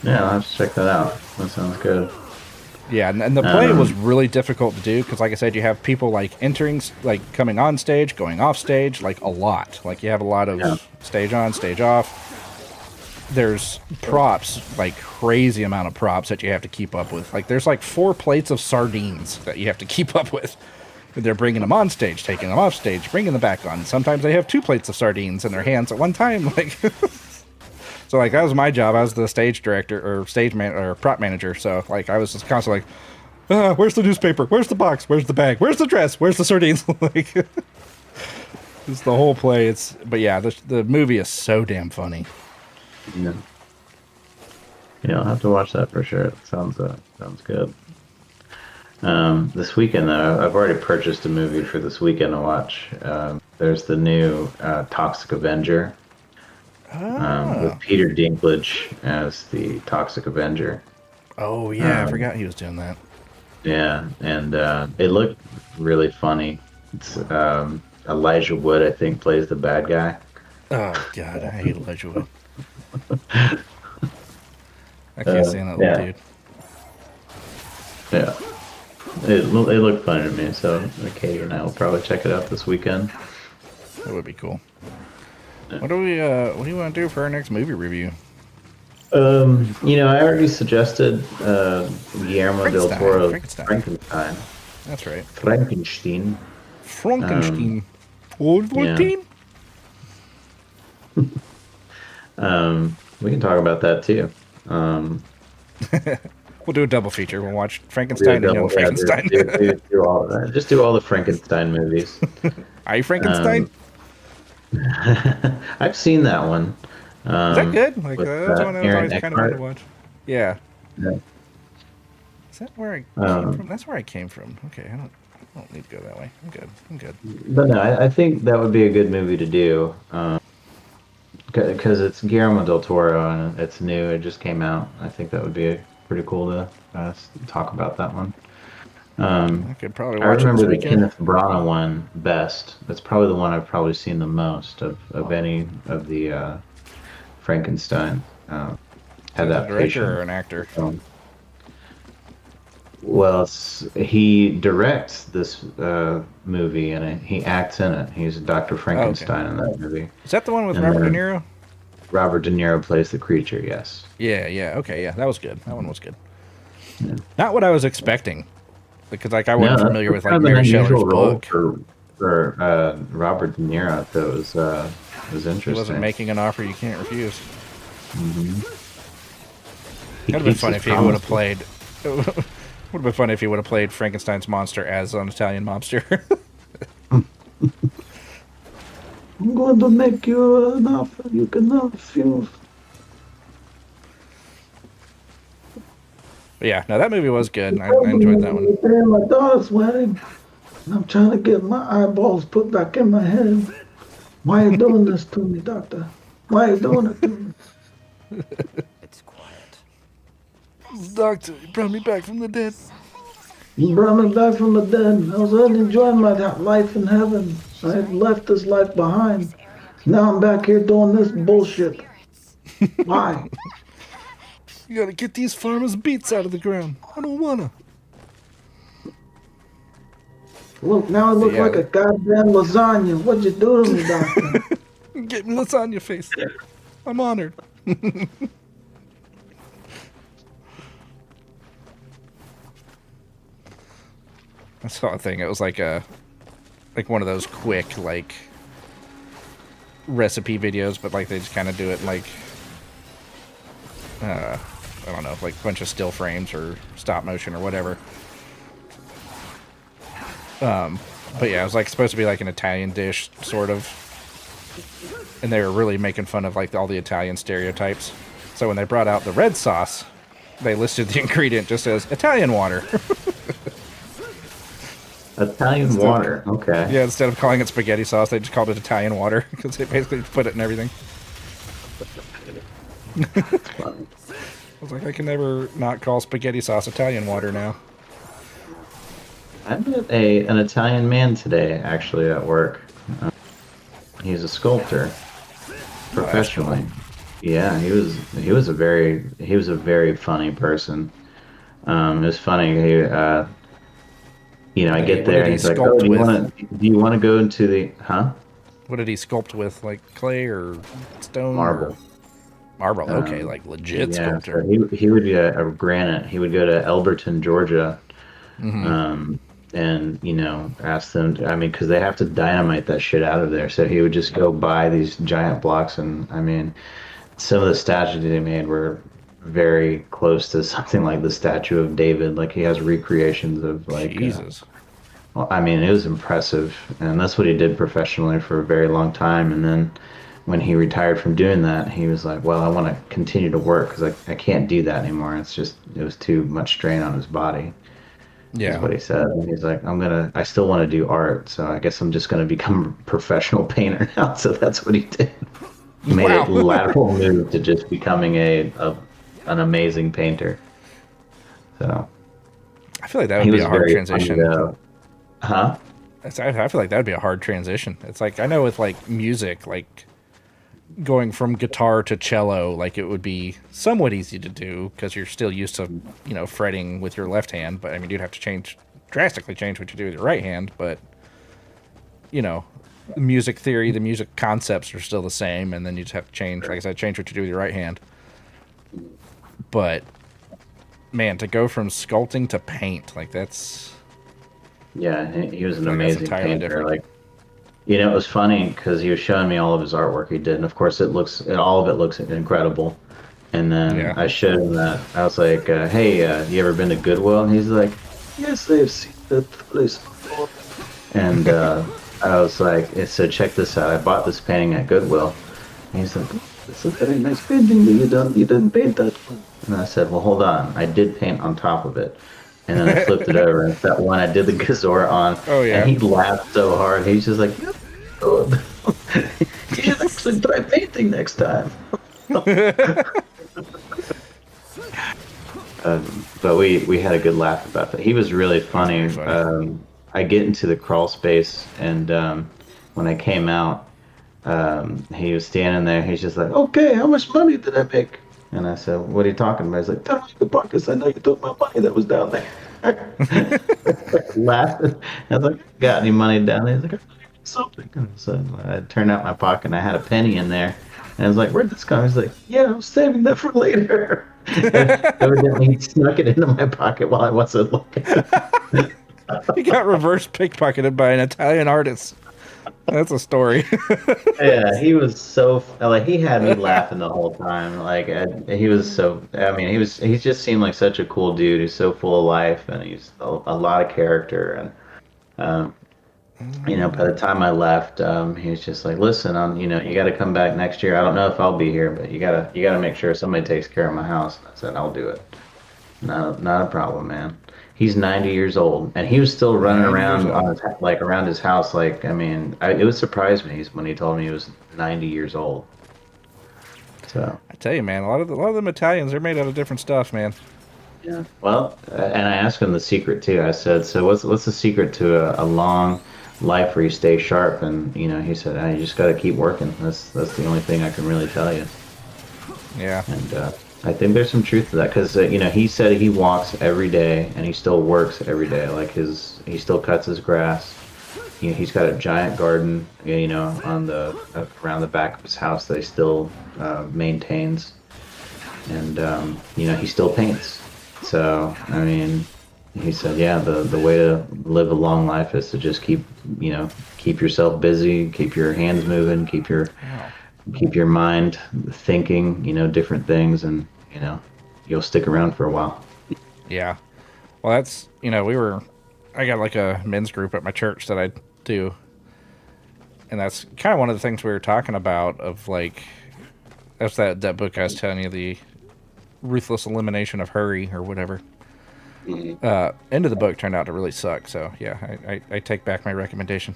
H: Yeah, I'll have to check that out. That sounds good.
B: Yeah, and the play was really difficult to do because, like I said, you have people, like, entering, like, coming on stage, going off stage, like, a lot. Like, you have a lot of stage on, stage off. There's props, like, crazy amount of props that you have to keep up with. Like, there's, like, 4 plates of sardines that you have to keep up with. They're bringing them on stage, taking them off stage, bringing them back on. Sometimes they have 2 plates of sardines in their hands at one time. Like... So, like, that was my job. I was the stage director or or prop manager. So, like, I was just constantly like, where's the newspaper? Where's the box? Where's the bag? Where's the dress? Where's the sardines? Like, it's the whole play. But yeah, the movie is so damn funny.
H: Yeah, I'll have to watch that for sure. It sounds good. This weekend, though, I've already purchased a movie for this weekend to watch. There's the new Toxic Avenger. With Peter Dinklage as the Toxic Avenger.
B: Oh yeah, I forgot he was doing that.
H: Yeah, and it looked really funny. It's Elijah Wood, I think, plays the bad guy.
B: Oh god, I hate Elijah Wood. I can't stand that little dude.
H: Yeah, it looked funny to me, so Katie and I will probably check it out this weekend.
B: That would be cool. What do we? What do you want to do for our next movie review?
H: I already suggested Guillermo del Toro's Frankenstein.
B: That's right.
H: Frankenstein.
B: Frankenstein. Old
H: yeah.
B: 14?
H: We can talk about that too.
B: We'll do a double feature. We'll watch Frankenstein and Young Frankenstein.
H: Do all of that. Just do all the Frankenstein movies.
B: Are you Frankenstein?
H: I've seen that one.
B: Is that good? Like
H: with,
B: that's one I was
H: Aaron
B: always kind of wanted to watch. Yeah.
H: Yeah.
B: Is that where I came from? That's where I came from. Okay, I don't need to go that way. I'm good.
H: But no, I think that would be a good movie to do. Because it's Guillermo del Toro and it's new. It just came out. I think that would be pretty cool to talk about that one.
B: I could probably
H: I
B: watch
H: remember
B: it
H: the
B: this weekend.
H: Kenneth Branagh one best. That's probably the one I've probably seen the most of any of the Frankenstein
B: Is he a
H: adaptation.
B: director or an actor?
H: Well, he directs this movie and he acts in it. He's Dr. Frankenstein in that movie.
B: Is that the one with
H: And
B: Robert De
H: then
B: Niro?
H: Robert De Niro plays the creature, yes.
B: Yeah. Okay, yeah, that was good. That one was good.
H: Yeah.
B: Not what I was expecting, because like I wasn't
H: that's
B: familiar with like
H: kind of an
B: Mary
H: unusual
B: Shelley's
H: role
B: book.
H: for Robert De Niro. That was interesting.
B: He wasn't making an offer you can't refuse.
H: Mm-hmm.
B: It'd have been fun if he would have played. Would have been fun if he would have played Frankenstein's monster as an Italian mobster.
H: I'm going to make you an offer you cannot refuse.
B: But yeah, no, that movie was good. I enjoyed that one.
H: At my daughter's wedding, and I'm trying to get my eyeballs put back in my head. Why are you doing this to me, doctor? Why are you doing it to me?
C: It's quiet.
B: Doctor, you brought me back from the dead.
H: You brought me back from the dead. I was enjoying my life in heaven. I had left this life behind. Now I'm back here doing this bullshit. Why?
B: You gotta get these farmers' beets out of the ground. I don't wanna.
H: Look, now I look like a goddamn lasagna. What'd you do to me, doctor?
B: Get me lasagna face. I'm honored. I saw a thing. It was like one of those quick like recipe videos, but like they just kind of do it like I don't know, like a bunch of still frames or stop motion or whatever. But yeah, it was like supposed to be like an Italian dish, sort of, and they were really making fun of like all the Italian stereotypes. So when they brought out the red sauce, they listed the ingredient just as Italian water.
H: Italian water. Okay.
B: Yeah, instead of calling it spaghetti sauce, they just called it Italian water because they basically put it in everything. I was like, I can never not call spaghetti sauce Italian water now.
H: I met an Italian man today, actually, at work. He's a sculptor, professionally. Yeah, he was a very funny person. It was funny. I get there and he's like, "Oh, do you want to go into the huh?"
B: What did he sculpt with, like clay or stone?
H: Marble.
B: Marble. Okay, like legit sculptor.
H: So he would granite. He would go to Elberton, Georgia, and ask them. Because they have to dynamite that shit out of there. So he would just go buy these giant blocks, and some of the statues they made were very close to something like the statue of David. Like he has recreations of like
B: Jesus.
H: It was impressive, and that's what he did professionally for a very long time. And then when he retired from doing that, he was like, "Well, I want to continue to work because I can't do that anymore. It was too much strain on his body."
B: Yeah,
H: is what he said. And he's like, I still want to do art, so I guess I'm just going to become a professional painter now. So that's what he did. He made a lateral move to just becoming an amazing painter. So
B: I feel like that would be a hard transition.
H: Huh?
B: I feel like that would be a hard transition. It's like, I know with like music, like going from guitar to cello, like it would be somewhat easy to do because you're still used to, fretting with your left hand. But you'd have to drastically change what you do with your right hand. But, music theory, the music concepts are still the same, and then you just have to change, like I said, change what you do with your right hand. But man, to go from sculpting to paint, like that's
H: Yeah, he was an
B: like that's
H: amazing
B: entirely
H: painter.
B: different.
H: Like, you know, it was funny because he was showing me all of his artwork he did, and of course, all of it looks incredible. And then
B: Yeah.
H: I showed him that. I was like, "Hey, you ever been to Goodwill?" And he's like, "Yes, I've seen that place before." And I was like, "So check this out. I bought this painting at Goodwill." And he's like, "Oh, it's a very nice painting, but you didn't paint that one." And I said, "Well, hold on. I did paint on top of it." And then I flipped it over, and it's that one I did the Gazora on.
B: Oh, yeah.
H: And he laughed so hard. He's just like, "Yep, good. You should actually try painting next time." But we had a good laugh about that. He was really funny.
B: That's very funny.
H: I get into the crawl space, and when I came out, he was standing there. He's just like, "Okay, how much money did I make?" And I said, "What are you talking about?" He's like, "Tell me the pockets. I know you took my money that was down there." Laughing. I was like, "Got any money down there?" He's like, "I got something." And so I turned out my pocket, and I had a penny in there. And I was like, "Where'd this come?" He's like, "Yeah, I'm saving that for later." Evidently, he snuck it into my pocket while I wasn't looking.
B: He got reverse pickpocketed by an Italian artist. That's a story.
H: Yeah, he was so like he had me laughing the whole time. Like he was so. I mean, he just seemed like such a cool dude. He's so full of life, and he's a lot of character. And you know, by the time I left, he was just like, "Listen, you know, you got to come back next year. I don't know if I'll be here, but you gotta make sure somebody takes care of my house." And I said, "I'll do it. Not a problem, man." He's 90 years old, and he was still running
B: 90
H: around
B: years old.
H: like around his house. Like, I mean, it would surprise me when he told me he was 90 years old. So,
B: I tell you, man, a lot of them Italians, they're made out of different stuff, man.
H: yeah. Well, and I asked him the secret too. I said, "So what's the secret to a long life where you stay sharp?" And you know, he said, "You just got to keep working. That's the only thing I can really tell you."
B: Yeah.
H: And I think there's some truth to that because you know he said he walks every day and he still works every day. Like he still cuts his grass. You know, he's got a giant garden, you know, on the around the back of his house that he still maintains, and you know he still paints. So I mean, he said, yeah, the way to live a long life is to just keep yourself busy, keep your hands moving, keep your mind thinking, you know, different things, and you know, you'll stick around for a while.
B: Yeah. Well, that's, you know, I got like a men's group at my church that I do. And that's kind of one of the things we were talking about of like, that's that book I was telling you, the Ruthless Elimination of Hurry or whatever. End of the book turned out to really suck. So yeah, I take back my recommendation.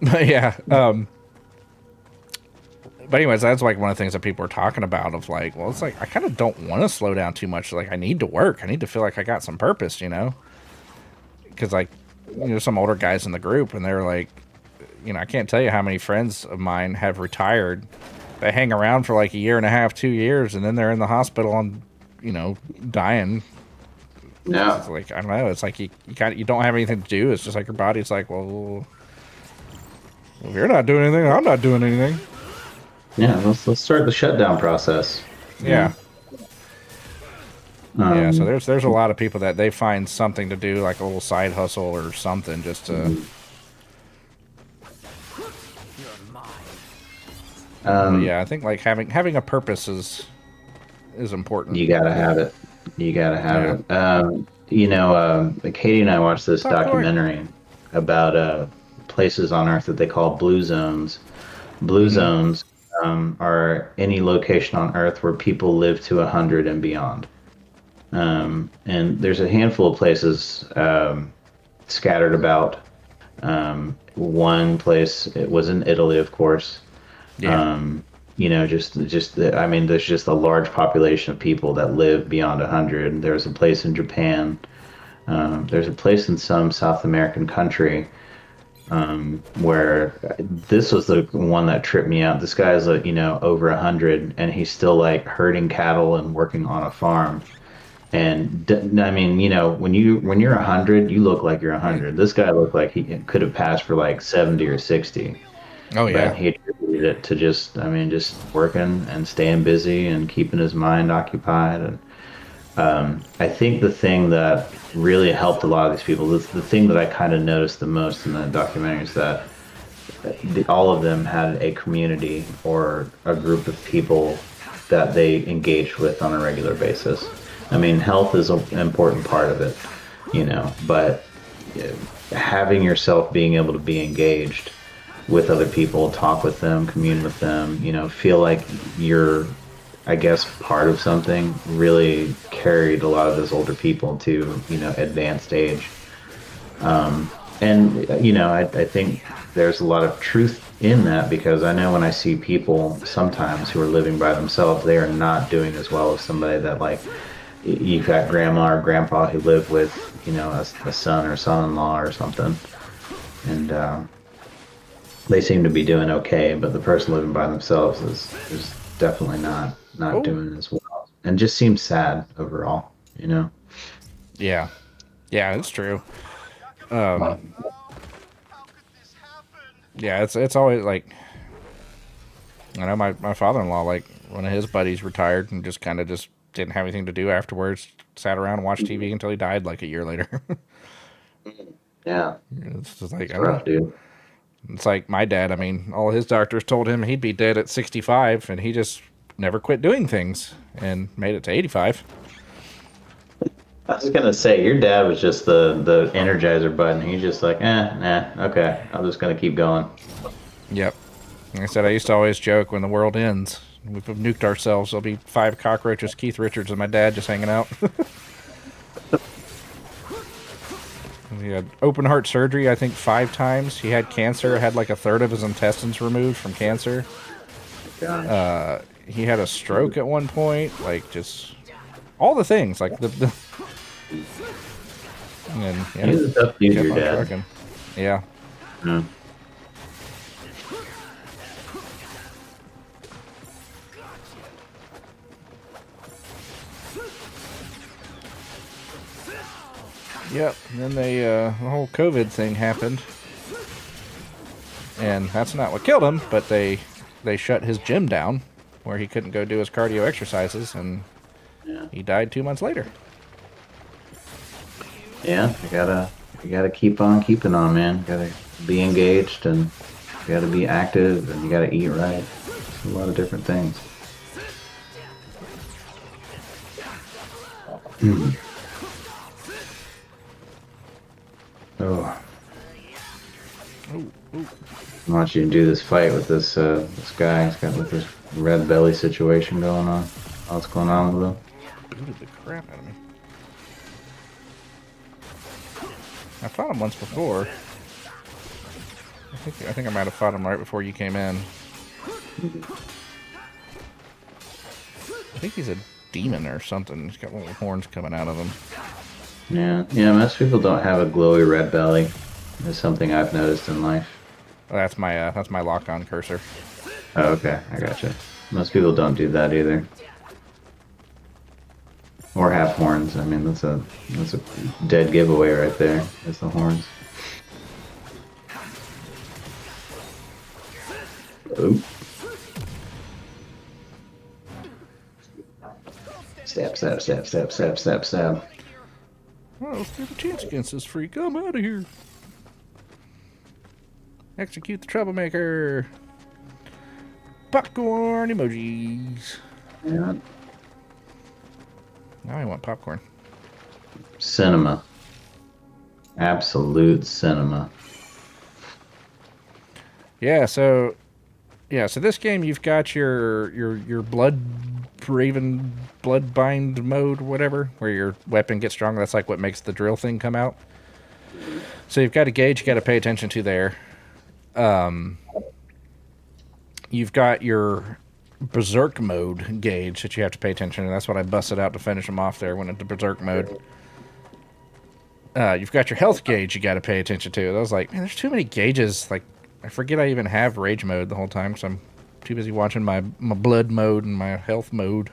B: But yeah. But anyways, that's like one of the things that people are talking about of like, well, it's like, I kind of don't want to slow down too much. Like I need to work. I need to feel like I got some purpose, you know? Because like, you know, some older guys in the group and they're like, you know, I can't tell you how many friends of mine have retired. They hang around for like a year and a half, 2 years, and then they're in the hospital and, you know, dying.
H: No.
B: It's like, I don't know. It's like you don't have anything to do. It's just like your body's like, well, if you're not doing anything, I'm not doing anything.
H: Yeah, let's start the shutdown process.
B: Yeah. Yeah, so there's a lot of people that they find something to do, like a little side hustle or something, just to. Yeah, I think like having a purpose is important.
H: You gotta have it. You gotta have it. You know, Katie and I watched this documentary about places on Earth that they call blue zones. Blue zones are any location on Earth where people live to 100 and beyond. And there's a handful of places scattered about. One place, it was in Italy, of course.
B: Yeah.
H: You know, I mean, there's just a large population of people that live beyond 100. There's a place in Japan. There's a place in some South American country where this was the one that tripped me out. This guy's like, you know, over 100, and he's still like herding cattle and working on a farm. And I mean, when you're 100, you look like you're 100. This guy looked like he could have passed for like 70 or 60,
B: Oh
H: but
B: yeah.
H: he attributed it to just working and staying busy and keeping his mind occupied. And I think the thing that really helped a lot of these people, the thing that I kind of noticed the most in the documentary is that all of them had a community or a group of people that they engaged with on a regular basis. I mean, health is an important part of it, but having yourself being able to be engaged with other people, talk with them, commune with them, feel like you're, I guess, part of something really carried a lot of those older people to, advanced age. And I think there's a lot of truth in that because I know when I see people sometimes who are living by themselves, they are not doing as well as somebody that like you've got grandma or grandpa who live with, a son or son-in-law or something, and they seem to be doing okay, but the person living by themselves is definitely not
B: Oh.
H: doing as well, and just seems sad overall.
B: Yeah. Yeah, it's true.
F: How could this happen?
B: Yeah, it's always like, I know my father-in-law, like one of his buddies retired and just kind of just didn't have anything to do afterwards. Sat around and watched TV until he died like a year later.
H: Yeah,
B: It's just like,
H: it's
B: I mean,
H: rough, dude.
B: it's like my dad. I mean, all his doctors told him he'd be dead at 65, and he just never quit doing things and made it to 85.
H: I was gonna say your dad was just the energizer button. He's just like, nah, okay, I'm just gonna keep going.
B: Yep. Like I said, I used to always joke when the world ends, we've nuked ourselves, there'll be 5 cockroaches, Keith Richards, and my dad just hanging out. He had open heart surgery, I think 5 times. He had cancer, had like a third of his intestines removed from cancer.
H: Gosh.
B: He had a stroke at one point, like just all the things, like the and yeah,
H: He was a tough dude,
B: kept
H: your
B: on
H: dad.
B: trucking. Yeah.
H: Yeah.
B: Yep. And then the whole COVID thing happened, and that's not what killed him. But they shut his gym down, where he couldn't go do his cardio exercises, and
H: Yeah.
B: he died 2 months later.
H: Yeah, you gotta keep on keeping on, man. You gotta be engaged and you gotta be active and you gotta eat right. It's a lot of different things. Oh,
B: Ooh, ooh.
H: I want you to do this fight with this guy. He's got with this red belly situation going on. What's going on with him?
B: Booted the crap out of me. I fought him once before. I think I might have fought him right before you came in. I think he's a demon or something. He's got little horns coming out of him.
H: Yeah. Most people don't have a glowy red belly. It's something I've noticed in life.
B: Oh, that's my lock-on cursor.
H: Oh, okay, I gotcha. Most people don't do that either. Or have horns. I mean, that's a dead giveaway right there. Is the horns. Oop. Stab, stab, stab, stab, stab, stab, stab.
B: Oh, let's do the chance against this freak. I'm out of here. Execute the troublemaker. Popcorn emojis.
H: Yeah.
B: Now I want popcorn.
H: Cinema. Absolute cinema.
B: So this game, you've got your blood raven blood bind mode, whatever, where your weapon gets stronger. That's like what makes the drill thing come out. So you've got a gauge you got to pay attention to there. You've got your berserk mode gauge that you have to pay attention to. That's what I busted out to finish them off there when into berserk mode. You've got your health gauge you got to pay attention to. I was like, man, there's too many gauges. Like, I forget I even have rage mode the whole time because I'm too busy watching my blood mode and my health mode.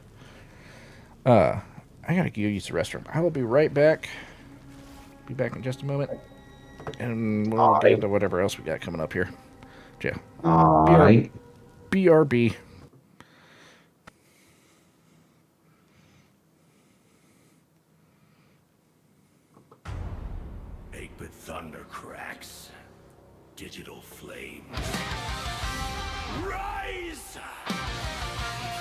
B: I I gotta go use the restroom. I will be right back. Be back in just a moment. And we'll get into whatever else we got coming up here. Yeah.
H: Alright.
B: BRB.
A: 8-bit thunder cracks. Digital flames. Rise!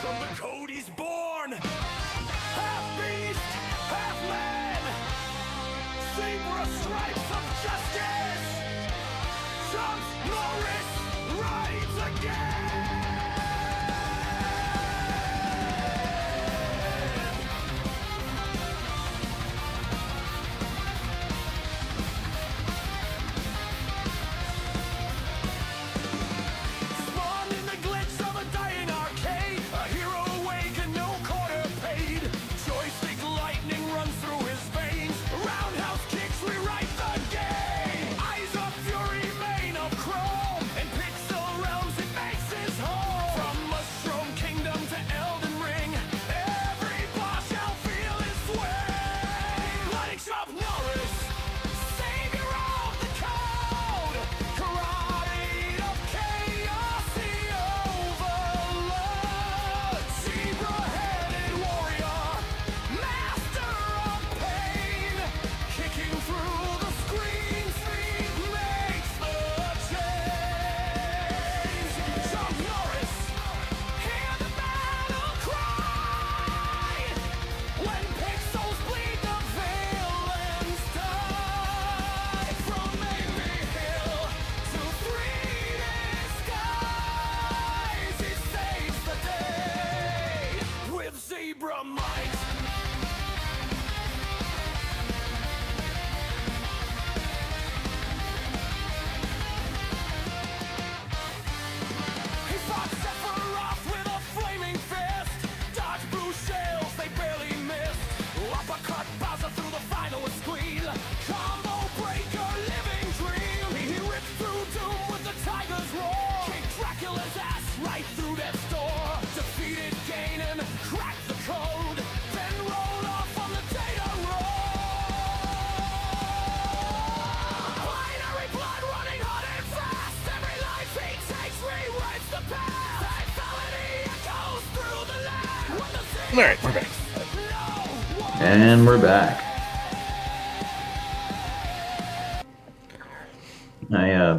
A: From the code he's born. Half beast, half man. Zebra stripes of justice. Chuck Norris rides again. Spawned in the glitch of a dying arcade. A hero awake and no quarter paid. Joystick lightning runs through his veins. Roundhouse kicks rewrite the game. Eyes of fury, mane of chrome. In pixel realms it makes his home. From Mushroom Kingdom to Elden Ring, every boss shall feel his sway. Lighting Chuck Norris, savior of the code. Karate of chaos, the overlord. Zebra-headed warrior, master of pain. Kicking through the screen, speed makes the change. Chuck Norris, hear the battle cry. When pixels bleed, the villains die. From Maybe Hill to 3D skies, he saves the day with zebra might. He fought Sephiroth with a flaming fist. Dodged blue shells, they barely missed. Uppercut Bowser through the final squeal. Combo breaker, living dream. He ripped through doom with the tiger's roar. Kicked Dracula's ass right through death's door. Defeated Ganon, cracked the code. Then rolled off on the data roll. Binary blood running hot and fast. Every life he takes rewrites the past. Fatality echoes through the land. When the
B: Alright, we're back.
H: And we're back.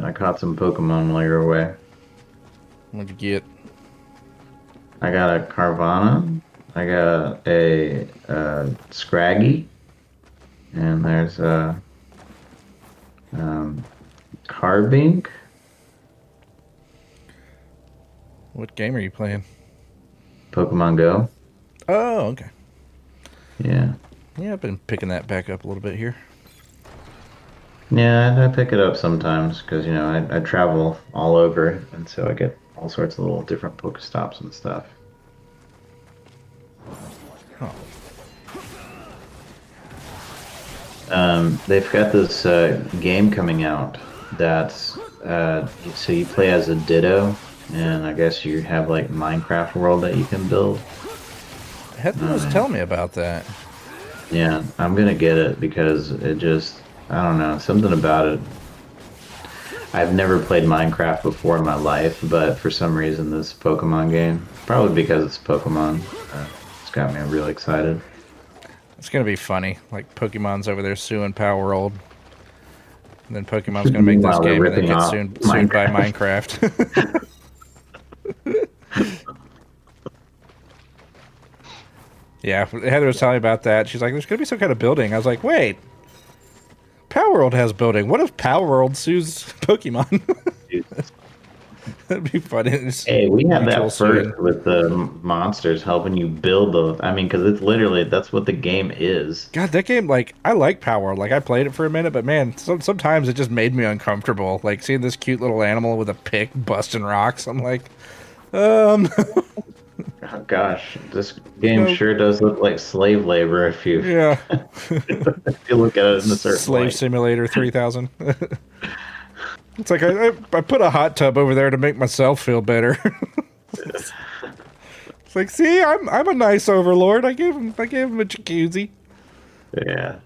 H: I caught some Pokemon while you're away.
B: What'd you get?
H: I got a Carvana. I got a Scraggy. And there's a Carbink.
B: What game are you playing?
H: Pokemon Go.
B: Oh, okay.
H: Yeah.
B: Yeah, I've been picking that back up a little bit here.
H: Yeah, I pick it up sometimes because, you know, I travel all over, and so I get all sorts of little different Pokestops and stuff.
B: Oh.
H: They've got this game coming out that's so you play as a Ditto, and I guess you have like Minecraft world that you can build.
B: Heather was telling me about that.
H: Yeah, I'm gonna get it because it just, I don't know, something about it. I've never played Minecraft before in my life, but for some reason this Pokemon game, probably because it's Pokemon, it's got me really excited.
B: It's gonna be funny. Like Pokemon's over there suing Power World, and then Pokemon's gonna make this
H: Meanwhile, they're
B: game and then
H: ripping
B: get
H: off
B: sued by Minecraft. Yeah, Heather was telling me about that. She's like, "There's gonna be some kind of building." I was like, "Wait, Power World has building. What if Power World sues Pokemon?" That'd be funny.
H: Hey, we have
B: Mutual
H: that
B: suing.
H: first with the monsters helping you build those. I mean, because it's literally, that's what the game is.
B: God, that game, like, I like Power World. Like, I played it for a minute, but man, sometimes it just made me uncomfortable. Like, seeing this cute little animal with a pick busting rocks. I'm like,
H: Oh, gosh, this game
B: Nope.
H: sure does look like slave labor if you,
B: yeah.
H: if you look at it in a certain
B: Slave
H: light.
B: Simulator 3000. It's like, I put a hot tub over there to make myself feel better. It's like, see, I'm a nice overlord. I gave him a jacuzzi.
H: Yeah.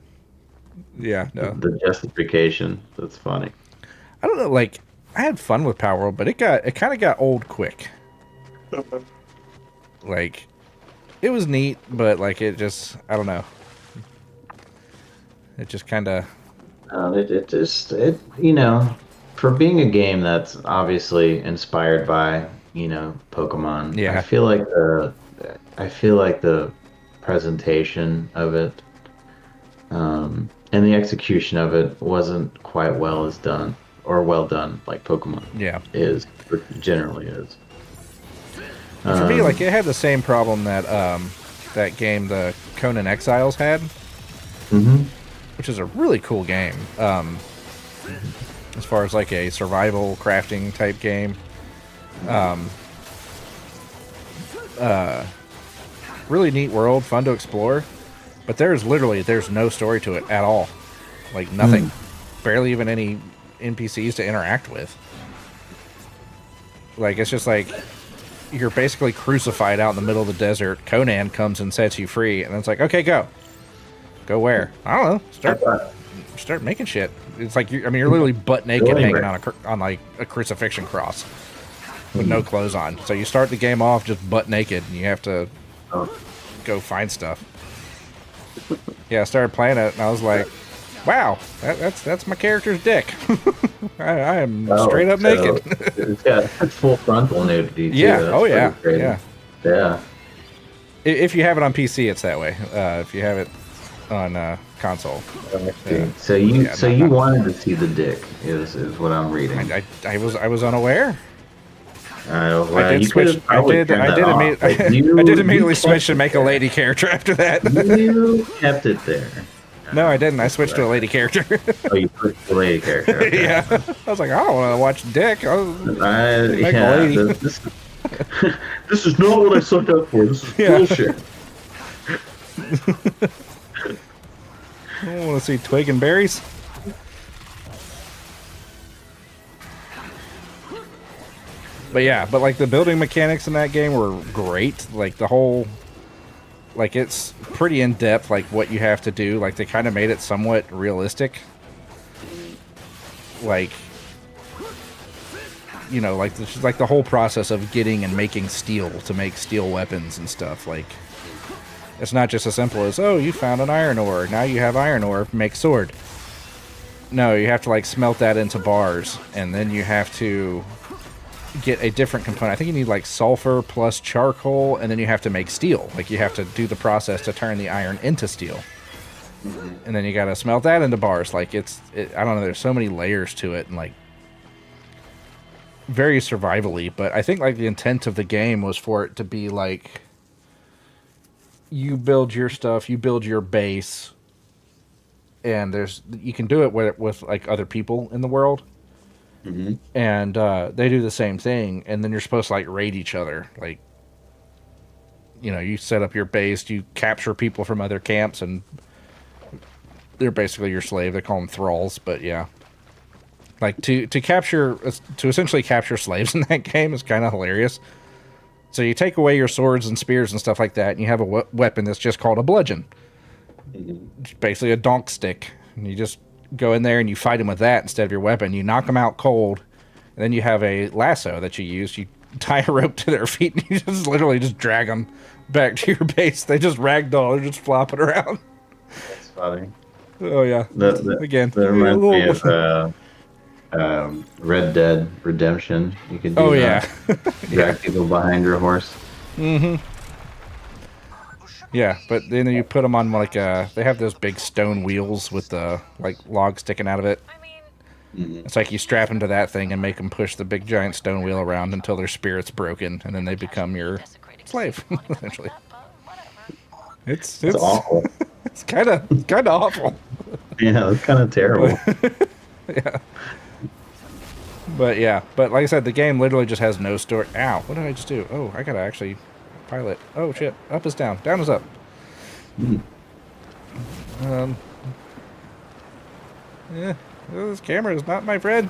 B: Yeah, no.
H: The justification. That's funny.
B: I don't know, like, I had fun with Power World, but it kind of got old quick. Like, it was neat, but like it just, I don't know. It just kind of.
H: It you know, for being a game that's obviously inspired by, you know, Pokemon.
B: Yeah.
H: I feel like the presentation of it, and the execution of it wasn't quite well done like Pokemon.
B: Yeah.
H: Is generally is.
B: For me, like, it had the same problem that that game, the Conan Exiles, had, which is a really cool game. As far as like a survival crafting type game, really neat world, fun to explore. But there's no story to it at all, like nothing, barely even any NPCs to interact with. Like, it's just like you're basically crucified out in the middle of the desert. Conan comes and sets you free, and it's like, okay, go where? I don't know. Start making shit. It's like you're literally butt naked, hanging on like a crucifixion cross with no clothes on. So you start the game off just butt naked, and you have to go find stuff. Yeah, I started playing it, and I was like, wow, that's my character's dick. I am straight up naked.
H: It's got full frontal nudity too.
B: Yeah.
H: That's
B: Oh yeah.
H: pretty crazy.
B: Yeah.
H: Yeah.
B: If you have it on PC, it's that way. If you have it on console,
H: So you wanted to see the dick is what I'm reading.
B: I was unaware.
H: Well,
B: I did
H: you
B: switch.
H: could've probably turned that off. Like,
B: I did immediately switch to make a lady character after that.
H: You kept it there.
B: No, I didn't. I switched to a lady character.
H: Oh, you put the lady character. Okay.
B: Yeah. I was like, I don't want to watch dick. Make a lady.
H: This is not what I signed up for. This is bullshit.
B: I don't want to see twig and berries. But yeah, like the building mechanics in that game were great. Like the whole, like it's pretty in depth. Like what you have to do. Like they kind of made it somewhat realistic. Like, you know, like the whole process of getting and making steel to make steel weapons and stuff. Like, it's not just as simple as, oh, you found an iron ore, now you have iron ore, make sword. No, you have to like smelt that into bars, and then you have to get a different component. I think you need like sulfur plus charcoal, and then you have to make steel. Like you have to do the process to turn the iron into steel. And then you gotta smelt that into bars. Like I don't know, there's so many layers to it, and like very survivally, but I think like the intent of the game was for it to be like you build your stuff, you build your base, and you can do it with like other people in the world. And they do the same thing, and then you're supposed to like raid each other. Like, you know, you set up your base, you capture people from other camps, and they're basically your slave. They call them thralls, but yeah. Like to essentially capture slaves in that game is kind of hilarious. So you take away your swords and spears and stuff like that, and you have a weapon that's just called a bludgeon. It's basically a donk stick. And you just go in there and you fight them with that instead of your weapon. You knock them out cold, and then you have a lasso that you use. You tie a rope to their feet, and you just literally just drag them back to your base. They just ragdoll. They're just flopping around.
H: That's funny.
B: Oh yeah. Again,
H: that reminds me of Red Dead Redemption. You could do drag people behind your horse.
B: Yeah, but then you put them on like they have those big stone wheels with the like logs sticking out of it. It's like you strap them to that thing and make them push the big giant stone wheel around until their spirit's broken, and then they become your slave. Essentially, it's
H: awful.
B: It's kind of awful.
H: Yeah, it's kind of terrible.
B: Yeah. But like I said, the game literally just has no story. Ow, what did I just do? Oh, I gotta actually pilot. Oh shit, up is down, down is up. Yeah, this camera is not my friend.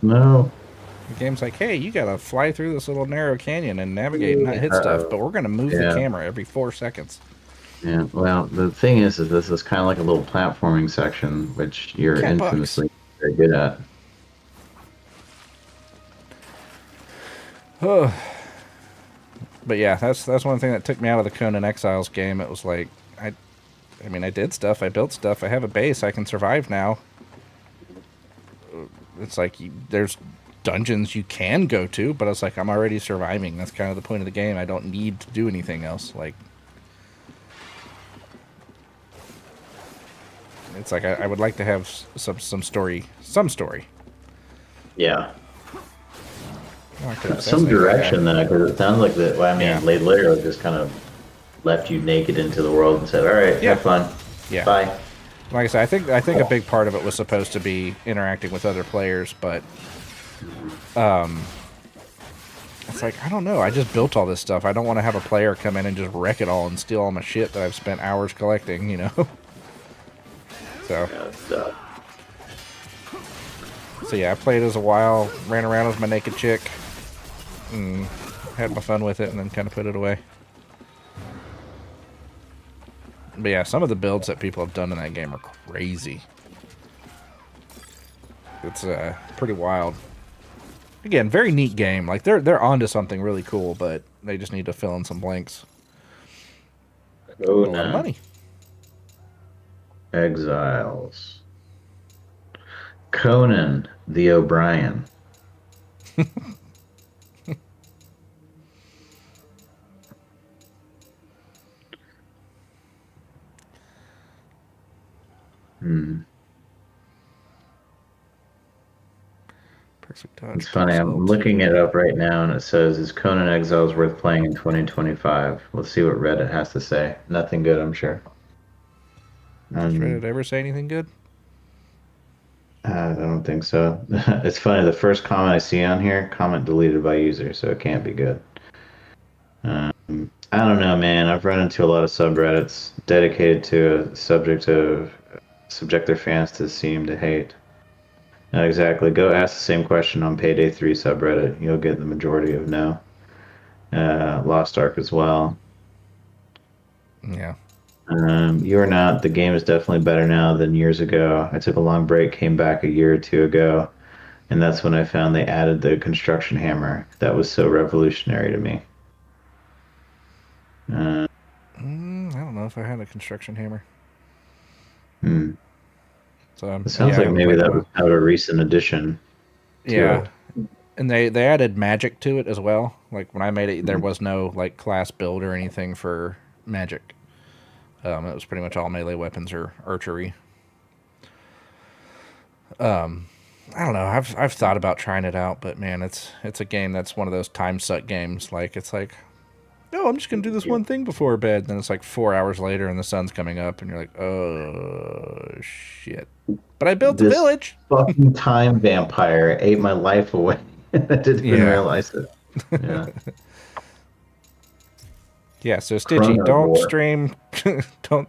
H: No.
B: The game's like, hey, you gotta fly through this little narrow canyon and navigate and not hit stuff, but we're gonna move the camera every 4 seconds.
H: Yeah, well, the thing is that this is kind of like a little platforming section, which you're
B: $10.
H: infamously very good at.
B: But yeah, that's one thing that took me out of the Conan Exiles game. It was like, I mean, I did stuff, I built stuff, I have a base, I can survive now. It's like, there's dungeons you can go to, but it's like, I'm already surviving. That's kind of the point of the game. I don't need to do anything else. Like, it's like, I would like to have some story.
H: Yeah.
B: Oh,
H: Some direction, though, because it sounds like that. Well, I mean,
B: Yeah.
H: later just kind of left you naked into the world and said, "All right,
B: Yeah.
H: have fun,
B: Yeah.
H: bye."
B: Like I said, I think a big part of it was supposed to be interacting with other players, but it's like, I don't know. I just built all this stuff. I don't want to have a player come in and just wreck it all and steal all my shit that I've spent hours collecting, you know? So yeah, I played as a while, ran around as my naked chick, and had my fun with it, and then kind of put it away. But yeah, some of the builds that people have done in that game are crazy. It's pretty wild. Again, very neat game. Like they're onto something really cool, but they just need to fill in some blanks. A lot of money.
H: Exiles. Conan the O'Brien.
B: Perfect touch.
H: It's funny. I'm looking it up right now, and it says, "Is Conan Exiles worth playing in 2025?" Let's see what Reddit has to say. Nothing good, I'm sure.
B: Does Reddit ever say anything good?
H: I don't think so. It's funny. The first comment I see on here, comment deleted by user, so it can't be good. I don't know, man. I've run into a lot of subreddits dedicated to a subject their fans to seem to hate. Not exactly. Go ask the same question on Payday 3 subreddit. You'll get the majority of no. Lost Ark as well.
B: Yeah.
H: You're not. The game is definitely better now than years ago. I took a long break, came back a year or two ago, and that's when I found they added the construction hammer. That was so revolutionary to me.
B: I don't know if I had a construction hammer. So
H: It sounds like maybe that was out a recent addition.
B: Yeah. And they added magic to it as well. Like when I made it, there was no like class build or anything for magic. It was pretty much all melee weapons or archery. I don't know. I've thought about trying it out, but man, it's a game that's one of those time suck games. Like it's like, oh, I'm just gonna do this one thing before bed. And then it's like 4 hours later, and the sun's coming up, and you're like, oh shit! But I built the village.
H: Fucking time vampire ate my life away. I didn't even realize it. Yeah.
B: Yeah, so Stitchy, don't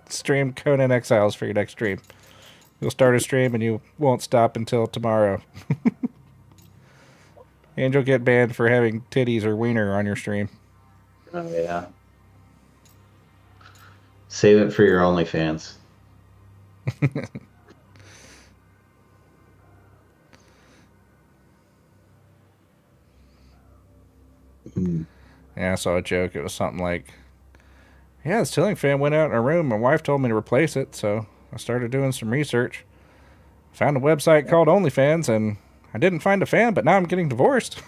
B: stream Conan Exiles for your next stream. You'll start a stream and you won't stop until tomorrow. And you'll get banned for having titties or wiener on your stream.
H: Oh yeah. Save it for your OnlyFans.
B: Yeah, I saw a joke. It was something like, yeah, the ceiling fan went out in a room. My wife told me to replace it, so I started doing some research. Found a website called OnlyFans, and I didn't find a fan, but now I'm getting divorced.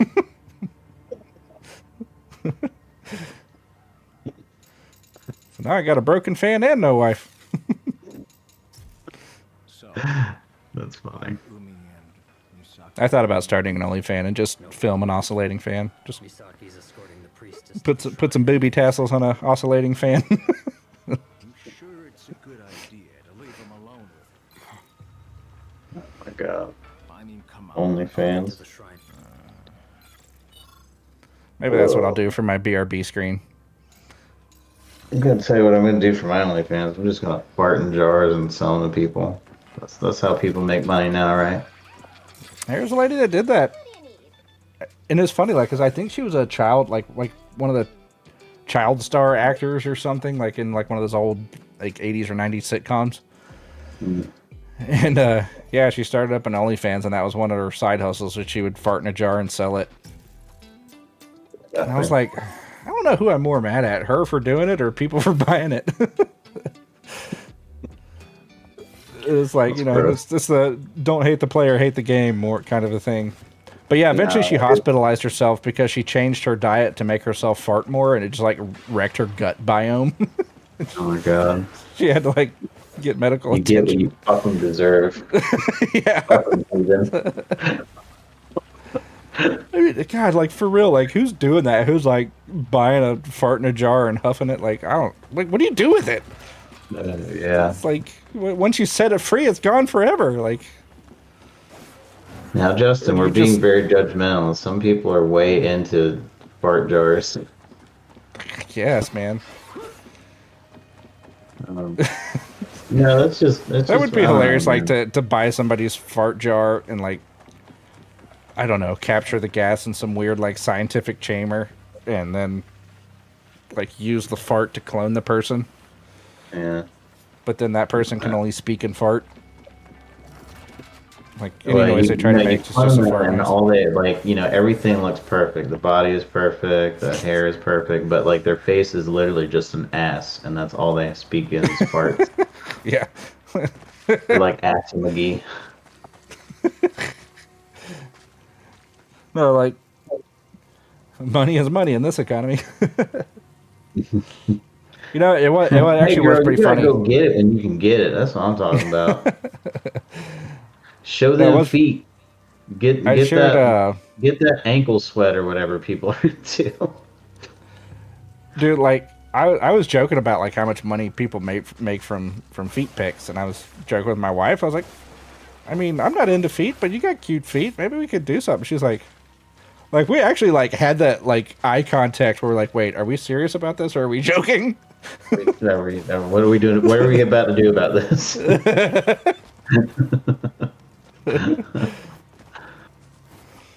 B: So now I got a broken fan and no wife.
H: That's funny.
B: I thought about starting an OnlyFan and just film an oscillating fan. Just put some booby tassels on a oscillating fan.
A: You sure it's a good idea to leave him alone with
H: Oh my god.
A: I mean, come on.
H: OnlyFans.
B: Maybe that's what I'll do for my BRB screen.
H: I'm gonna tell you what I'm gonna do for my OnlyFans. I'm just gonna fart in jars and sell them to people. That's how people make money now, right?
B: There's a lady that did that. And it's funny, like, because I think she was a child, like one of the child star actors or something, like in like one of those old like 80s or 90s sitcoms. And yeah, she started up an OnlyFans, and that was one of her side hustles, that she would fart in a jar and sell it. And I was like, I don't know who I'm more mad at, her for doing it or people for buying it. It's like, you know, it's just the don't hate the player, hate the game more kind of a thing. But yeah, eventually she hospitalized herself because she changed her diet to make herself fart more, and it just like wrecked her gut biome.
H: Oh my god.
B: She had to like get medical
H: You get what
B: attention.
H: you fucking deserve.
B: Yeah.
H: Fucking heathen.
B: I mean, God, like for real, like who's doing that? Who's like buying a fart in a jar and huffing it? Like, I don't, like, what do you do with it?
H: Yeah.
B: It's like, once you set it free, it's gone forever. Like,
H: Now, Justin, we're
B: You
H: being
B: just-
H: very judgmental. Some people are way into fart jars.
B: yes, man.
H: No, that's just
B: That would be hilarious, like to buy somebody's fart jar and like, I don't know, capture the gas in some weird like scientific chamber, and then like use the fart to clone the person.
H: Yeah.
B: But then that person can only speak and fart. Like any
H: Well,
B: noise they try to
H: you
B: make, it's
H: clone
B: just a
H: them
B: fart
H: and
B: noise.
H: all they like, everything looks perfect. The body is perfect, the hair is perfect, but like their face is literally just an ass, and that's all they speak in is farts.
B: Yeah.
H: They're like Ass McGee.
B: No, like money is money in this economy. You know, it was
H: Hey,
B: actually
H: girl,
B: was pretty
H: you gotta
B: funny.
H: go get it, and you can get it. That's what I'm talking about. Show
B: That
H: them
B: was-
H: feet. Get
B: I shared
H: that ankle sweat or whatever people are into.
B: dude, like I was joking about like how much money people make from feet pics, and I was joking with my wife. I was like, I mean, I'm not into feet, but you got cute feet. Maybe we could do something. She's like we actually like had that like eye contact where we're like, wait, are we serious about this or are we joking?
H: What are we doing? What are we about to do about this?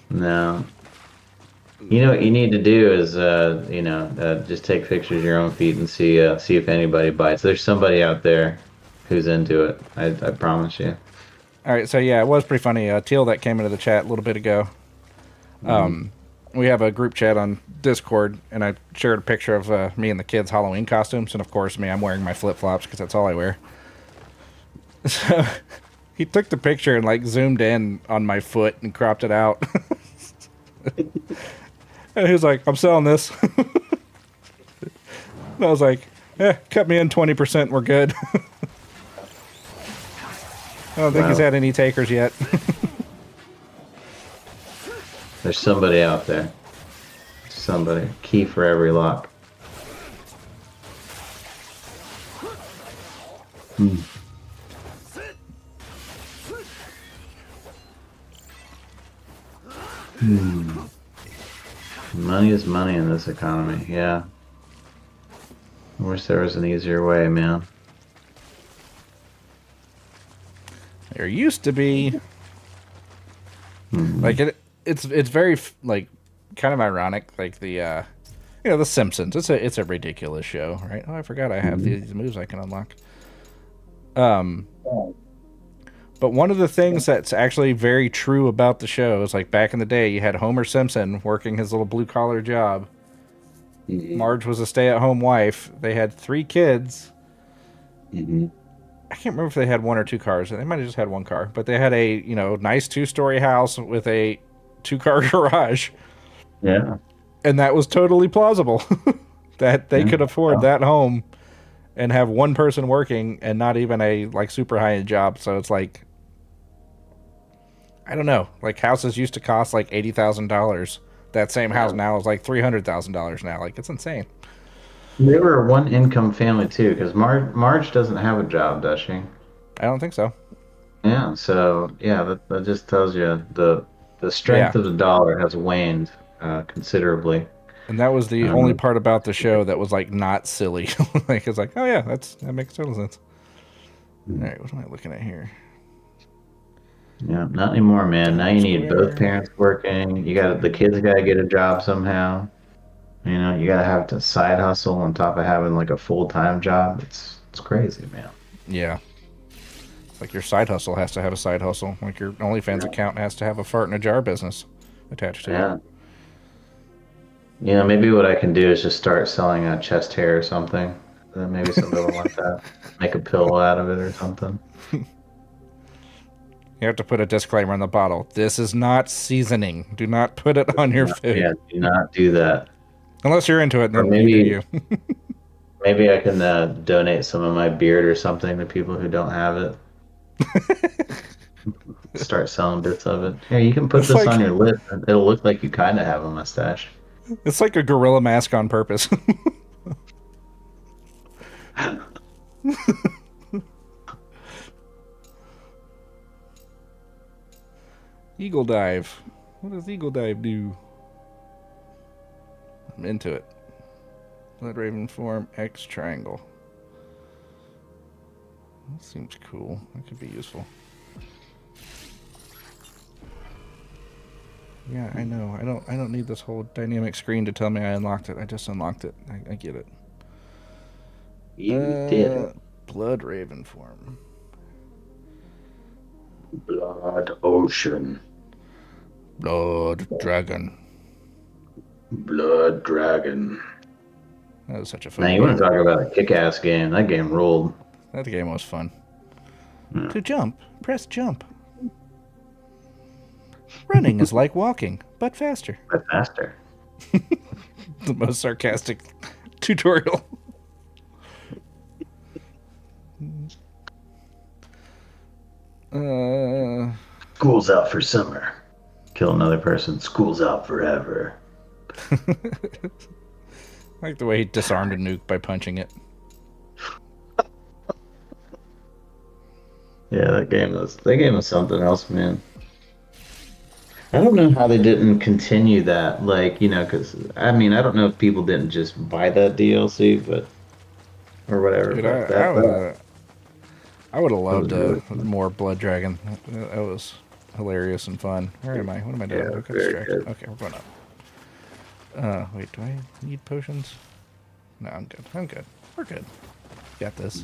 H: No. You know what you need to do is, just take pictures of your own feet and see if anybody bites. There's somebody out there who's into it. I promise you.
B: All right, so yeah, it was pretty funny. Teal that came into the chat a little bit ago. We have a group chat on Discord, and I shared a picture of me and the kids' Halloween costumes, and of course, me, I'm wearing my flip flops because that's all I wear. So he took the picture and like zoomed in on my foot and cropped it out. And he was like, "I'm selling this." And I was like, cut me in 20%, we're good. I don't think he's had any takers yet.
H: There's somebody out there. Somebody. Key for every lock. Money is money in this economy, yeah. I wish there was an easier way, man.
B: There used to be. Like it's very like kind of ironic, like the The Simpsons. It's a ridiculous show, right? Oh, I forgot I have these moves I can unlock. But one of the things that's actually very true about the show is like back in the day, you had Homer Simpson working his little blue collar job. Marge was a stay-at-home wife. They had 3 kids. I can't remember if they had 1 or 2 cars. They might have just had 1 car, but they had a nice 2-story house with a 2-car garage.
H: Yeah.
B: And that was totally plausible that they could afford that home and have 1 person working and not even a like super high-end job. So it's like, I don't know, like houses used to cost like $80,000. That same house now is like $300,000 now. Like, it's insane.
H: They were a 1-income family too, because Marge doesn't have a job, does she?
B: I don't think so.
H: Yeah. So yeah, that just tells you the strength of the dollar has waned considerably.
B: And that was the only part about the show that was like not silly. Like, it's like, oh yeah, that makes total sense. All right, what am I looking at here?
H: Yeah, not anymore, man. Now you need both
B: Square.
H: parents working. You got the kids got to get a job somehow. You know, you got to have to side hustle on top of having like a full-time job. It's crazy, man.
B: Yeah. Like your side hustle has to have a side hustle. Like your OnlyFans account has to have a fart in a jar business attached to
H: Yeah.
B: it.
H: You know, maybe what I can do is just start selling a chest hair or something. Then maybe somebody will want that. Make a pill out of it or something.
B: You have to put a disclaimer on the bottle. This is not seasoning. Do not put it on your food.
H: Yeah, do not do that.
B: Unless you're into it,
H: Or
B: then
H: maybe
B: you do you.
H: maybe I can donate some of my beard or something to people who don't have it. Start selling bits of it. Here, you can put
B: It's
H: this
B: like-
H: on your lip, and it'll look like you kind of have a mustache.
B: It's like a gorilla mask on purpose. Eagle dive. What does eagle dive do? I'm into it. Blood Raven form X triangle. That seems cool. That could be useful. Yeah, I know. I don't need this whole dynamic screen to tell me I unlocked it. I just unlocked it. I get it.
H: You did.
B: Blood Raven form.
H: Blood ocean.
B: Blood dragon.
H: Blood dragon.
B: That was such a fun
H: Man, you
B: game.
H: want to talk about a kick-ass game? That game ruled.
B: That game was fun.
H: Yeah.
B: To jump, press jump. Running is like walking, but faster.
H: But faster.
B: The most sarcastic tutorial.
H: School's out for summer. Kill another person. School's out forever.
B: Like the way he disarmed a nuke by punching it.
H: Yeah, that game was something else, man. I don't know how they didn't continue that, like, you know, because I mean, I don't know if people didn't just buy that DLC, but or whatever.
B: Dude,
H: but
B: I would have loved
H: really
B: more Blood Dragon. That was hilarious and fun. Where am I? What am I doing?
H: Yeah,
B: I got
H: very
B: distracted.
H: good.
B: Okay, we're going up. Wait, do I need potions? No, I'm good. I'm good. We're good. Got this.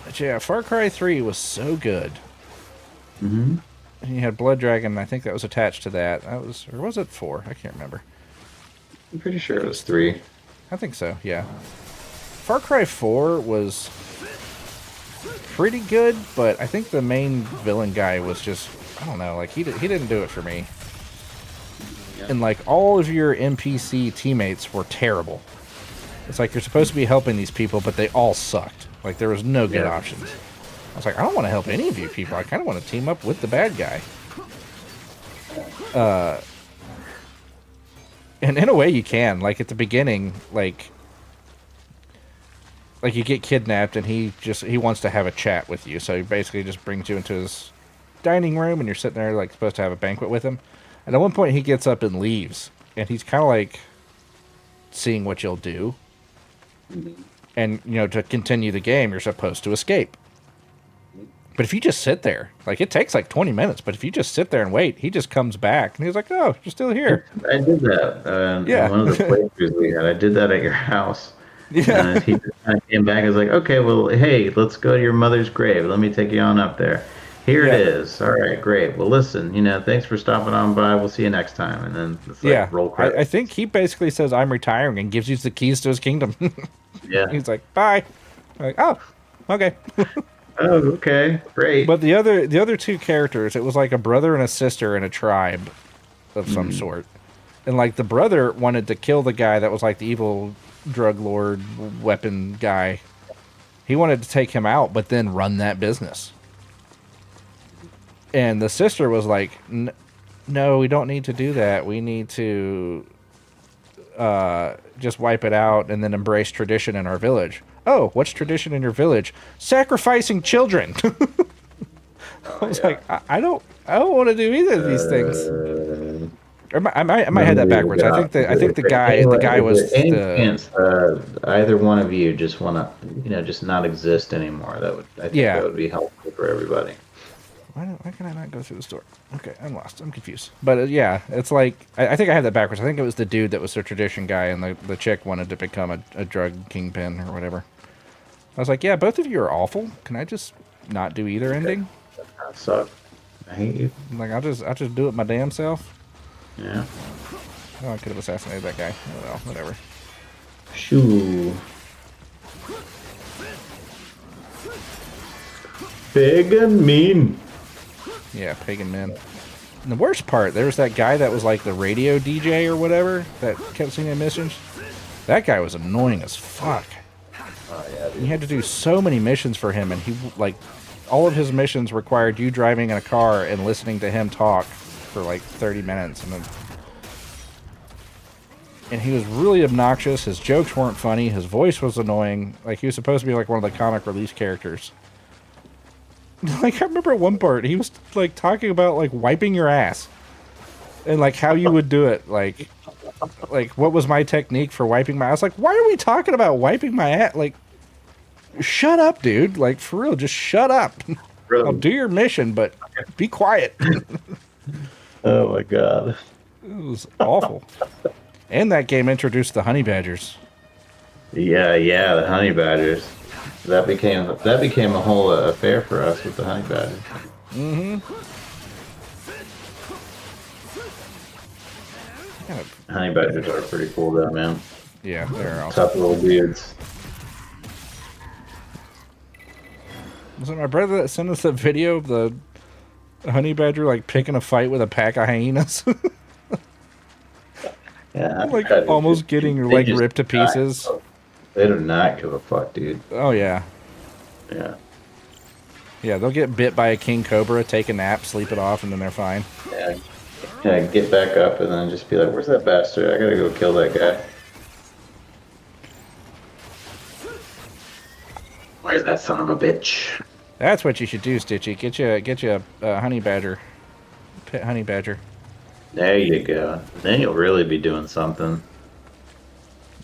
B: But yeah, Far Cry 3 was so good.
H: Mm-hmm.
B: And you had Blood Dragon, I think that was attached to that. That was, or was it 4? I can't remember.
H: I'm pretty sure it was 3.
B: I think so, yeah. Far Cry 4 was pretty good, but I think the main villain guy was just, I don't know, like he didn't do it for me. And like all of your NPC teammates were terrible. It's like you're supposed to be helping these people, but they all sucked. Like there was no good options. I was like, I don't want to help any of you people. I kind of want to team up with the bad guy. And in a way you can. Like at the beginning, like you get kidnapped and he wants to have a chat with you. So he basically just brings you into his dining room and you're sitting there like supposed to have a banquet with him. And at one point he gets up and leaves. And he's kind of like seeing what you'll do. And, you know, to continue the game, you're supposed to escape. But if you just sit there, like it takes like 20 minutes, but if you just sit there and wait, he just comes back and he's like, "Oh, you're still here."
H: I did that.
B: Yeah.
H: In one of the playthroughs we had. I did that at your house.
B: Yeah.
H: He just kind of came back and was like, "Okay, well, hey, let's go to your mother's grave. Let me take you on up there. Here it is. All right, great. Well, listen, you know, thanks for stopping on by. We'll see you next time." And then it's like,
B: Yeah.
H: roll credits.
B: I think he basically says, "I'm retiring," and gives you the keys to his kingdom.
H: Yeah.
B: He's like, "Bye." I'm like, "Oh, okay."
H: Oh, okay, great.
B: But the other two characters, it was like a brother and a sister in a tribe of some sort. And like the brother wanted to kill the guy that was like the evil drug lord weapon guy. He wanted to take him out, but then run that business. And the sister was like, "No, we don't need to do that. We need to just wipe it out and then embrace tradition in our village." "Oh, what's tradition in your village?" "Sacrificing children." I was like, I don't want to do either of these things. I might have that backwards. I think the guy was
H: any
B: the
H: chance either one of you just want to, just not exist anymore? I think
B: Yeah.
H: that would be helpful for everybody.
B: Why can I not go through the store? Okay, I'm lost. I'm confused. But yeah, it's like I think I had that backwards. I think it was the dude that was the tradition guy, and the chick wanted to become a drug kingpin or whatever. I was like, yeah, both of you are awful. Can I just not do either ending?
H: That sucks. I hate you.
B: Like I'll just do it my damn self.
H: Yeah.
B: Oh, I could have assassinated that guy. Oh well, whatever.
H: Shoo. Big and mean.
B: Yeah, pagan men. And the worst part, there was that guy that was like the radio DJ or whatever that kept sending missions. That guy was annoying as fuck.
H: Oh yeah, dude.
B: You had to do so many missions for him, and he like all of his missions required you driving in a car and listening to him talk for like 30 minutes, and he was really obnoxious. His jokes weren't funny. His voice was annoying. Like he was supposed to be like one of the comic relief characters. Like I remember at one part he was like talking about like wiping your ass and like how you would do it. Like what was my technique for wiping my ass? Like why are we talking about wiping my ass? Like shut up, dude. Like for real, just shut up.
H: Really?
B: I'll do your mission, but be quiet.
H: Oh my god.
B: It was awful. And that game introduced the honey badgers.
H: Yeah, the honey badgers. That became a whole affair for us with the honey badgers.
B: Mm-hmm.
H: Honey badgers are pretty cool though, man.
B: Yeah, they're awesome.
H: Tough little dudes.
B: Was it my brother that sent us a video of the honey badger like picking a fight with a pack of hyenas?
H: Yeah,
B: Like almost getting your leg ripped to pieces.
H: They do not give a fuck, dude.
B: Oh yeah.
H: Yeah.
B: Yeah, they'll get bit by a king cobra, take a nap, sleep it off, and then they're fine.
H: Yeah. Yeah, get back up and then just be like, where's that bastard? I gotta go kill that guy. Where's that son of a bitch?
B: That's what you should do, Stitchy. Get you a honey badger. Pit honey badger.
H: There you go. Then you'll really be doing something.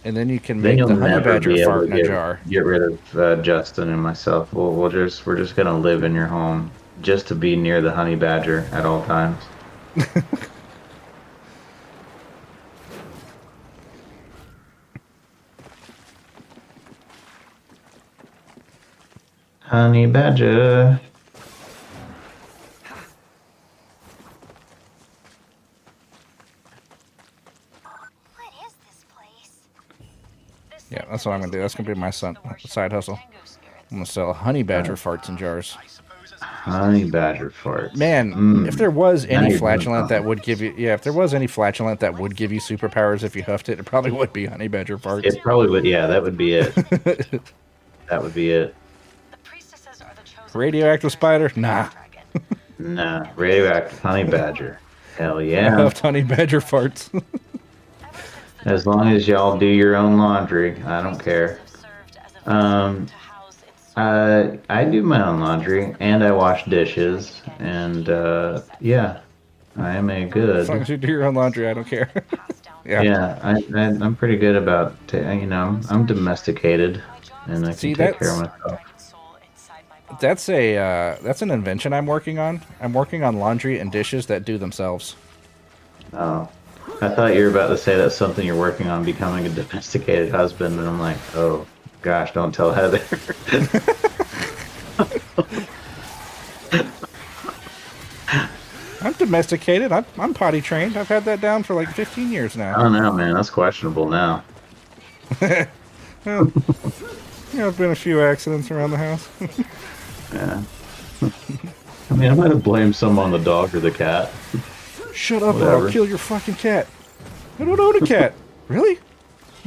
B: And then you can
H: Then
B: make
H: you'll
B: the honey
H: never
B: badger
H: be able
B: fart
H: to
B: in a jar.
H: get rid of Justin and myself. We're just gonna live in your home just to be near the honey badger at all times. Honey badger.
D: What is this place?
B: Yeah, that's what I'm gonna do. That's gonna be my side hustle. I'm gonna sell honey badger farts in jars.
H: Honey badger farts.
B: Man, if there was
H: Now
B: any
H: you're
B: flatulent
H: doing
B: that would give you, if there was any flatulent that would give you superpowers if you huffed it, it probably would be honey badger farts.
H: It probably would. Yeah, that would be it. That would be it.
B: Radioactive spider? Nah.
H: Nah, radioactive honey badger. Hell
B: I
H: yeah.
B: huffed honey badger farts.
H: As long as y'all do your own laundry, I don't care. I do my own laundry and I wash dishes and yeah, I am a good.
B: As long as you do your own laundry, I don't care.
H: Yeah, I'm pretty good about I'm domesticated and I can take care of myself.
B: That's an invention I'm working on. I'm working on laundry and dishes that do themselves.
H: Oh, I thought you were about to say that's something you're working on, becoming a domesticated husband, and I'm like, oh gosh, don't tell Heather.
B: I'm domesticated. I'm potty trained. I've had that down for like 15 years now.
H: I don't know, man. That's questionable now.
B: Well, there's been a few accidents around the house.
H: Yeah. I mean, I might have blamed some on the dog or the cat.
B: Shut up or
H: Whatever.
B: I'll kill your fucking cat. I don't own a cat. Really?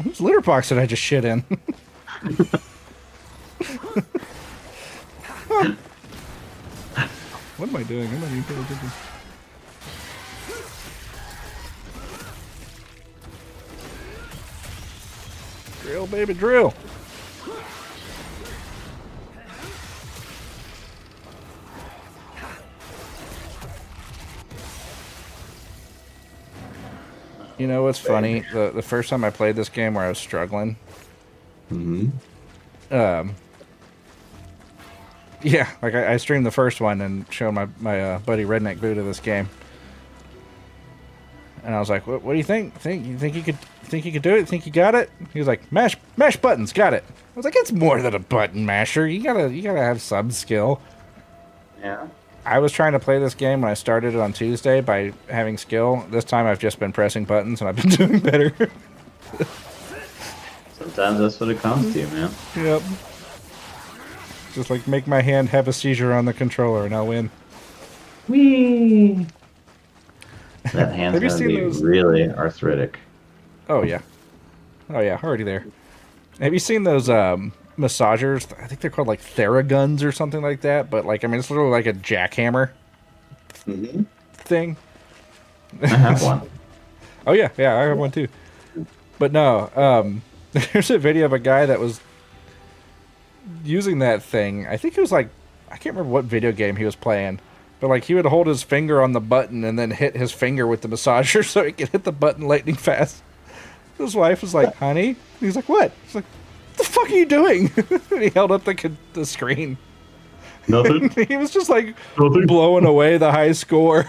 B: Whose litter box did I just shit in? What am I doing? I'm not even paying attention. Drill, baby, drill. You know what's funny? The first time I played this game where I was struggling. Yeah, like I streamed the first one and showed my buddy Redneck Buddha this game, and I was like, "What do you think? You think you could do it? Think you got it?" He was like, "Mash buttons, got it." I was like, "It's more than a button masher. You gotta have some skill."
H: Yeah.
B: I was trying to play this game when I started it on Tuesday by having skill. This time I've just been pressing buttons and I've been doing better.
H: Sometimes that's what it comes to, man.
B: Yep. Just like make my hand have a seizure on the controller and I'll win.
H: Whee! That hand's
B: Have you
H: gonna
B: seen
H: be
B: those?
H: really arthritic.
B: Oh yeah. Oh yeah, already there. Have you seen those massagers? I think they're called like Theraguns or something like that, but like I mean it's literally like a jackhammer thing.
H: I have one.
B: Oh yeah, I have one too. But no, there's a video of a guy that was using that thing. I think it was like, I can't remember what video game he was playing, but like he would hold his finger on the button and then hit his finger with the massager so he could hit the button lightning fast. His wife was like, "Honey?" He's like, "What?" She's like, "What the fuck are you doing?" And he held up the screen.
H: Nothing.
B: He was just like blowing away the high score.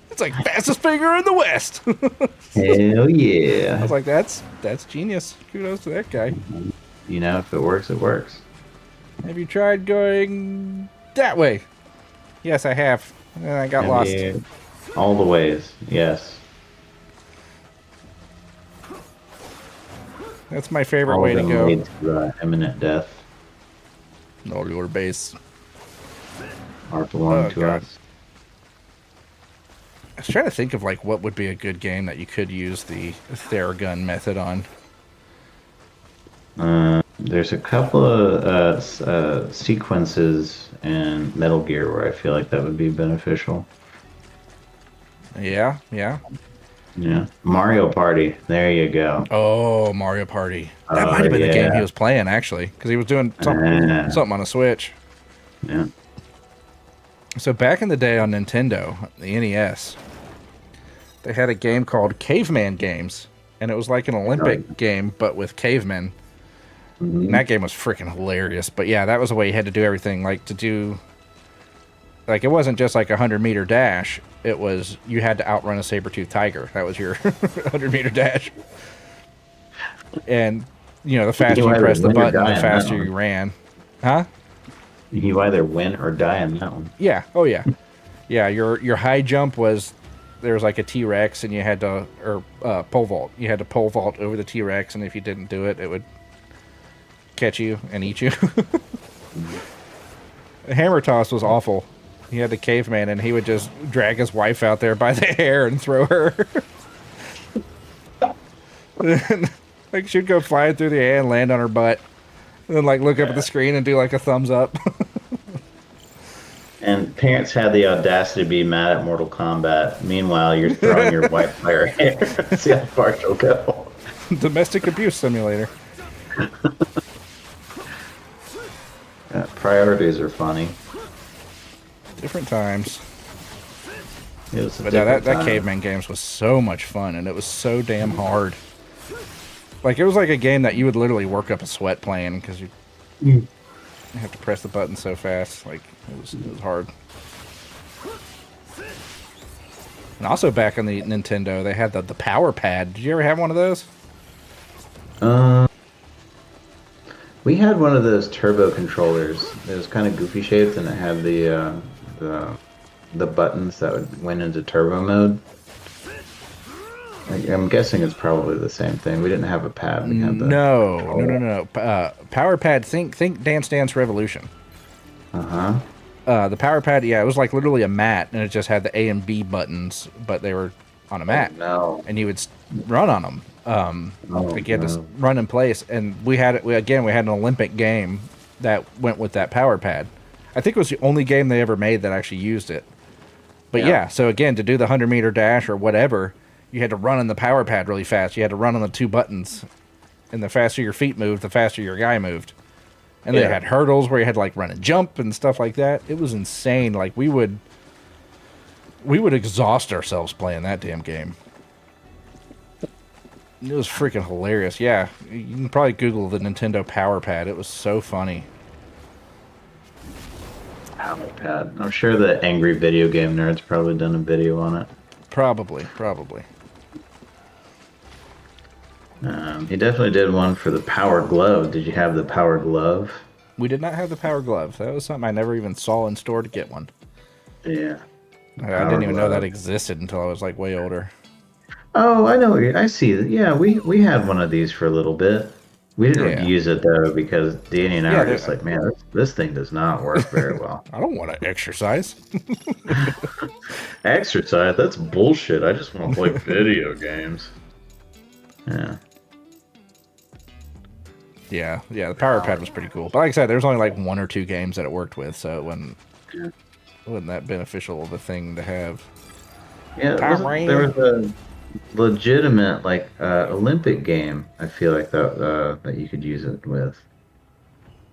B: It's like fastest finger in the West.
H: Hell
B: I
H: yeah.
B: was like, that's genius. Kudos to that guy.
H: You know, if it works, it works.
B: Have you tried going that way? Yes, I have. And I got lost.
H: Yeah. All the ways, yes.
B: That's my favorite
H: All
B: way
H: of
B: to
H: them
B: go.
H: lead to imminent death.
B: Know your base.
H: Are belong
B: Oh,
H: to
B: God.
H: us.
B: I was trying to think of like what would be a good game that you could use the Theragun method on.
H: There's a couple of sequences in Metal Gear where I feel like that would be beneficial.
B: Yeah.
H: Yeah. Mario Party. There you go.
B: Oh, Mario Party. That
H: Oh,
B: might have been the game he
H: yeah.
B: was playing actually, because he was doing something on a Switch.
H: Yeah.
B: So back in the day on Nintendo, the NES, they had a game called Caveman Games, and it was like an Olympic game, but with cavemen. And that game was freaking hilarious. But yeah, that was the way you had to do everything. Like to do, like it wasn't just like a 100-meter dash. It was you had to outrun a saber-toothed tiger. That was your 100-meter dash. And you know, the faster you
H: either
B: pressed the
H: win or
B: button,
H: die
B: the
H: in
B: faster
H: that
B: you
H: one.
B: ran. Huh?
H: You either win or die in that one.
B: Yeah. Oh yeah. Yeah. Your high jump was there was like a T-Rex, and you had to pole vault. You had to pole vault over the T-Rex, and if you didn't do it, it would catch you and eat you. The hammer toss was awful. He had the caveman, and he would just drag his wife out there by the hair and throw her. And, like she'd go flying through the air and land on her butt, and then like look up at the screen and do like a thumbs up.
H: And parents had the audacity to be mad at Mortal Kombat. Meanwhile, you're throwing your wife by her hair. See how far she'll go.
B: Domestic abuse simulator.
H: Priorities are funny.
B: Different times.
H: It was a
B: But yeah, that
H: different time.
B: Caveman Games was so much fun, and it was so damn hard. Like, it was like a game that you would literally work up a sweat playing, because you have to press the button so fast. Like, it was hard. And also back on the Nintendo, they had the Power Pad. Did you ever have one of those?
H: We had one of those turbo controllers. It was kind of goofy shaped, and it had the buttons that went into turbo mode. I'm guessing it's probably the same thing. We didn't have a pad. We had the
B: No. Power Pad, think Dance Dance Revolution. The Power Pad, yeah, it was like literally a mat, and it just had the A and B buttons, but they were on a mat.
H: No.
B: And you would run on them. Like you had to run in place, and we had an Olympic game that went with that Power Pad. I think it was the only game they ever made that actually used it. But yeah, so again, to do the 100-meter dash or whatever, you had to run on the Power Pad really fast. You had to run on the two buttons, and the faster your feet moved, the faster your guy moved. And they had hurdles where you had to like run and jump and stuff like that. It was insane. Like we would We would exhaust ourselves playing that damn game. It was freaking hilarious. Yeah, you can probably Google the Nintendo Power Pad. It was so funny.
H: Power pad. I'm sure the angry video game nerds probably done a video on it.
B: Probably.
H: He definitely did one for the Power Glove. Did you have the Power Glove?
B: We did not have the Power Glove. That was something I never even saw in store to get one.
H: Yeah.
B: I didn't even know that existed until I was like way older.
H: Oh, I know. I see. Yeah, we had one of these for a little bit. We didn't use it though because Danny and I were just like, man, this thing does not work very well.
B: I don't want to exercise.
H: Exercise? That's bullshit. I just want to play video games. Yeah.
B: Yeah, the Power Pad was pretty cool. But like I said, there was only like 1 or 2 games that it worked with, so it wasn't that beneficial of a thing to have.
H: Yeah, there was a legitimate like Olympic game. I feel like that you could use it with.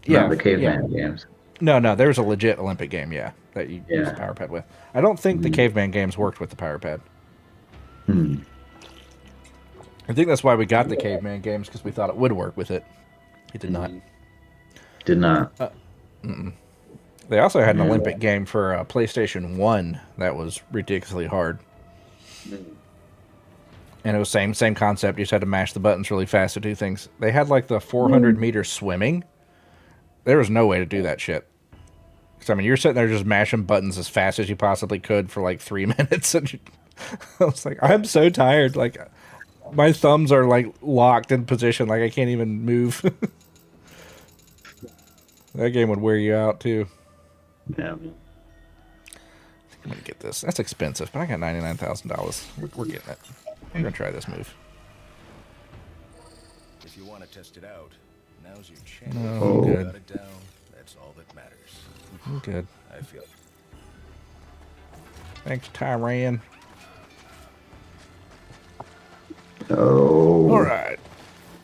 H: Not the caveman games.
B: No, there was a legit Olympic game, that you use the Power Pad with. I don't think the caveman games worked with the Power Pad. I think that's why we got the caveman games, because we thought it would work with it. It did not.
H: Did not.
B: They also had an Olympic game for PlayStation 1 that was ridiculously hard. And it was same concept. You just had to mash the buttons really fast to do things. They had like the 400-meter swimming. There was no way to do that shit. Because, I mean, you're sitting there just mashing buttons as fast as you possibly could for like 3 minutes. And I was like, I'm so tired. Like, my thumbs are like locked in position. Like, I can't even move. That game would wear you out, too.
H: Yeah.
B: I'm going to get this. That's expensive, but I got $99,000. We're getting it. I'm going to try this move.
A: If you want to test it out, now's your chance.
B: No, I'm good.
A: Got it down. That's all that matters.
B: I'm good.
A: I feel.
B: Thanks, Tyran.
H: Oh.
B: All right.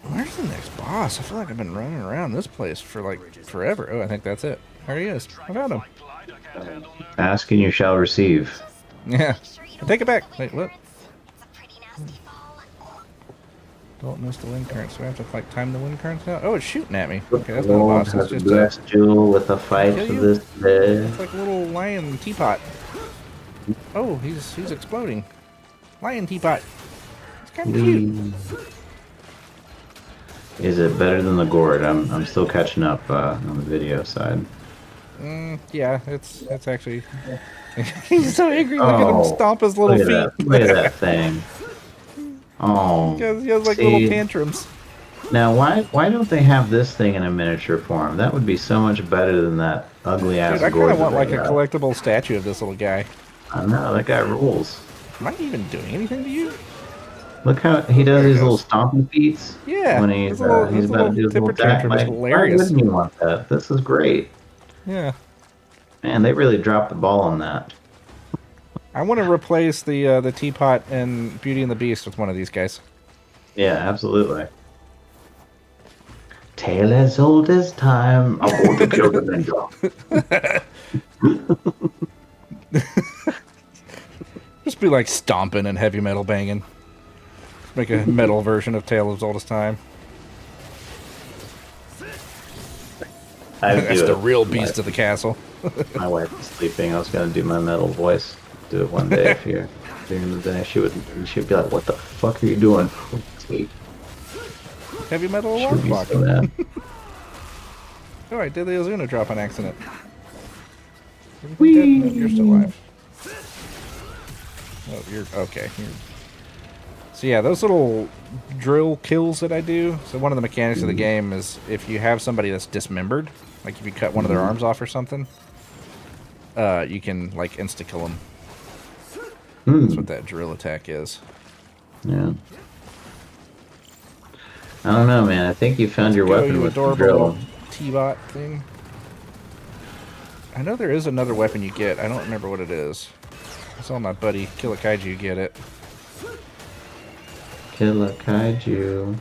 B: Where's the next boss? I feel like I've been running around this place for like forever. Oh, I think that's it. There he is. I found him.
H: Ask and you shall receive.
B: Yeah. Take it back. Wait, what?
D: It's a pretty nasty fall.
B: Don't miss the wind current. So I have to like time the wind currents out. Oh, it's shooting at me. Okay, that's not a
H: Oh,
B: boss.
H: has
B: It's just
H: blessed you with a fight
B: Kill
H: for
B: you?
H: this day.
B: it's like a little lion teapot. Oh, he's exploding. Lion teapot. It's kind of cute.
H: Is it better than the gourd? I'm still catching up on the video side.
B: Yeah, it's actually. He's so angry. Look at him stomp his little
H: Look
B: feet.
H: at that, look at that thing. Oh,
B: He has like
H: see?
B: little tantrums.
H: Now, why don't they have this thing in a miniature form? That would be so much better than that ugly ass
B: Dude, I kind
H: gourd.
B: of want
H: that
B: like
H: they
B: a
H: got.
B: collectible statue of this little guy.
H: I know, that guy rules.
B: Am I even doing anything to you?
H: Look how he does these little stomping feats.
B: Yeah,
H: When
B: his
H: he's
B: little-
H: he's
B: his
H: about to
B: little
H: do his little
B: temper
H: attack.
B: tantrum is
H: Like,
B: hilarious.
H: why wouldn't you want that? This is great.
B: Yeah.
H: Man, they really dropped the ball on that.
B: I want to replace the teapot in Beauty and the Beast with one of these guys.
H: Yeah, absolutely. Tale as old as time. I want to kill the ninja.
B: Just be like stomping and heavy metal banging. Make a metal version of Tale as Old as Time.
H: I would
B: That's
H: do
B: the
H: it.
B: real beast of the castle.
H: My wife is sleeping. I was gonna do my metal voice. Do it one day if you're during the day. She'd be like, "What the fuck are you doing?" Sleep.
B: Heavy metal
H: She'd
B: alarm
H: be
B: clock.
H: so mad.
B: Oh, I did the Ozuna drop on accident. Everything dead? No, you're still alive. Oh, you're okay. So yeah, those little drill kills that I do. So one of the mechanics of the game is if you have somebody that's dismembered, like if you cut one of their arms off or something, you can like insta kill them. That's what that drill attack is.
H: Yeah. I don't know, man. I think you found your
B: Go,
H: weapon
B: you
H: with the
B: adorable
H: drill.
B: little T-bot thing. I know there is another weapon you get. I don't remember what it is. I saw my buddy Kill a Kaiju get it.
H: Kill a kaiju.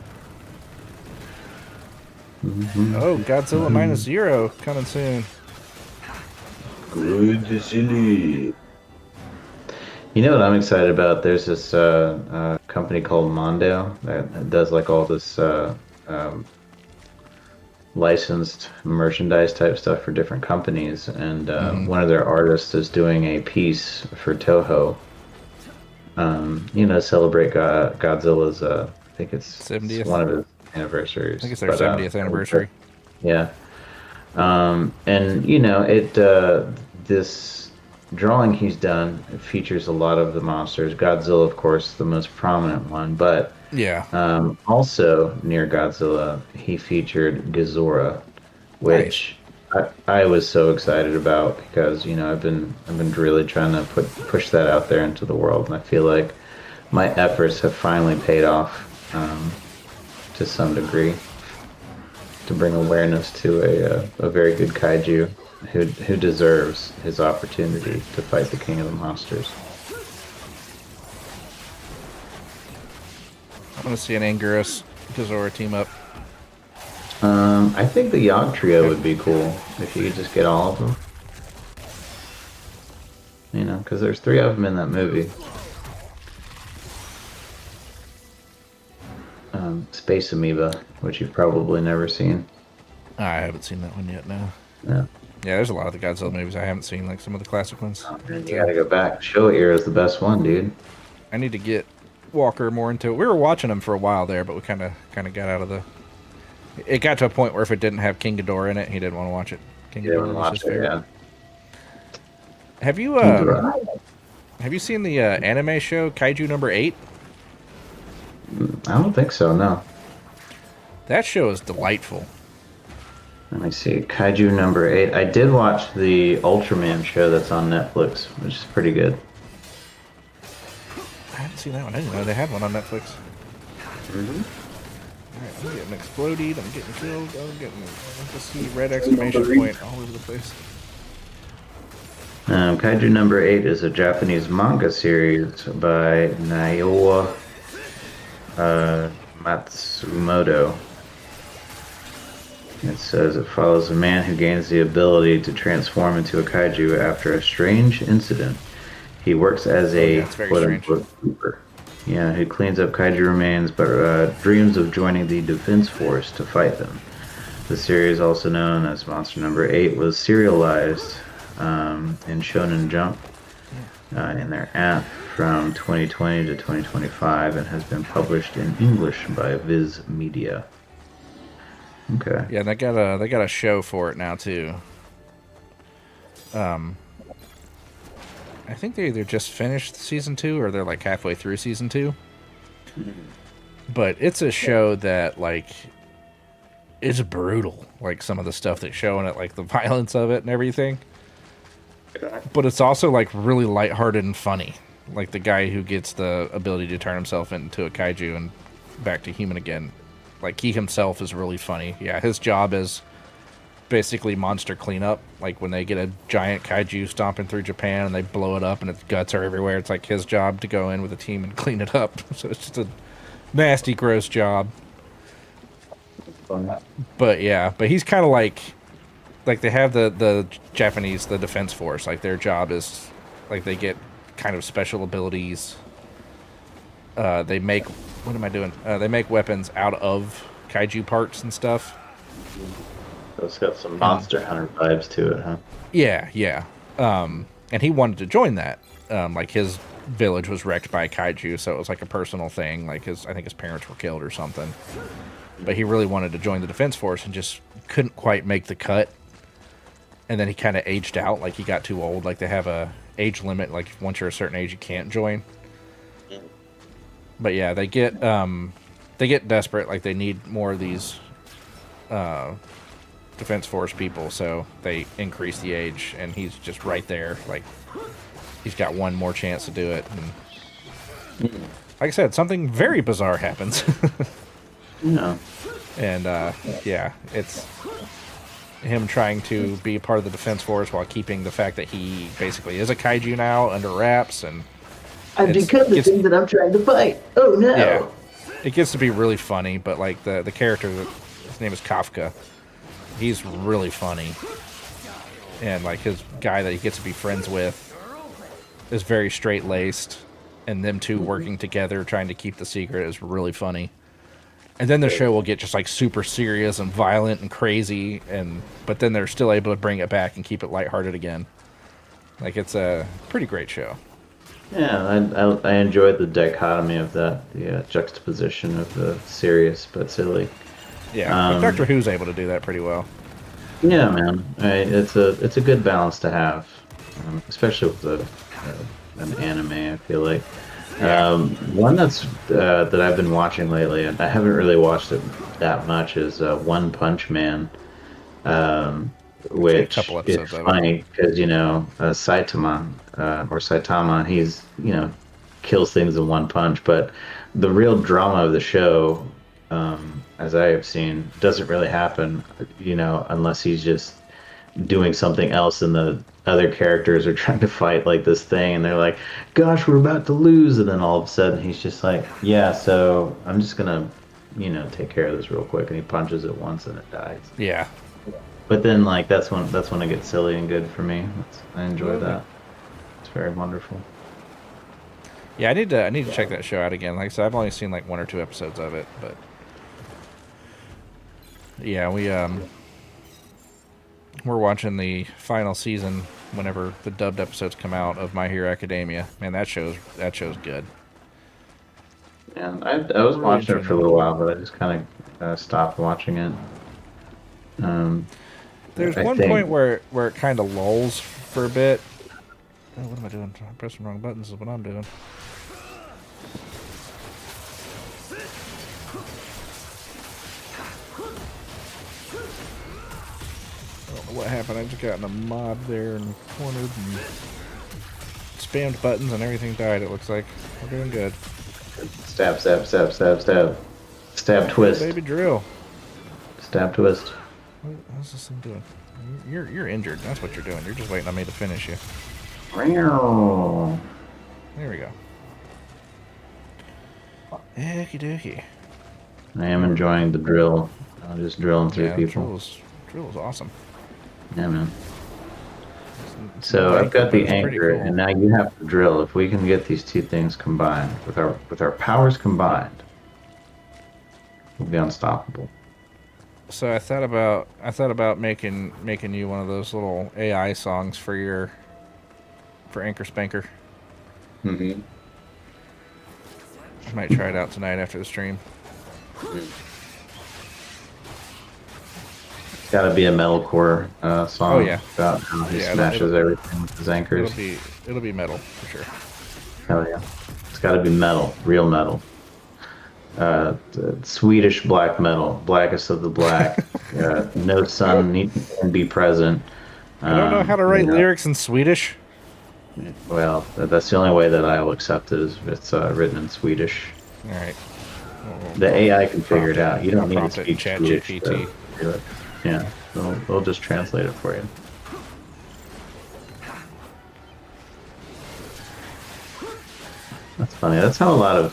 B: Oh, Godzilla minus 0 coming soon.
H: Good silly. You know what I'm excited about? There's this company called Mondo that does like all this um, licensed merchandise type stuff for different companies, and one of their artists is doing a piece for Toho. Celebrate Godzilla's. I think it's
B: 70th.
H: one of his anniversaries.
B: I think it's their 70th anniversary.
H: Yeah. And this drawing he's done features a lot of the monsters. Godzilla, of course, the most prominent one, but
B: Yeah.
H: also near Godzilla, he featured Ghidorah, which I was so excited about because I've been really trying to push that out there into the world, and I feel like my efforts have finally paid off to some degree to bring awareness to a very good kaiju who deserves his opportunity to fight the king of the monsters.
B: I want to see an Anguirus Ghidorah team up.
H: I think the Yogg trio would be cool if you could just get all of them. Because there's 3 of them in that movie. Space Amoeba, which you've probably never seen.
B: I haven't seen that one yet, no.
H: Yeah.
B: Yeah, there's a lot of the Godzilla movies I haven't seen, like some of the classic ones.
H: And you gotta go back. Showa era is the best one, dude.
B: I need to get Walker more into it. We were watching them for a while there, but we kind of got out of the... It got to a point where if it didn't have King Ghidorah in it, he didn't want to watch it. King Ghidorah was his favorite.
H: Yeah.
B: Have you seen the anime show Kaiju number 8?
H: I don't think so, no.
B: That show is delightful.
H: Let me see. Kaiju number 8. I did watch the Ultraman show that's on Netflix, which is pretty good.
B: I haven't seen that one. I didn't know they had one on Netflix.
H: Mm-hmm.
B: Alright, I'm getting exploded, I'm getting killed, I'm getting... I just see red exclamation point all over the place.
H: Kaiju number 8 is a Japanese manga series by Naoya Matsumoto. It says it follows a man who gains the ability to transform into a kaiju after a strange incident. He works as a quote-unquote keeper. Yeah, who cleans up kaiju remains, but dreams of joining the Defense Force to fight them. The series, also known as Monster Number 8, was serialized in Shonen Jump in their app from 2020 to 2025 and has been published in English by Viz Media. Okay.
B: Yeah, they got a show for it now too. I think they either just finished season 2 or they're like halfway through season 2. But it's a show that like is brutal, like some of the stuff that's showing it, like the violence of it and everything. But it's also like really lighthearted and funny. Like the guy who gets the ability to turn himself into a kaiju and back to human again. Like he himself is really funny. Yeah, his job is basically monster cleanup. Like when they get a giant kaiju stomping through Japan and they blow it up and its guts are everywhere, it's like his job to go in with a team and clean it up. So it's just a nasty, gross job. But yeah, but he's kind of like they have the Japanese, the Defense Force. Like their job is like they get kind of special abilities. They make they make weapons out of kaiju parts and stuff.
H: So it's got some Monster Hunter vibes to it, huh?
B: Yeah, yeah. And he wanted to join that. Like his village was wrecked by a kaiju, so it was like a personal thing. Like I think his parents were killed or something. But he really wanted to join the Defense Force and just couldn't quite make the cut. And then he kind of aged out, like he got too old. Like they have a age limit, like once you're a certain age, you can't join. But yeah, they get desperate, like they need more of these Defense Force people, so they increase the age, and he's just right there. Like he's got one more chance to do it. And like I said, something very bizarre happens.
H: No.
B: And yeah, it's him trying to be part of the Defense Force while keeping the fact that he basically is a kaiju now under wraps, and
H: I've become the thing that I'm trying to fight. Oh no!
B: Yeah, it gets to be really funny, but like the character, his name is Kafka. He's really funny, and like his guy that he gets to be friends with is very straight laced, and them two working together trying to keep the secret is really funny. And then the show will get just like super serious and violent and crazy, but then they're still able to bring it back and keep it lighthearted again. Like, it's a pretty great show.
H: Yeah, I enjoyed the dichotomy of that, the juxtaposition of the serious but silly.
B: Yeah, Doctor Who's able to do that pretty well.
H: Yeah, man, it's a good balance to have, especially with an anime. I feel like one that I've been watching lately, and I haven't really watched it that much, is One Punch Man. Which is funny because Saitama or Saitama, he's kills things in one punch, but the real drama of the show, as I have seen, doesn't really happen, unless he's just doing something else and the other characters are trying to fight like this thing and they're like, gosh, we're about to lose, and then all of a sudden he's just like, yeah, so I'm just gonna take care of this real quick, and he punches it once and it dies.
B: Yeah.
H: But then, like, that's when it gets silly and good for me. I enjoy that. It's very wonderful.
B: Yeah, I need to check that show out again. Like I said, I've only seen like 1 or 2 episodes of it, but yeah, we're watching the final season whenever the dubbed episodes come out of My Hero Academia. Man, that show's good.
H: Yeah, I was watching it for a little while, but I just kind of stopped watching it.
B: There's one point where it kind of lulls for a bit. Oh, what am I doing? I'm pressing the wrong buttons is what I'm doing. I don't know what happened. I just got in a mob there and cornered and spammed buttons and everything died, it looks like. We're doing good.
H: Stab, stab, stab, stab, stab. Stab, twist.
B: Baby drill.
H: Stab, twist.
B: What's this thing doing? You're injured. That's what you're doing. You're just waiting on me to finish you.
H: Meow.
B: There we go. Okie dokie.
H: I am enjoying the drill. I'm just drilling through people.
B: Drill is awesome.
H: Yeah, man. So I've got the anchor, cool. And now you have to drill. If we can get these two things combined, with our powers combined, we'll be unstoppable.
B: So I thought about making you one of those little AI songs for Anchor Spanker.
H: Mm-hmm.
B: I might try it out tonight after the stream.
H: It's got to be a metalcore song.
B: Oh yeah.
H: About how he smashes everything with his anchors.
B: It'll be metal for sure.
H: Hell yeah! It's got to be metal, real metal. Swedish black metal, blackest of the black. No sun can be present.
B: I don't know how to write lyrics in Swedish.
H: Well, that's the only way that I'll accept it, is if it's written in Swedish.
B: All right.
H: The AI can figure it out. You don't need to speak Swedish.
B: ChatGPT.
H: Yeah, they'll just translate it for you. That's funny. That's how a lot of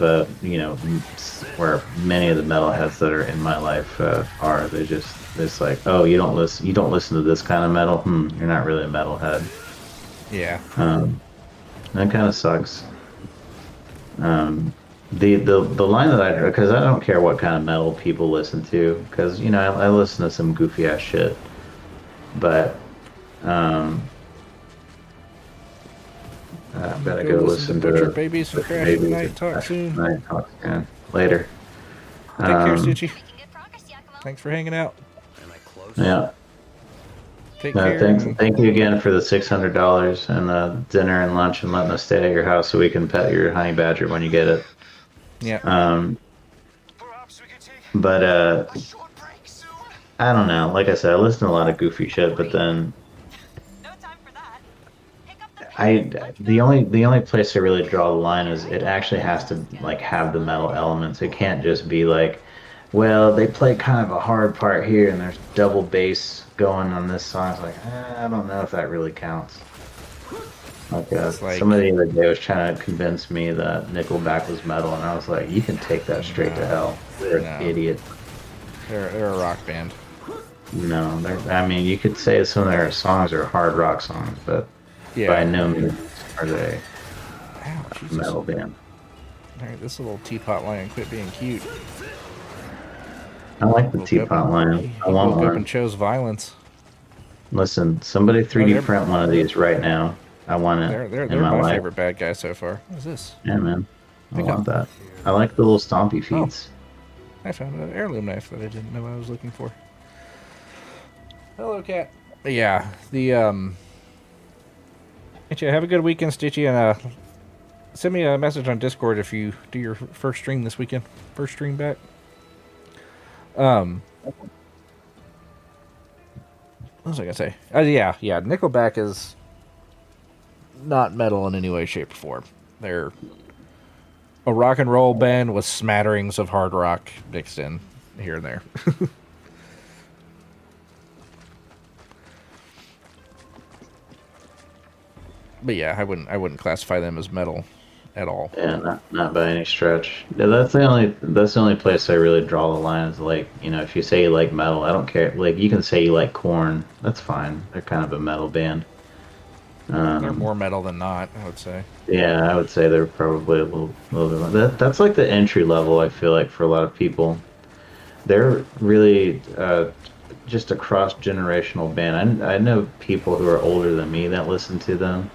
H: where many of the metalheads that are in my life are. It's like, oh, you don't listen to this kind of metal. You're not really a metalhead.
B: Yeah.
H: That kind of sucks. The line that because I don't care what kind of metal people listen to, because I listen to some goofy ass shit, but I better go listen to
B: Butcher Babies and Crash Tonight. Talk soon.
H: Later.
B: Take care, Suchi.
D: Making good progress, Yakumo.
B: Thanks for hanging out.
C: Am I close?
H: Yeah.
B: Take care.
H: Thank you again for the $600 and the dinner and lunch and letting us stay at your house so we can pet your honey badger when you get it.
B: Yeah.
F: Perhaps we could take
H: But
F: a short break soon.
H: I don't know. Like I said, I listen to a lot of goofy shit, but then
E: No time for that. Pick up the pace.
H: the only place I really draw the line is it actually has to like have the metal elements. It can't just be like, well, they play kind of a hard part here and there's double bass going on this song. It's like, I don't know if that really counts. Like, somebody the other day was trying to convince me that Nickelback was metal, and I was like, you can take that straight to hell. You're an idiot.
B: They're a rock band.
H: No, I mean, you could say some of their songs are hard rock songs, but by no means are they
B: Ow, Jesus.
H: metal band.
B: Alright, this little teapot lion quit being cute.
H: I like the
B: Woke up
H: teapot
B: and-
H: lion.
B: He
H: I want
B: woke up
H: one.
B: and chose violence.
H: Listen, somebody 3D
B: they're-
H: print one of these right now. I want it
B: They're
H: in my
B: my
H: life.
B: favorite bad guy so far. What is this?
H: Yeah, man. I
B: Pick
H: want
B: up.
H: that. I like the little stompy feats.
B: I found an heirloom knife that I didn't know I was looking for. Hello, cat. Yeah, Stitchy, have a good weekend, Stitchy, and send me a message on Discord if you do your first stream this weekend. First stream back. What was I gonna say? Yeah. Nickelback is not metal in any way, shape, or form. They're a rock and roll band with smatterings of hard rock mixed in here and there. But yeah, I wouldn't classify them as metal at all.
H: Yeah, not by any stretch. Yeah, that's the only place I really draw the line is like, if you say you like metal, I don't care. Like you can say you like Korn, that's fine. They're kind of a metal band.
B: They're more metal than not, I would say.
H: Yeah, I would say they're probably a little bit. That's like the entry level. I feel like for a lot of people, they're really just a cross generational band. I know people who are older than me that listen to them,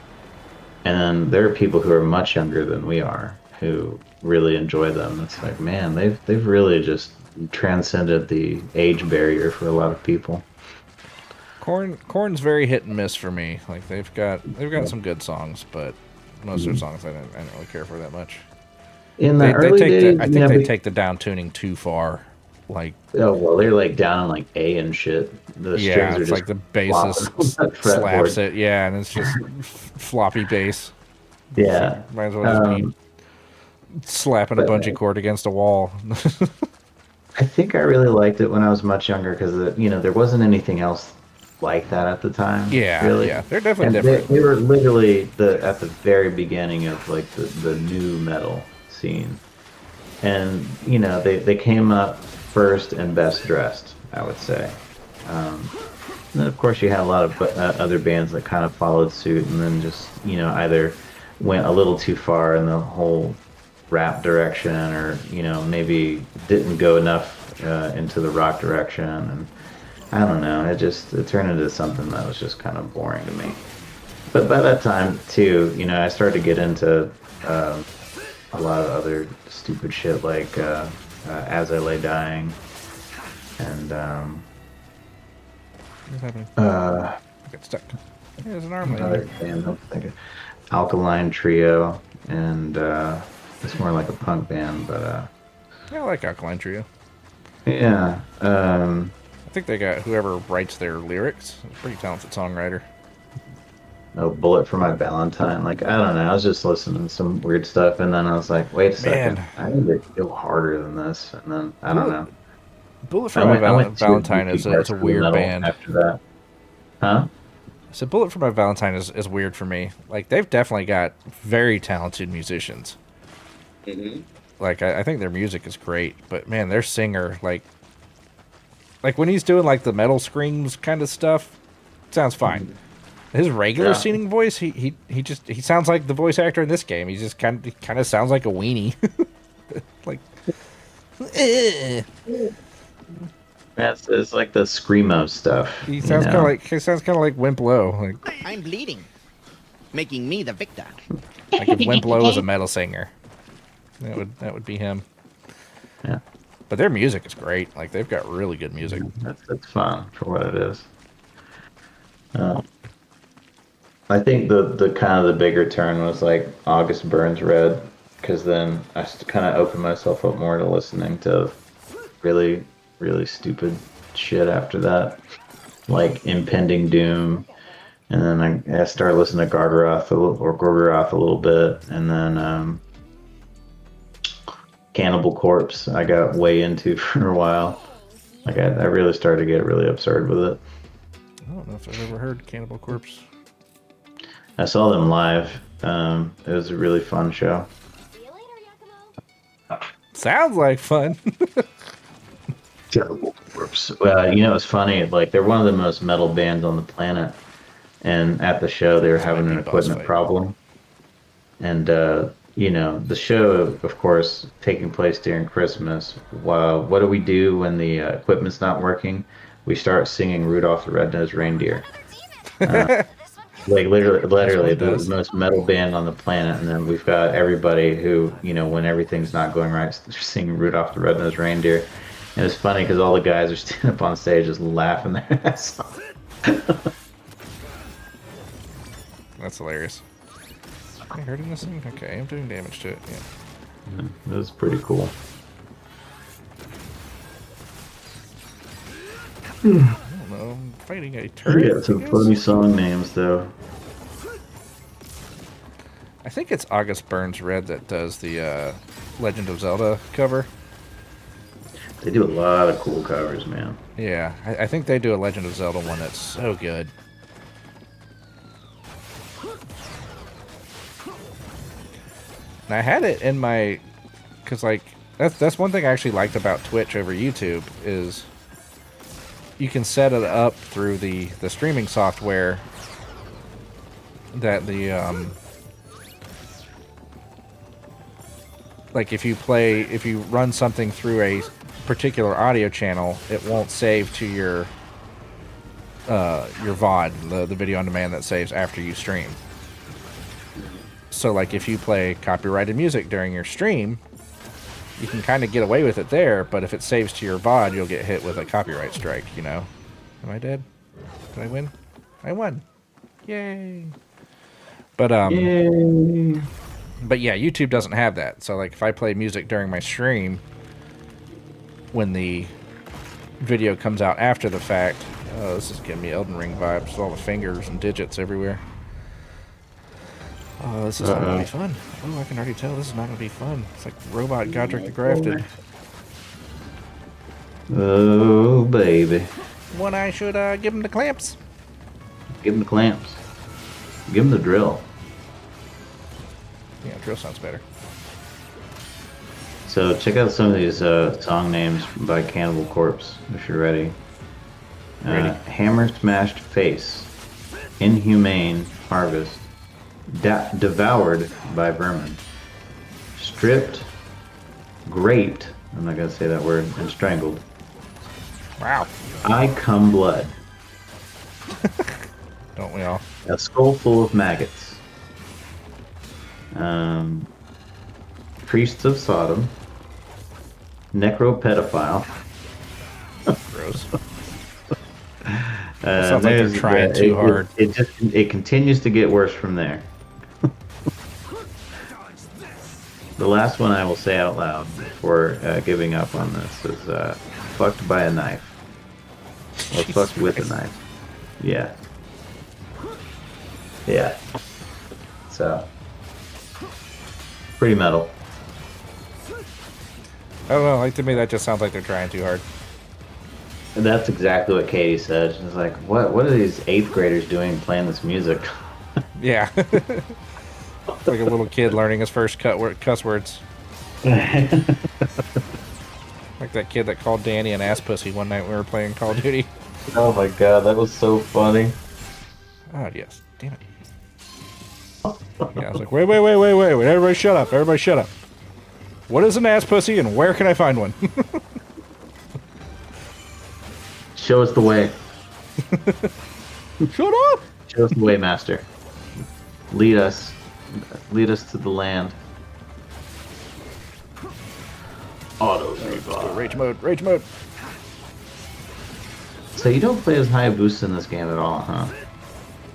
H: and then there are people who are much younger than we are who really enjoy them. It's like, man, they've really just transcended the age barrier for a lot of people.
B: Korn's very hit and miss for me. Like they've got some good songs, but most of their songs I don't really care for that much.
H: In the early days,
B: I think they take the down tuning too far. Like,
H: oh well, they're like down on like A and shit. The strings
B: yeah,
H: are
B: it's
H: just
B: like the bassist
H: flopping on that
B: slaps
H: fretboard.
B: it, yeah, and it's just floppy bass.
H: Yeah.
B: Might as well just be slapping a
H: but-
B: bungee cord against a wall.
H: I think I really liked it when I was much younger because there wasn't anything else like that at the time.
B: Yeah,
H: really.
B: yeah, they're definitely
H: And
B: different.
H: They were literally at the very beginning of like the new metal scene, and they came up first and best dressed, I would say. And then of course you had a lot of other bands that kind of followed suit, and then just either went a little too far in the whole rap direction, or maybe didn't go enough into the rock direction, and I don't know. It turned into something that was just kind of boring to me. But by that time too, I started to get into a lot of other stupid shit like As I Lay Dying, and
B: What's happening?
H: uh,
B: Get stuck. There's an arm
H: another
B: lady.
H: band. I'm thinking Alkaline Trio, and it's more like a punk band, but
B: Yeah, I like Alkaline Trio.
H: yeah.
B: I think they got whoever writes their lyrics. A pretty talented songwriter.
H: No Bullet for My Valentine. Like, I don't know. I was just listening to some weird stuff, and then I was like, wait a second.
B: Man.
H: I need to go harder than this. And then, I don't know.
B: Bullet for My Valentine is
H: deep
B: a weird
H: metal
B: band.
H: after that. Huh?
B: So Bullet for My Valentine is weird for me. Like, they've definitely got very talented musicians. Like, I think their music is great, but man, their singer, like when he's doing like the metal screams kind of stuff, sounds fine. His regular
H: Yeah.
B: singing voice, he sounds like the voice actor in this game. He just kind of sounds like a weenie. Like,
H: It's like the screamo stuff.
B: he sounds kind of like Wimp Low. Like
C: I'm bleeding, making me the victor.
B: if Wimp Low was a metal singer, that would be him.
H: Yeah.
B: But their music is great. Like, they've got really good music.
H: That's fun for what it is. I think the kind of the bigger turn was like August Burns Red, because then I kind of opened myself up more to listening to really, really stupid shit after that, like Impending Doom, and then I started listening to Gorgoroth a little bit, and then Cannibal Corpse I got way into for a while. Like I really started to get really absurd with it.
B: I don't know if I've ever heard Cannibal Corpse.
H: I saw them live. It was a really fun show.
D: See you later, Yakumo.
B: Sounds like fun.
H: Cannibal Corpse. Well, it's funny. Like they're one of the most metal bands on the planet, and at the show they were having an
B: be boss
H: equipment
B: fight.
H: problem, And you know, the show, of course, taking place during Christmas. What do we do when the equipment's not working? We start singing Rudolph the Red-Nosed Reindeer.
D: This one feels
H: Like literally
B: one
H: the
B: does.
H: most metal band on the planet, and then we've got everybody who, you know, when everything's not going right, they're singing Rudolph the Red-Nosed Reindeer. And it's funny because all the guys are standing up on stage just laughing their ass off.
B: That's hilarious. Am I hurting this thing? Okay, I'm doing damage to it. Yeah.
H: That's pretty cool.
B: I don't know. I'm fighting a
H: We
B: turret.
H: got some
B: I guess?
H: funny song names though.
B: I think it's August Burns Red that does the Legend of Zelda cover.
H: They do a lot of cool covers, man.
B: Yeah, I think they do a Legend of Zelda one that's so good. And I had it in my, cause like that's one thing I actually liked about Twitch over YouTube is you can set it up through the streaming software that the like if you run something through a particular audio channel, it won't save to your VOD, the video on demand that saves after you stream. So like if you play copyrighted music during your stream, you can kind of get away with it there, but if it saves to your VOD, you'll get hit with a copyright strike, you know. Am I dead? Did I win? I won. Yay. But
H: Yay.
B: but yeah, YouTube doesn't have that. So like if I play music during my stream, when the video comes out after the fact, oh, this is giving me Elden Ring vibes with all the fingers and digits everywhere. Oh, this is not going to be fun. Oh, I can already tell this is not going to be fun. It's like Robot Godric the Grafted.
H: Oh, baby.
B: One I should give him the clamps.
H: Give them the clamps. Give them the drill.
B: Yeah, drill sounds better.
H: So check out some of these song names by Cannibal Corpse, if you're ready.
B: Ready.
H: Hammer Smashed Face. Inhumane Harvest. Devoured by Vermin. Stripped. Graped. I'm not going to say that word. And strangled.
B: Wow.
H: I Come Blood.
B: Don't we all?
H: A skull full of maggots. Priests of Sodom. Necropedophile.
B: Gross. Sounds like they're trying too hard.
H: It continues to get worse from there. The last one I will say out loud before giving up on this is fucked by a knife. Or fucked with a knife. Yeah. Yeah. So. Pretty metal.
B: I don't know, like to me that just sounds like they're trying too hard.
H: And that's exactly what Katie said. She's like, what are these 8th graders doing playing this music?
B: Yeah. Like a little kid learning his first cuss words. Like that kid that called Danny an ass pussy one night when we were playing Call of Duty.
H: Oh my god, that was so funny.
B: Oh, yes. Damn it. Yeah, I was like, wait. Everybody shut up. Everybody shut up. What is an ass pussy and where can I find one?
H: Show us the way.
B: Shut up!
H: Show us the way, master. Lead us. Lead us to the land. Auto revive.
B: Rage mode, rage mode.
H: So you don't play as Hayabusa in this game at all, huh?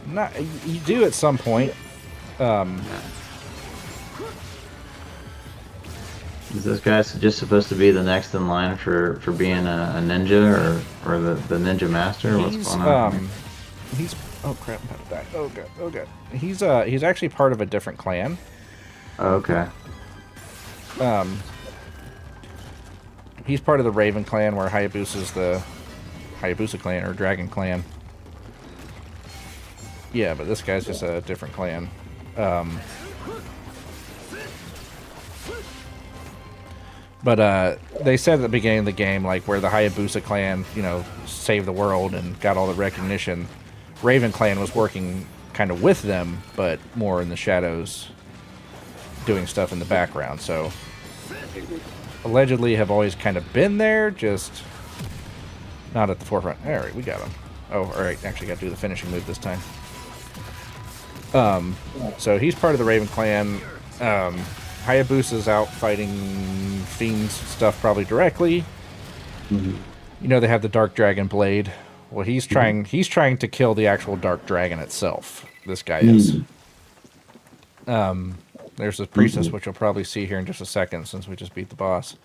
B: Not, you do at some point.
H: Is this guy just supposed to be the next in line for being a ninja or the ninja master? What's going on? Here?
B: He's oh crap, I'm about to die. Oh god. He's actually part of a different clan.
H: Okay.
B: He's part of the Raven clan where Hayabusa's the Hayabusa clan or Dragon clan. Yeah, but this guy's just a different clan. But they said at the beginning of the game, like, where the Hayabusa clan, you know, saved the world and got all the recognition, Raven clan was working kind of with them, but more in the shadows. doing stuff in the background. So allegedly have always kind of been there, just not at the forefront. All right, we got him. Oh, all right. Actually, got to do the finishing move this time. So he's part of the Raven clan. Hayabusa's out fighting fiends stuff probably directly. You know, they have the Dark Dragon blade. Well, he's trying to kill the actual Dark Dragon itself. This guy is. There's this priestess, which you'll probably see here in just a second, since we just beat the boss.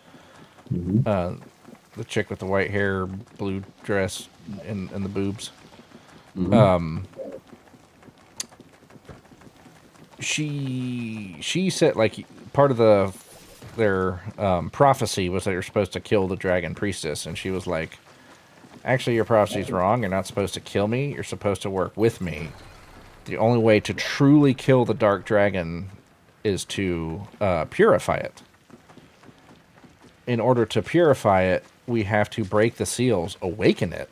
B: The chick with the white hair, blue dress, and the boobs. She said, like, part of their prophecy was that you're supposed to kill the dragon priestess, and she was like, actually, your prophecy's wrong. You're not supposed to kill me. You're supposed to work with me. The only way to truly kill the dark dragon is to purify it. In order to purify it, we have to break the seals, awaken it,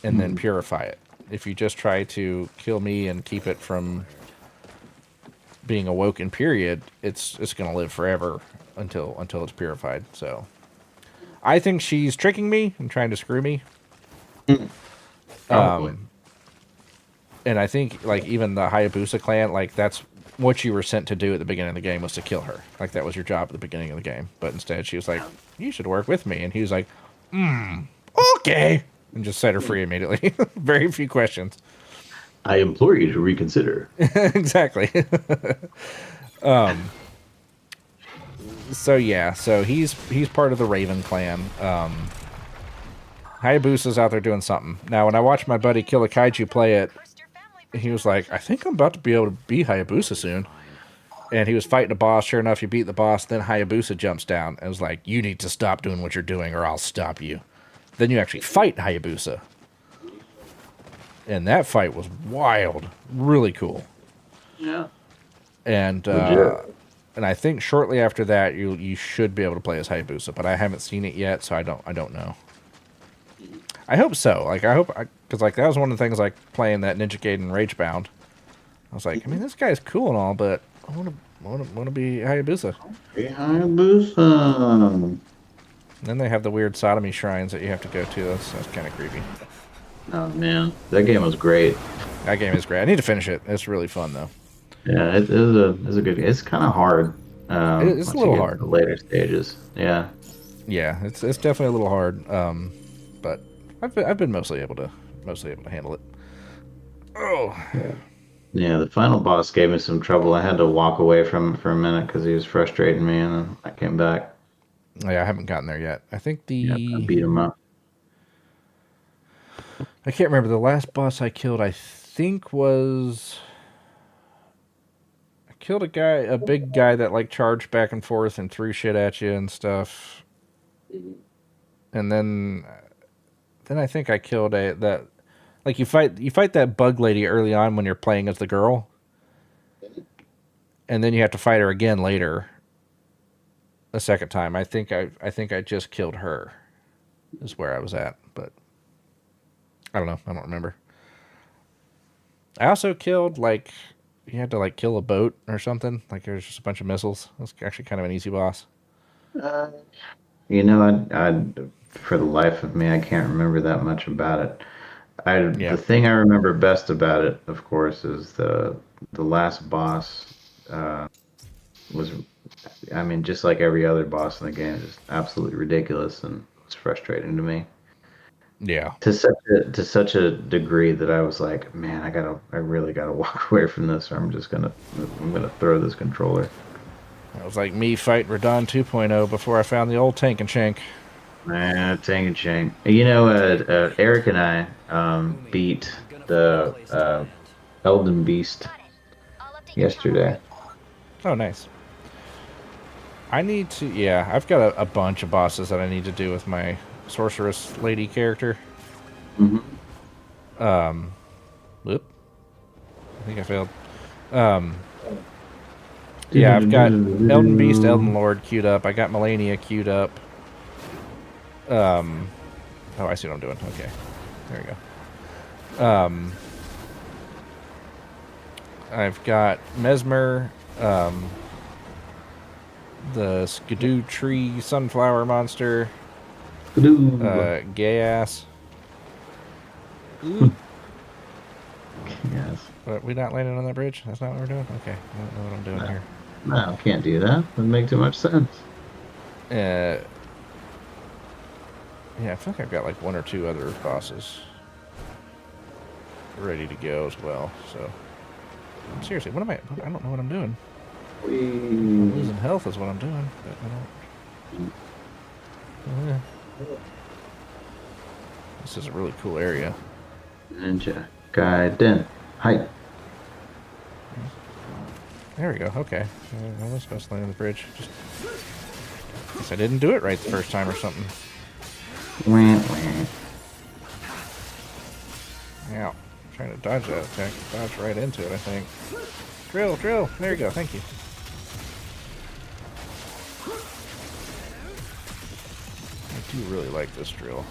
B: and then purify it. If you just try to kill me and keep it from being awoken, period, it's going to live forever until it's purified. So I think she's tricking me and trying to screw me. And I think, like, even the Hayabusa clan, like, that's what you were sent to do at the beginning of the game, was to kill her. Like, that was your job at the beginning of the game. But instead, she was like, you should work with me. And he was like, okay. And just set her free immediately. Very few questions.
H: I implore you to reconsider.
B: Exactly. So yeah, so he's part of the Raven clan. Hayabusa's out there doing something. Now, when I watched my buddy Kill a Kaiju play it, he was like, I think I'm about to be able to be Hayabusa soon. And he was fighting a boss. Sure enough, you beat the boss. Then Hayabusa jumps down and was like, you need to stop doing what you're doing or I'll stop you. Then you actually fight Hayabusa. And that fight was wild. Really cool.
H: Yeah.
B: And I think shortly after that, you should be able to play as Hayabusa, but I haven't seen it yet, so I don't know. I hope so. Like, because like that was one of the things, like, playing that Ninja Gaiden Ragebound. I was like, I mean, this guy's cool and all, but I want to be Hayabusa.
H: Hey, Hayabusa.
B: Then they have the weird sodomy shrines that you have to go to. That's kind of creepy.
H: Oh man, that game was great.
B: That game is great. I need to finish it. It's really fun though.
H: Yeah, it is a good. It's kind of hard.
B: It's a little hard.
H: The later stages. Yeah.
B: Yeah, it's definitely a little hard. But I've been mostly able to handle it. Oh.
H: Yeah, the final boss gave me some trouble. I had to walk away from him for a minute because he was frustrating me, and then I came back.
B: Yeah, I haven't gotten there yet. I think
H: I beat him up.
B: I can't remember. The last boss I killed, I think, was... I killed a big guy that, like, charged back and forth and threw shit at you and stuff. And then I think I killed that... Like, you fight that bug lady early on when you're playing as the girl. And then you have to fight her again later. A second time. I think I just killed her. Is where I was at, but... I don't know. I don't remember. I also killed, like, you had to, like, kill a boat or something. Like, there was just a bunch of missiles. It was actually kind of an easy boss.
H: You know, I for the life of me, I can't remember that much about it. The thing I remember best about it, of course, is the last boss was, I mean, just like every other boss in the game, just absolutely ridiculous, and it's frustrating to me.
B: Yeah.
H: To such a degree that I was like, man, I really gotta walk away from this, or I'm gonna throw this controller.
B: That was like me fighting Radon 2.0 before I found the old Tank and Shank.
H: Tank and Shank. You know, Eric and I beat the Elden Beast yesterday.
B: Oh, nice. I need to... Yeah, I've got a bunch of bosses that I need to do with my sorceress lady character.
H: Mm-hmm.
B: Whoop. I think I failed. Yeah, I've got Elden Beast, Elden Lord queued up. I got Melania queued up. Oh, I see what I'm doing. Okay. There we go. I've got Mesmer, the skidoo tree sunflower monster, gay ass.
H: Yes.
B: But we not landing on that bridge? That's not what we're doing? Okay, I don't know what I'm doing here.
H: No, can't do that. Doesn't make too much sense.
B: Yeah, I feel like I've got like one or two other bosses ready to go as well. So seriously, what am I don't know what I'm doing. I'm losing health is what I'm doing, but I don't. This is a really cool area.
H: Ninja Gaiden. Height.
B: There we go. Okay, I was supposed to land on the bridge. Just guess I didn't do it right the first time or something.
H: Wah, wah.
B: Yeah, trying to dodge that attack. Dodge right into it, I think. Drill, drill. There you go. Thank you. I do really like this drill.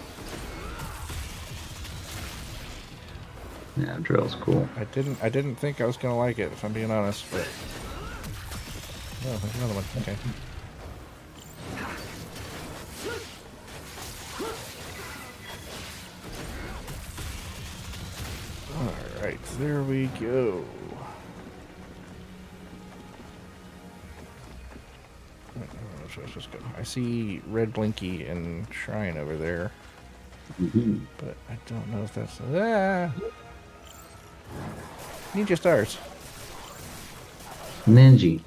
H: Yeah, drill's cool.
B: I didn't think I was gonna like it, if I'm being honest, but oh, there's another one. Okay. Alright, there we go. Let's just go. I see red blinky and shrine over there. But I don't know if that's Ninja stars.
H: Ninja.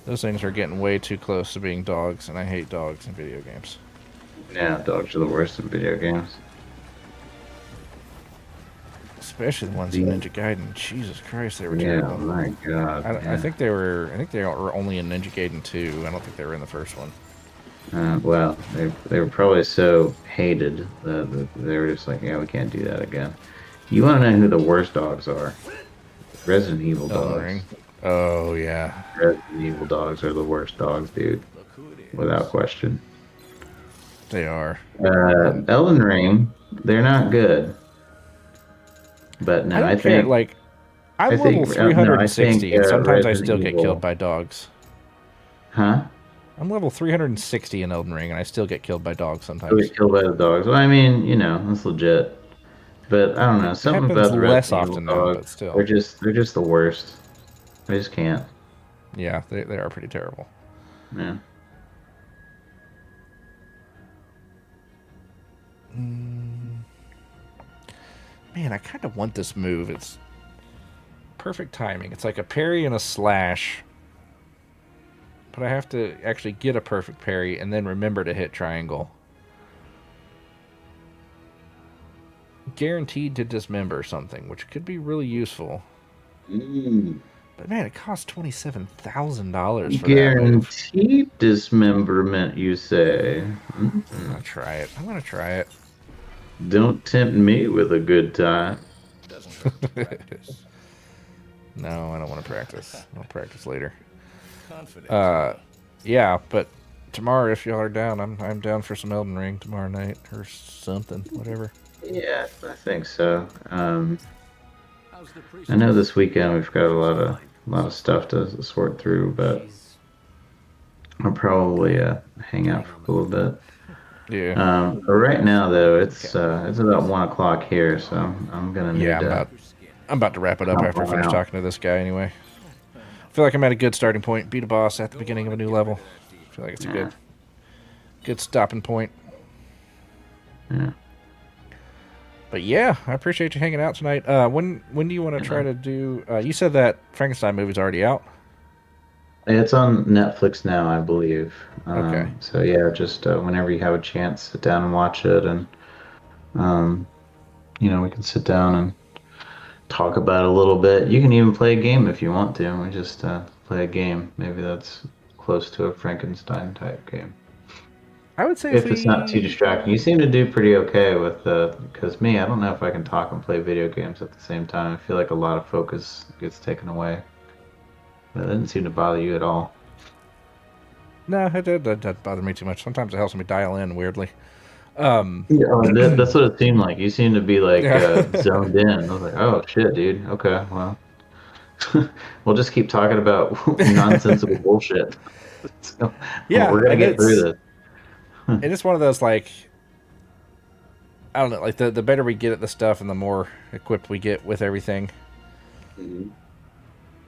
B: Those things are getting way too close to being dogs, and I hate dogs in video games.
H: Yeah, dogs are the worst in video games.
B: Especially the ones in Ninja Gaiden. Jesus Christ, they were
H: Yeah,
B: terrible.
H: my God.
B: I think they were. I think they were only in Ninja Gaiden 2. I don't think they were in the first one.
H: Well, they were probably so hated that they were just like, yeah, we can't do that again. You want to know who the worst dogs are? Resident Evil dogs.
B: Ring. Oh yeah.
H: Resident Evil dogs are the worst dogs, dude. Without question.
B: They are.
H: Elden Ring, they're not good. But no,
B: I think like I'm level 360, and sometimes I still get killed by dogs.
H: Huh?
B: I'm level 360 in Elden Ring, and I still get killed by dogs sometimes.
H: You get killed by the dogs. Well, I mean, you know, that's legit. But I don't know, something about the
B: less
H: Resident
B: often
H: Evil
B: now,
H: dogs,
B: but still.
H: they're just the worst. I just can't.
B: Yeah, they are pretty terrible.
H: Yeah.
B: Man, I kind of want this move. It's perfect timing. It's like a parry and a slash. But I have to actually get a perfect parry and then remember to hit triangle. Guaranteed to dismember something, which could be really useful. But man, it costs $27,000 for
H: Guaranteed dismemberment, you say?
B: I'm gonna try it. I'm gonna try it.
H: Don't tempt me with a good time.
B: No, I don't want to practice. I'll practice later.
A: Confident.
B: Yeah, but tomorrow, if y'all are down, I'm down for some Elden Ring tomorrow night or something, whatever.
H: Yeah, I think so. I know this weekend we've got a lot of stuff to sort through, but I'll probably hang out for a little bit.
B: Yeah.
H: But right now though, it's about 1 o'clock here, so I'm gonna need
B: I'm about to wrap it up after I finish talking to this guy anyway. I feel like I'm at a good starting point. Beat a boss at the beginning of a new level. I feel like it's a good stopping point.
H: Yeah.
B: But yeah, I appreciate you hanging out tonight. When do you want to try to do? You said that Frankenstein movie's already out.
H: It's on Netflix now, I believe.
B: Okay.
H: So yeah, just whenever you have a chance, sit down and watch it, and we can sit down and talk about it a little bit. You can even play a game if you want to. We just play a game. Maybe that's close to a Frankenstein type game.
B: I would say
H: if it's not too distracting. You seem to do pretty okay with because me, I don't know if I can talk and play video games at the same time. I feel like a lot of focus gets taken away. But it didn't seem to bother you at all.
B: No, it doesn't bother me too much. Sometimes it helps me dial in weirdly.
H: Yeah, that's what it seemed like. You seemed to be like
B: Yeah.
H: zoned in. I was like, oh shit, dude. Okay, well, we'll just keep talking about nonsensical bullshit. So,
B: Yeah,
H: we're gonna
B: and
H: get through this.
B: it's one of those like I don't know, like the better we get at the stuff and the more equipped we get with everything.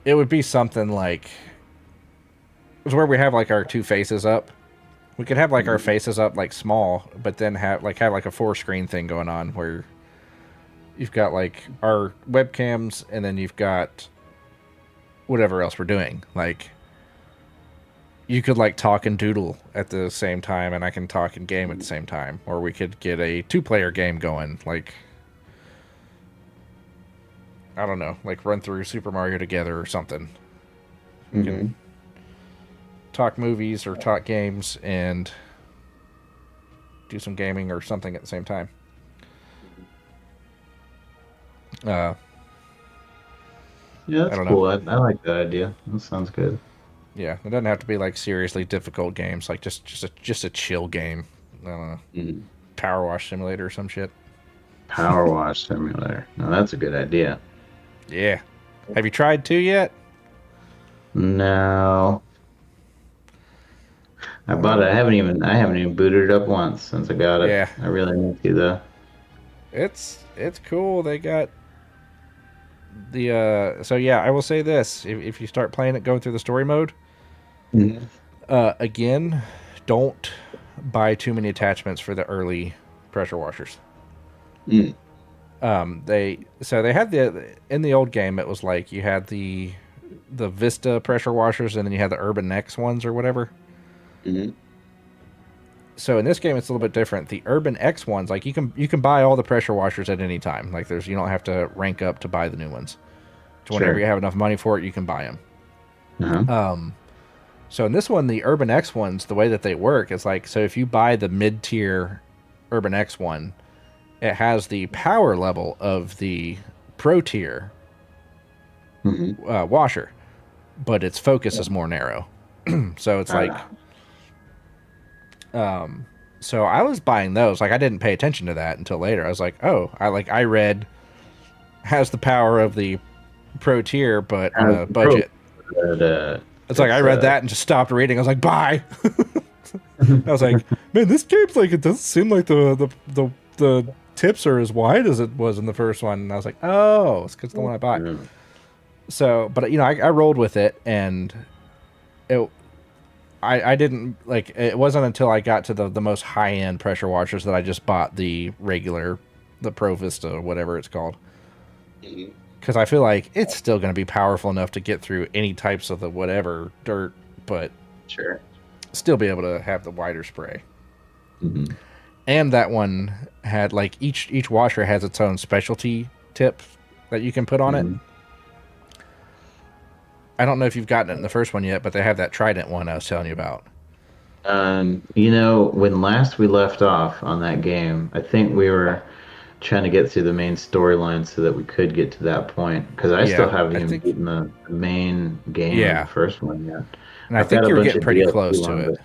B: It would be something like it's where we have like our two faces up. We could have like our faces up like small, but then have like a 4-screen thing going on where you've got like our webcams and then you've got whatever else we're doing. Like you could like talk and doodle at the same time and I can talk and game at the same time. Or we could get a 2-player game going, like I don't know, like run through Super Mario together or something. We can talk movies or talk games and do some gaming or something at the same time.
H: Yeah,
B: I
H: that's
B: don't
H: cool. I like that idea. That sounds good.
B: Yeah, it doesn't have to be like seriously difficult games, like just a chill game. I don't know, Power Wash Simulator or some shit.
H: Power Wash Simulator. Now that's a good idea.
B: Yeah. Have you tried 2 yet?
H: No. I bought it. I haven't even booted it up once since I got it.
B: Yeah.
H: I really need to though.
B: It's cool. They got the so yeah, I will say this. If you start playing it going through the story mode, again, don't buy too many attachments for the early pressure washers. They had in the old game it was like you had the Vista pressure washers and then you had the Urban X ones or whatever. So in this game it's a little bit different. The Urban X ones, like you can buy all the pressure washers at any time. Like you don't have to rank up to buy the new ones. So whenever you have enough money for it, you can buy them. So in this one, the Urban X ones, the way that they work is like, so if you buy the mid-tier Urban X one, it has the power level of the Pro tier washer, but its focus is more narrow. So it's like, so I was buying those. Like I didn't pay attention to that until later. I was like, oh, I read has the power of the Pro tier, but on a budget. It's like I read that and just stopped reading. I was like, bye. I was like, man, this game's like, it doesn't seem like the tips are as wide as it was in the first one. And I was like, oh, it's because the one I bought. So, but you know, I rolled with it, and I didn't like. It wasn't until I got to the most high end pressure washers that I just bought the regular, the Pro Vista or whatever it's called. Because I feel like it's still going to be powerful enough to get through any types of the whatever dirt, but still be able to have the wider spray. And that one had like each washer has its own specialty tip that you can put on it. I don't know if you've gotten it in the first one yet, but they have that Trident one I was telling you about.
H: You know, when last we left off on that game, I think we were trying to get through the main storyline so that we could get to that point. Because I still haven't even beaten the main game of the first one yet.
B: And I think you're getting pretty close to it.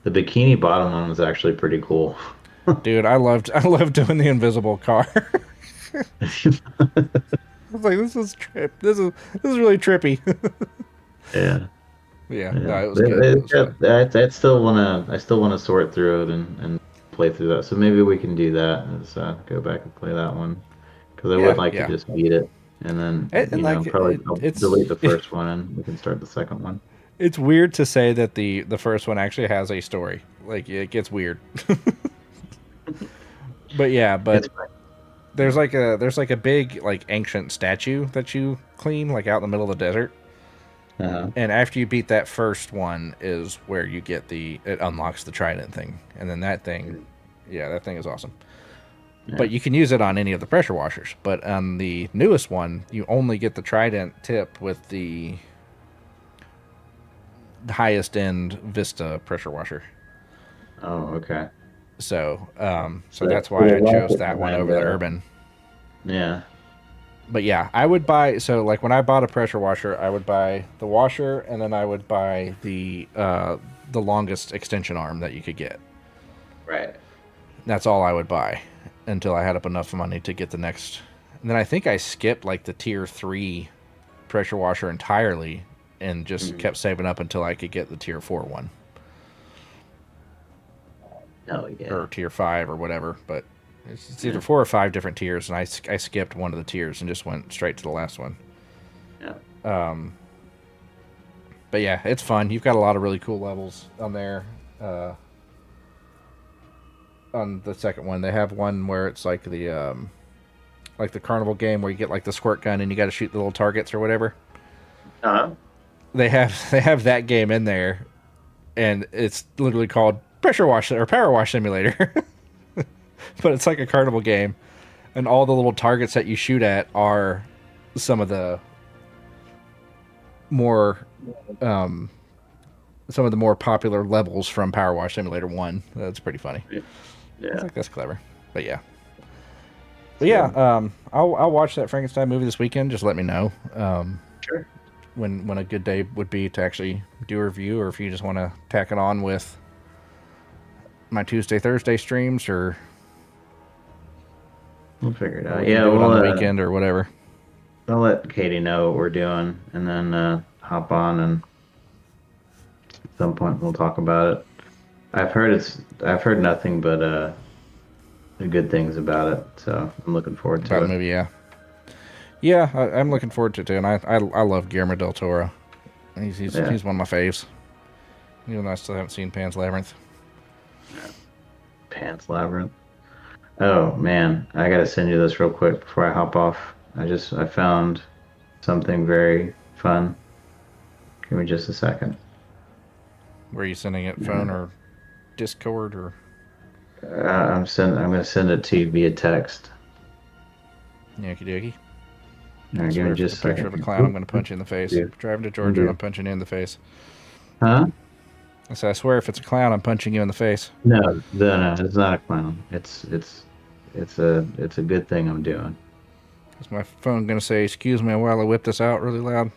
H: The Bikini Bottom one was actually pretty cool.
B: Dude, I loved doing the invisible car. I was like, this is really trippy.
H: Yeah.
B: No, it was good.
H: I still wanna sort through it and play through that. So maybe we can do that. Is go back and play that one, because I would like to just beat it and then probably delete the first one and we can start the second one.
B: It's weird to say that the first one actually has a story. Like it gets weird. But there's like a big like ancient statue that you clean like out in the middle of the desert. And after you beat that first one is where you get it unlocks the Trident thing. And then that thing is awesome. But you can use it on any of the pressure washers. But on the newest one, you only get the Trident tip with the highest end Vista pressure washer.
H: Oh, okay.
B: So that's why I chose that one over the Urban.
H: Yeah.
B: But yeah, I would buy, so like when I bought a pressure washer, I would buy the washer, and then I would buy the longest extension arm that you could get.
H: Right.
B: That's all I would buy until I had up enough money to get the next. And then I think I skipped like the tier 3 pressure washer entirely and just kept saving up until I could get the tier 4 one.
H: Oh, yeah.
B: Or tier 5 or whatever, but it's either 4 or 5 different tiers, and I skipped one of the tiers and just went straight to the last one.
H: Yeah.
B: But yeah, it's fun. You've got a lot of really cool levels on there. On the second one, they have one where it's like the carnival game where you get like the squirt gun and you got to shoot the little targets or whatever.
H: Uh-huh.
B: They have that game in there, and it's literally called Pressure Wash or Power Wash Simulator. But it's like a carnival game, and all the little targets that you shoot at are some of the more popular levels from Power Wash Simulator 1. That's pretty funny.
H: Yeah.
B: I think that's clever. But yeah. I'll watch that Frankenstein movie this weekend. Just let me know.
H: Sure.
B: When a good day would be to actually do a review, or if you just want to tack it on with my Tuesday, Thursday streams, or
H: We'll figure it
B: we
H: out.
B: can
H: Yeah,
B: do it
H: we'll
B: on the weekend or whatever.
H: I'll let Katie know what we're doing, and then hop on, and at some point we'll talk about it. I've heard nothing but good things about it, so I'm looking forward to
B: About
H: it.
B: the movie, yeah. Yeah, I'm looking forward to it too, and I love Guillermo del Toro. He's one of my faves. Even though I still haven't seen Pan's Labyrinth.
H: Pan's Labyrinth. Oh man, I gotta send you this real quick before I hop off. I found something very fun. Give me just a second.
B: Were you sending it phone or Discord or?
H: I'm gonna send it to you via text.
B: Yankee dokey.
H: All right, give me just
B: a picture of a clown. I'm going to punch you in the face.
H: Yeah.
B: Driving to Georgia, and I'm punching you in the face.
H: Huh?
B: I said, I swear, if it's a clown, I'm punching you in the face.
H: No, it's not a clown. It's a good thing I'm doing.
B: Is my phone going to say, "Excuse me," while I whip this out really loud?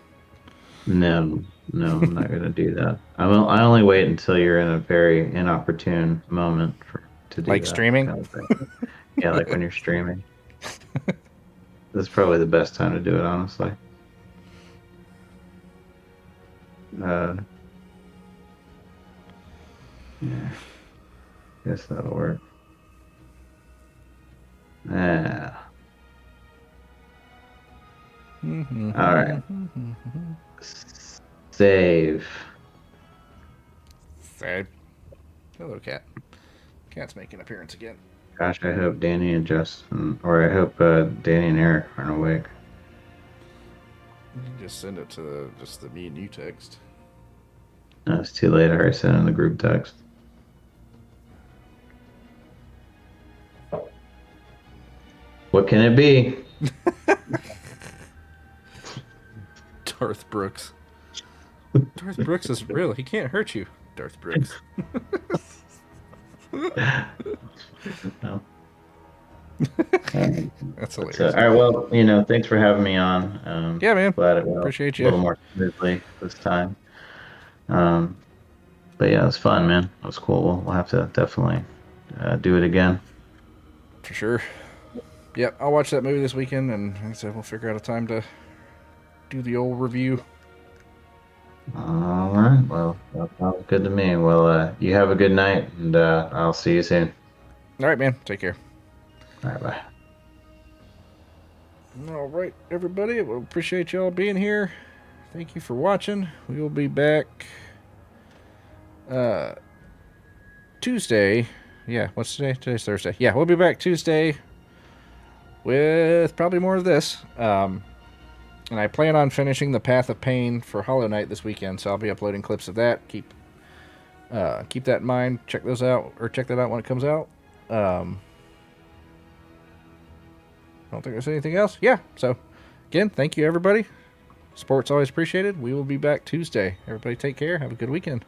H: No, I'm not gonna do that. I only wait until you're in a very inopportune moment to do
B: Like
H: that
B: streaming?
H: kind of thing. Yeah, like when you're streaming. That's probably the best time to do it, honestly. Yeah. Guess that'll work. Yeah. All right. Save.
B: Say, hello, cat. Cat's making an appearance again.
H: Gosh, I hope Danny and Justin, or I hope Danny and Eric aren't awake.
B: You can just send it to just the me and you text.
H: No, it's too late. I already sent in the group text. What can it be?
B: Darth Brooks. Darth Brooks is real. He can't hurt you, Darth Brooks.
H: No.
B: That's hilarious.
H: So, all right, well, thanks for having me on.
B: Yeah, man.
H: Glad it went
B: Appreciate
H: a
B: you.
H: little more smoothly this time. But yeah, it was fun, man. It was cool. We'll have to definitely do it again.
B: For sure. Yep, I'll watch that movie this weekend, and like I said, we'll figure out a time to do the old review.
H: All right. Well, that sounds good to me. Well, you have a good night, and I'll see you soon.
B: All right, man. Take care.
H: All right, bye.
B: All right, everybody. We appreciate y'all being here. Thank you for watching. We will be back Tuesday. Yeah, what's today? Today's Thursday. Yeah, we'll be back Tuesday with probably more of this. And I plan on finishing the Path of Pain for Hollow Knight this weekend, so I'll be uploading clips of that. Keep that in mind. Check those out, or check that out when it comes out. I don't think there's anything else. Yeah, so again, thank you, everybody. Support's always appreciated. We will be back Tuesday. Everybody take care. Have a good weekend.